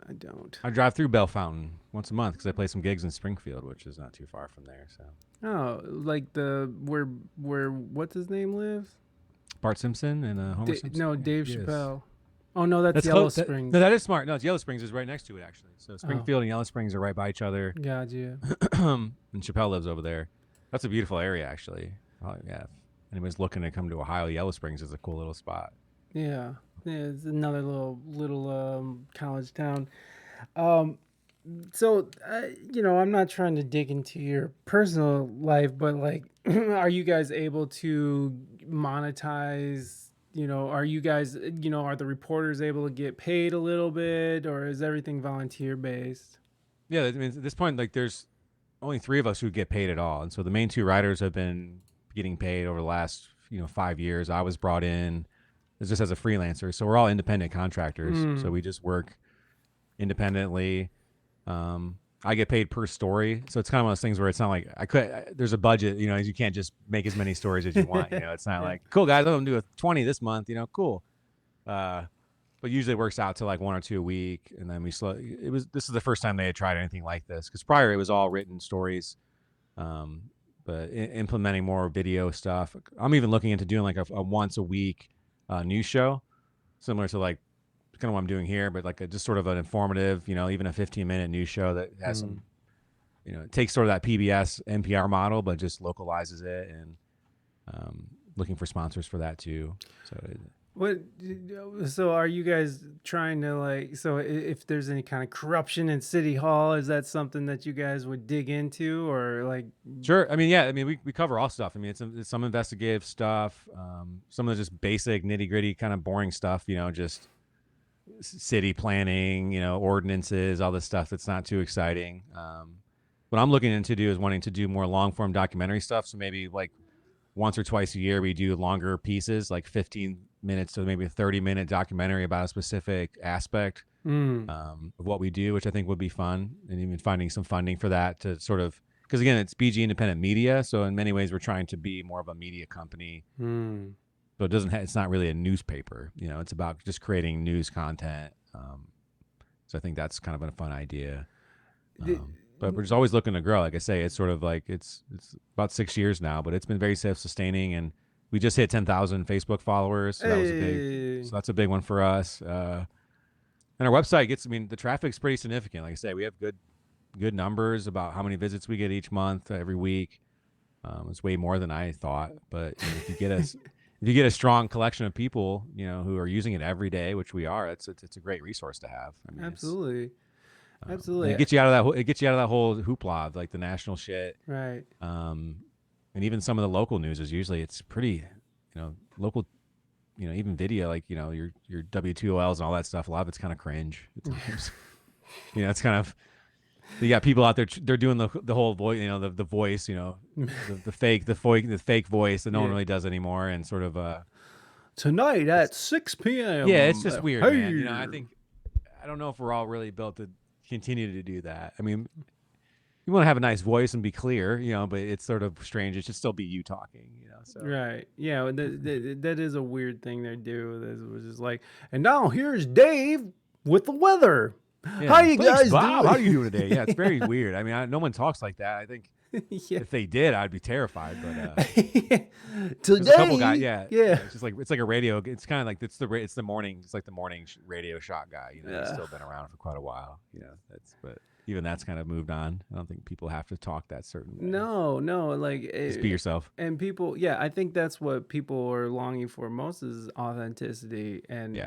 I don't. I drive through Bell Fountain once a month because I play some gigs in Springfield, which is not too far from there. So. Oh, like where what's his name lives? Bart Simpson and Homer Simpson. No, Dave Yes. Chappelle. Oh no, that's Yellow close. Springs. No, that is smart. No, it's Yellow Springs is right next to it actually. So Springfield and Yellow Springs are right by each other. Gotcha. And Chappelle lives over there. That's a beautiful area actually. Yeah, if anybody's looking to come to Ohio, Yellow Springs is a cool little spot. Yeah, it's another little college town. So I'm not trying to dig into your personal life, but like, are you guys able to monetize? Are you guys, are the reporters able to get paid a little bit, or is everything volunteer based? Yeah, I mean, at this point, like, there's only 3 of us who get paid at all, and so the main 2 writers have been getting paid over the last 5 years. I was brought in just as a freelancer, so we're all independent contractors. So we just work independently. I get paid per story, so it's kind of one of those things where it's not like there's a budget, you can't just make as many stories as you want. It's not like, cool guys, I'm gonna do a 20 this month, cool. But usually it works out to like 1 or 2 a week, and then this is the first time they had tried anything like this, because prior it was all written stories, but implementing more video stuff. I'm even looking into doing like a once a week news show, similar to like kind of what I'm doing here, but like just sort of an informative, even a 15-minute news show that has some, it takes sort of that PBS NPR model, but just localizes it, and looking for sponsors for that too. So are you guys trying to if there's any kind of corruption in City Hall, is that something that you guys would dig into, or like? Sure. I mean, we cover all stuff. I mean, it's some investigative stuff, some of the just basic nitty gritty kind of boring stuff, just city planning, ordinances, all this stuff that's not too exciting. What I'm looking into is wanting to do more long form documentary stuff. So maybe like once or twice a year, we do longer pieces, like 15 minutes to maybe a 30-minute documentary about a specific aspect of what we do, which I think would be fun, and even finding some funding for that to sort of, because again, it's BG independent media. So in many ways we're trying to be more of a media company. So it's not really a newspaper, it's about just creating news content. So I think that's kind of a fun idea. But we're just always looking to grow. Like I say, it's sort of like, it's about 6 years now, but it's been very self-sustaining, and we just hit 10,000 Facebook followers. So that's a big one for us. And our website the traffic's pretty significant. Like I say, we have good numbers about how many visits we get each month, every week. It's way more than I thought, but if you get us, if you get a strong collection of people, who are using it every day, which we are, it's a great resource to have. I mean, absolutely. It gets you out of that whole hoopla of like the national shit. Right. And even some of the local news is usually, it's pretty, local, even video, like, your W2OLs and all that stuff. A lot of it's kind of cringe at times. It's kind of, you got people out there, they're doing the whole voice, the voice, the fake voice that no one really does anymore, and sort of tonight at 6 p.m. Yeah, it's just weird, man. I don't know if we're all really built to continue to do that. I mean, you want to have a nice voice and be clear, but it's sort of strange. It should still be you talking, So. Right. Yeah, that is a weird thing they do. It was just like, and now here's Dave with the weather. Yeah. How you guys Bob, doing? how are you doing today? Yeah, it's very weird. I mean, no one talks like that. I think if they did, I'd be terrified. But today, there's a couple guys. Yeah. It's just like, it's like a radio. It's kind of like it's the morning. It's like the morning radio shot guy. He's still been around for quite a while. But even that's kind of moved on. I don't think people have to talk that certain way. No, like just be yourself. And people, I think that's what people are longing for most is authenticity, and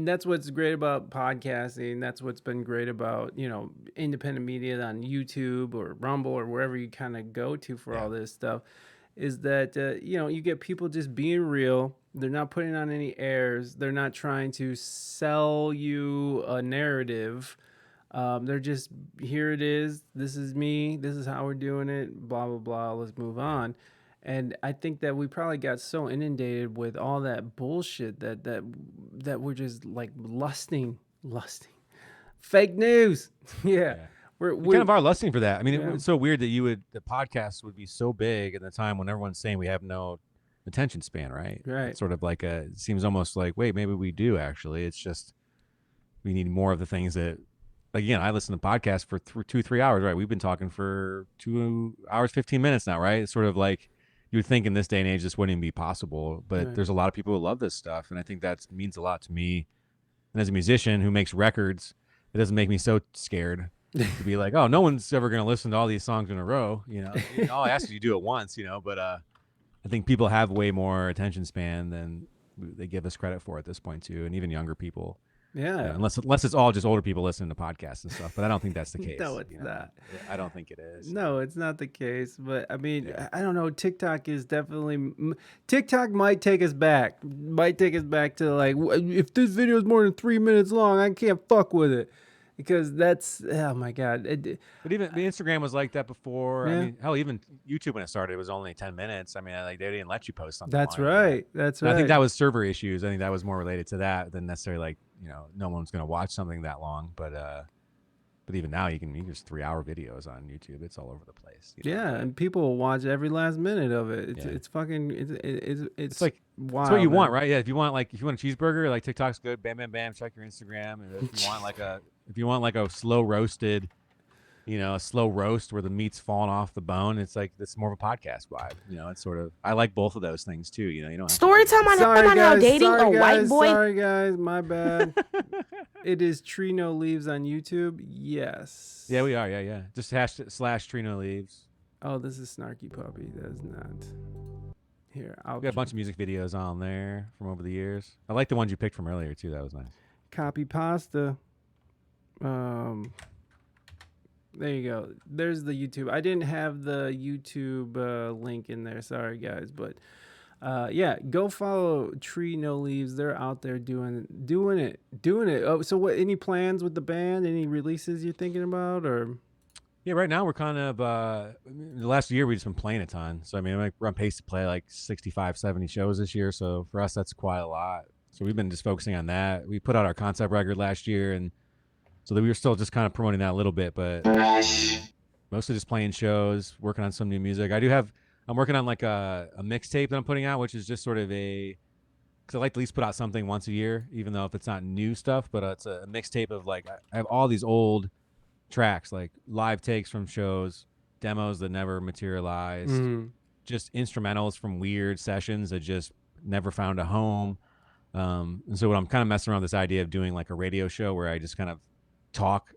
that's what's great about podcasting. That's what's been great about, independent media on YouTube or Rumble or wherever you kind of go to for all this stuff, is that, you get people just being real. They're not putting on any airs. They're not trying to sell you a narrative. They're just, here it is. This is me. This is how we're doing it. Blah, blah, blah. Let's move on. And I think that we probably got so inundated with all that bullshit that we're just like lusting. Fake news. Yeah. We kind of are lusting for that. I mean, Yeah. it's so weird that the podcast would be so big at the time when everyone's saying we have no attention span, right? Right. It's sort of like it seems almost like, wait, maybe we do actually. It's just we need more of the things that, again, I listen to podcasts for 2-3 hours, right? We've been talking for 2 hours, 15 minutes now, right? It's sort of like you would think in this day and age this wouldn't even be possible, but Right. there's a lot of people who love this stuff, and I think that means a lot to me. And as a musician who makes records, it doesn't make me so scared to be like, oh, no one's ever going to listen to all these songs in a row. All I ask is you do it once, but I think people have way more attention span than they give us credit for at this point too, and even younger people. Yeah. Unless it's all just older people listening to podcasts and stuff, but I don't think that's the case. No, it's not. I don't think it is. No, it's not the case. But I mean, I don't know. TikTok is definitely. TikTok might take us back. Might take us back to like, if this video is more than 3 minutes long, I can't fuck with it, because that's, oh my god. But even Instagram was like that before. Yeah. I mean, hell, even YouTube when it started, it was only 10 minutes. I mean, like they didn't let you post something. That's long. right. That's And right. I think that was server issues. I think that was more related to that than necessarily like, no one's going to watch something that long. But even now you can just 3-hour videos on YouTube. It's all over the place. Yeah, and people will watch every last minute of it. It's fucking. It's like wild. it's what you man. want, right? Yeah. If you want a cheeseburger, like TikTok's good. Bam, bam, bam. Check your Instagram. And if you want like a slow roasted, a slow roast where the meat's falling off the bone, it's like it's more of a podcast vibe. It's sort of, I like both of those things too. You don't have Story time on how dating a white boy. Sorry guys, my bad. It is Tree No Leaves on YouTube. Yes. Yeah, we are. Yeah. Just / Tree No Leaves. Oh, this is Snarky Puppy. That is not. Here, We got a bunch of music videos on there from over the years. I like the ones you picked from earlier too. That was nice. Copy pasta. There you go. There's the YouTube. I didn't have the YouTube link in there. Sorry, guys. But yeah, go follow Tree No Leaves. They're out there doing it. Oh, so what? Any plans with the band? Any releases you're thinking about, or? Yeah, right now we're kind of the last year we've just been playing a ton. So I mean, we're on pace to play like 65, 70 shows this year. So for us, that's quite a lot. So we've been just focusing on that. We put out our concept record last year, and so that we were still just kind of promoting that a little bit, but mostly just playing shows, working on some new music. I'm working on like a mixtape that I'm putting out, which is just sort of because I like to at least put out something once a year, even though if it's not new stuff, but it's a mixtape of like, I have all these old tracks, like live takes from shows, demos that never materialized, just instrumentals from weird sessions that just never found a home. And so what I'm kind of messing around with this idea of doing like a radio show where I just kind of talk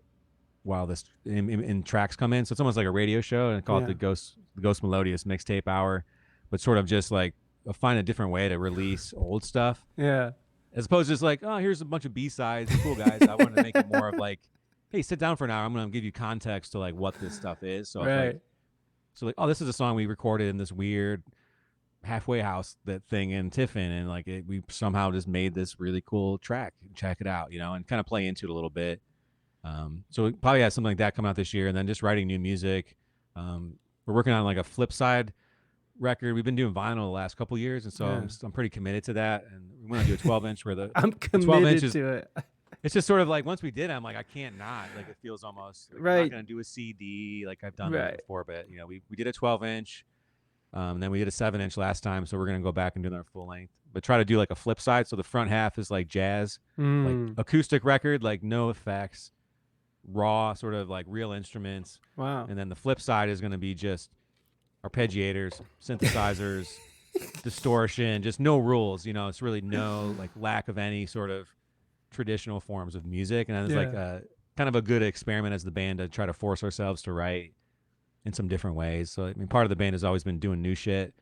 while this in tracks come in. So it's almost like a radio show, and I call it the Ghost Melodious Mixtape Hour, but sort of just like find a different way to release old stuff. Yeah. As opposed to just like, oh, here's a bunch of B-sides. Cool, guys. I wanted to make it more of like, hey, sit down for an hour. I'm going to give you context to like what this stuff is. So right. Oh, this is a song we recorded in this weird halfway house thing in Tiffin, and like we somehow just made this really cool track. Check it out, and kind of play into it a little bit. So we probably have something like that coming out this year, and then just writing new music. We're working on like a flip side record. We've been doing vinyl the last couple of years, and so I'm pretty committed to that. And we want to do a 12-inch where I'm committed to it. It's just sort of like once we did it, I'm like, I can't not. Like it feels almost like right. I'm not gonna do a CD like I've done that before, but we did a 12-inch, and then we did a 7-inch last time, so we're gonna go back and do another full length, but try to do like a flip side. So the front half is like jazz, like acoustic record, like no effects, raw, sort of like real instruments. Wow. And then the flip side is gonna be just arpeggiators, synthesizers, distortion, just no rules. It's really no like lack of any sort of traditional forms of music, and then it's like a kind of a good experiment as the band to try to force ourselves to write in some different ways. So I mean, part of the band has always been doing new shit,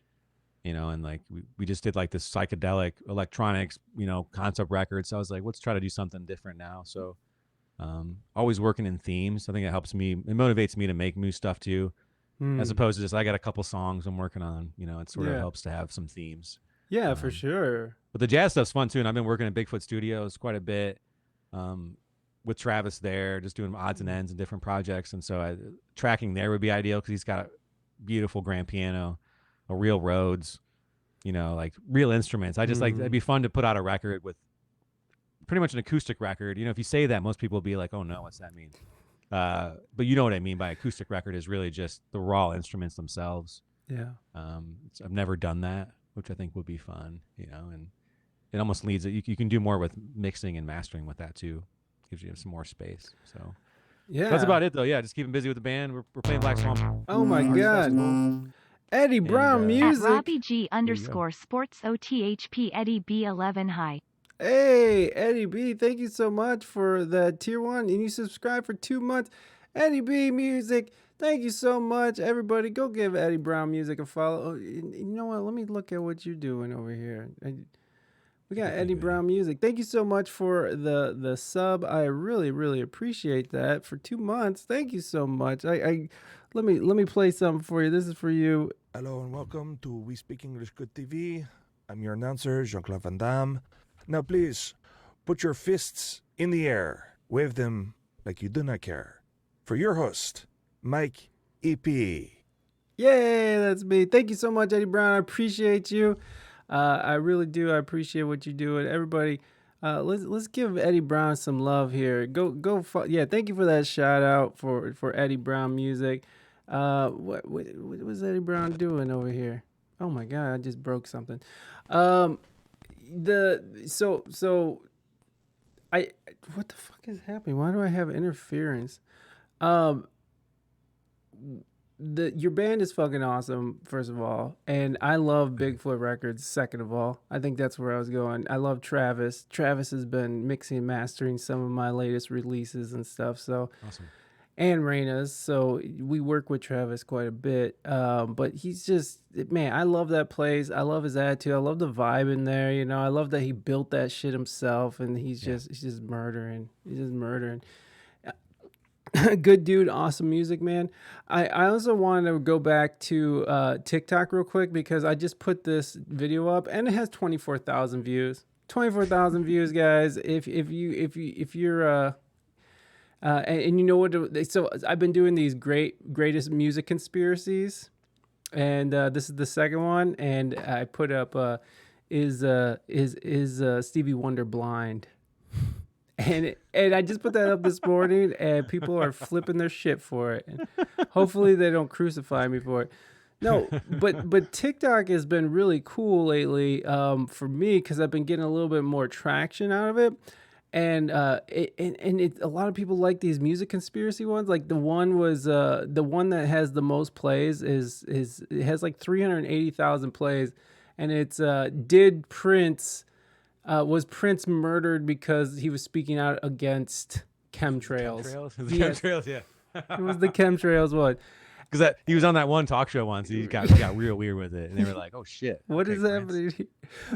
and like we just did like this psychedelic electronics, concept record. So I was like, let's try to do something different now. So always working in themes. I think it helps me, it motivates me to make new stuff too, as opposed to just I got a couple songs I'm working on. It sort of helps to have some themes. Yeah, for sure. But the jazz stuff's fun too, and I've been working at Bigfoot Studios quite a bit. with Travis there, just doing odds and ends and different projects. And so tracking there would be ideal because he's got a beautiful grand piano, a real Rhodes, you know, like real instruments. I just like, it'd be fun to put out a record with pretty much an acoustic record. You know, if you say that, most people will be like, oh no, what's that mean? But you know what I mean by acoustic record is really just the raw instruments themselves. Yeah. I've never done that, which I think would be fun, you know, and it almost leads you can do more with mixing and mastering with that too. Gives you some more space. So yeah, that's about it though. Yeah, just keep him busy with the band. We're playing Black Swamp. Oh my God. Eddie Brown And, music. At Robbie G _ sports OTHP Eddie B11 hi. Hey, Eddie B, thank you so much for the tier 1, and you subscribed for 2 months. Eddie B music, thank you so much. Everybody, go give Eddie Brown music a follow. Oh, you know what? Let me look at what you're doing over here. We got Eddie Brown music. Thank you so much for the sub. I really, really appreciate that for 2 months. Thank you so much. Let me play something for you. This is for you. Hello and welcome to We Speak English Good TV. I'm your announcer, Jean-Claude Van Damme. Now please, put your fists in the air. Wave them like you do not care. For your host, Mike EP. Yay, that's me. Thank you so much, Eddie Brown. I appreciate you. I really do. I appreciate what you do. And everybody, let's give Eddie Brown some love here. Yeah, thank you for that shout out for Eddie Brown music. What was Eddie Brown doing over here? Oh my God, I just broke something. What the fuck is happening? Why do I have interference? Your band is fucking awesome, first of all, and I love Bigfoot Records, second of all. I think that's where I was going. I love Travis. Travis has been mixing and mastering some of my latest releases and stuff, so awesome. And Reina's, so we work with Travis quite a bit. But he's just, man, I love that place. I love his attitude. I love the vibe in there. You know, I love that he built that shit himself, and he's just murdering. He's just murdering. Good dude, awesome music, man. I also wanted to go back to TikTok real quick because I just put this video up and it has 24,000 views. 24,000 views, guys. If you're and you know what? So I've been doing these greatest music conspiracies, and this is the second one. And I put up is Stevie Wonder blind? And I just put that up this morning, and people are flipping their shit for it. And hopefully they don't crucify me for it. No, but TikTok has been really cool lately for me because I've been getting a little bit more traction out of it. And a lot of people like these music conspiracy ones. Like the one that has the most plays it has like 380,000 plays, and it's was Prince murdered because he was speaking out against chemtrails? Chemtrails, yeah. It was the chemtrails one. Because he was on that one talk show once. He got real weird with it, and they were like, "Oh shit, what is happening?"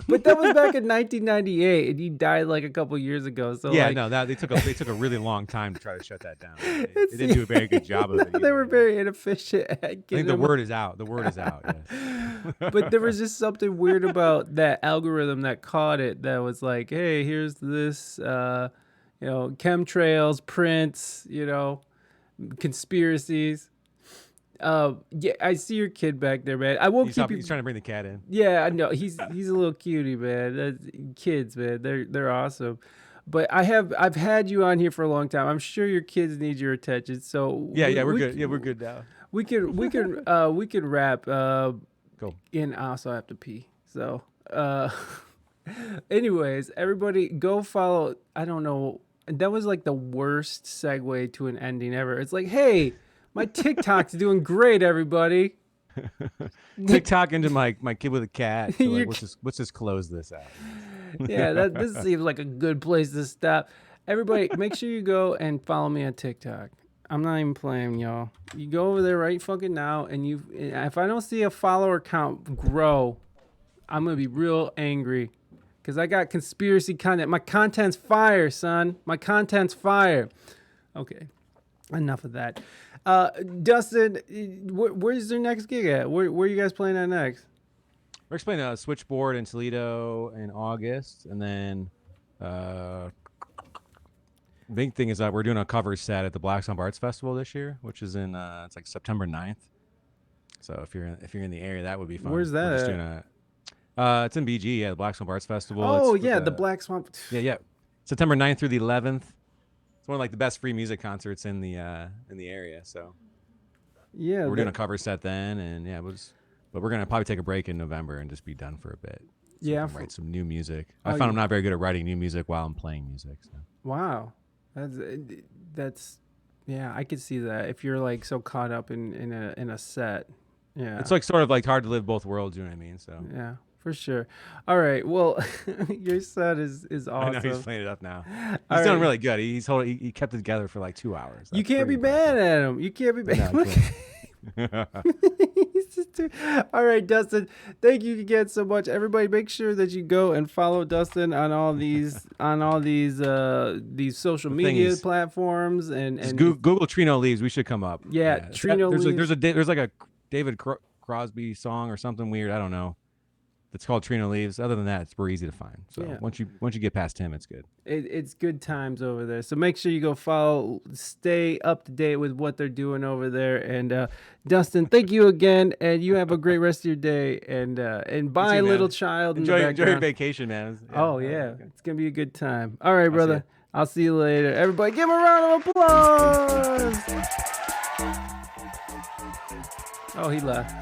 But that was back in 1998, and he died like a couple years ago. So yeah, like, no, they took a really long time to try to shut that down. They didn't do a very good job of it. They were very inefficient at I think the word is out. The word is out. Yes. But there was just something weird about that algorithm that caught it. That was like, hey, here's this, chemtrails, Prince, conspiracies. Yeah, I see your kid back there, man. I won't He's keep you. He's trying to bring the cat in. Yeah, I know. He's a little cutie, man. Kids, man, they're awesome. But I've had you on here for a long time. I'm sure your kids need your attention. So yeah, we're good. Yeah, we're good now. We can wrap. Go. And I also have to pee. So, anyways, everybody go follow. I don't know. That was like the worst segue to an ending ever. It's like, hey. My TikTok's doing great, everybody. TikTok into my kid with a cat. So like, let's just close this out. Yeah, this seems like a good place to stop. Everybody, make sure you go and follow me on TikTok. I'm not even playing, y'all. You go over there right fucking now, and if I don't see a follower count grow, I'm gonna be real angry. Because I got conspiracy content. My content's fire, son. My content's fire. Okay, enough of that. Dustin, where's their next gig at? Where are you guys playing at next? We're playing a Switchboard in Toledo in August, and then big thing is that we're doing a cover set at the Black Swamp Arts Festival this year, which is in it's like September 9th. So if you're in the area, that would be fun. Where's that? We're just at? doing it's in BG, yeah, the Black Swamp Arts Festival. Oh It's yeah, with, the Black Swamp. Yeah. September 9th through the 11th. It's one of like the best free music concerts in the area. So yeah, we're doing a cover set then, and yeah, but we're gonna probably take a break in November and just be done for a bit. So yeah, write some new music. I found I'm not very good at writing new music while I'm playing music. So. Wow, that's yeah, I could see that if you're like so caught up in a set. Yeah, it's like sort of like hard to live both worlds. You know what I mean? So yeah. For sure. All right. Well, your set is awesome. I know he's playing it up now. He's doing really good. He kept it together for like 2 hours. You can't be mad at him. You can't be mad. All right, Dustin. Thank you again so much. Everybody, make sure that you go and follow Dustin on all these social media platforms and Google Trino Leaves. We should come up. Yeah, Trino Leaves. There's like a David Crosby song or something weird. I don't know. It's called Trino Leaves. Other than that, it's very easy to find. So once you get past him, it's good. It's good times over there. So make sure you go follow, stay up to date with what they're doing over there. And Dustin, thank you again, and you have a great rest of your day. And bye, too, little child. Enjoy your vacation, man. It's gonna be a good time. All right, brother. I'll see you later. Everybody, give him a round of applause. Oh, he left.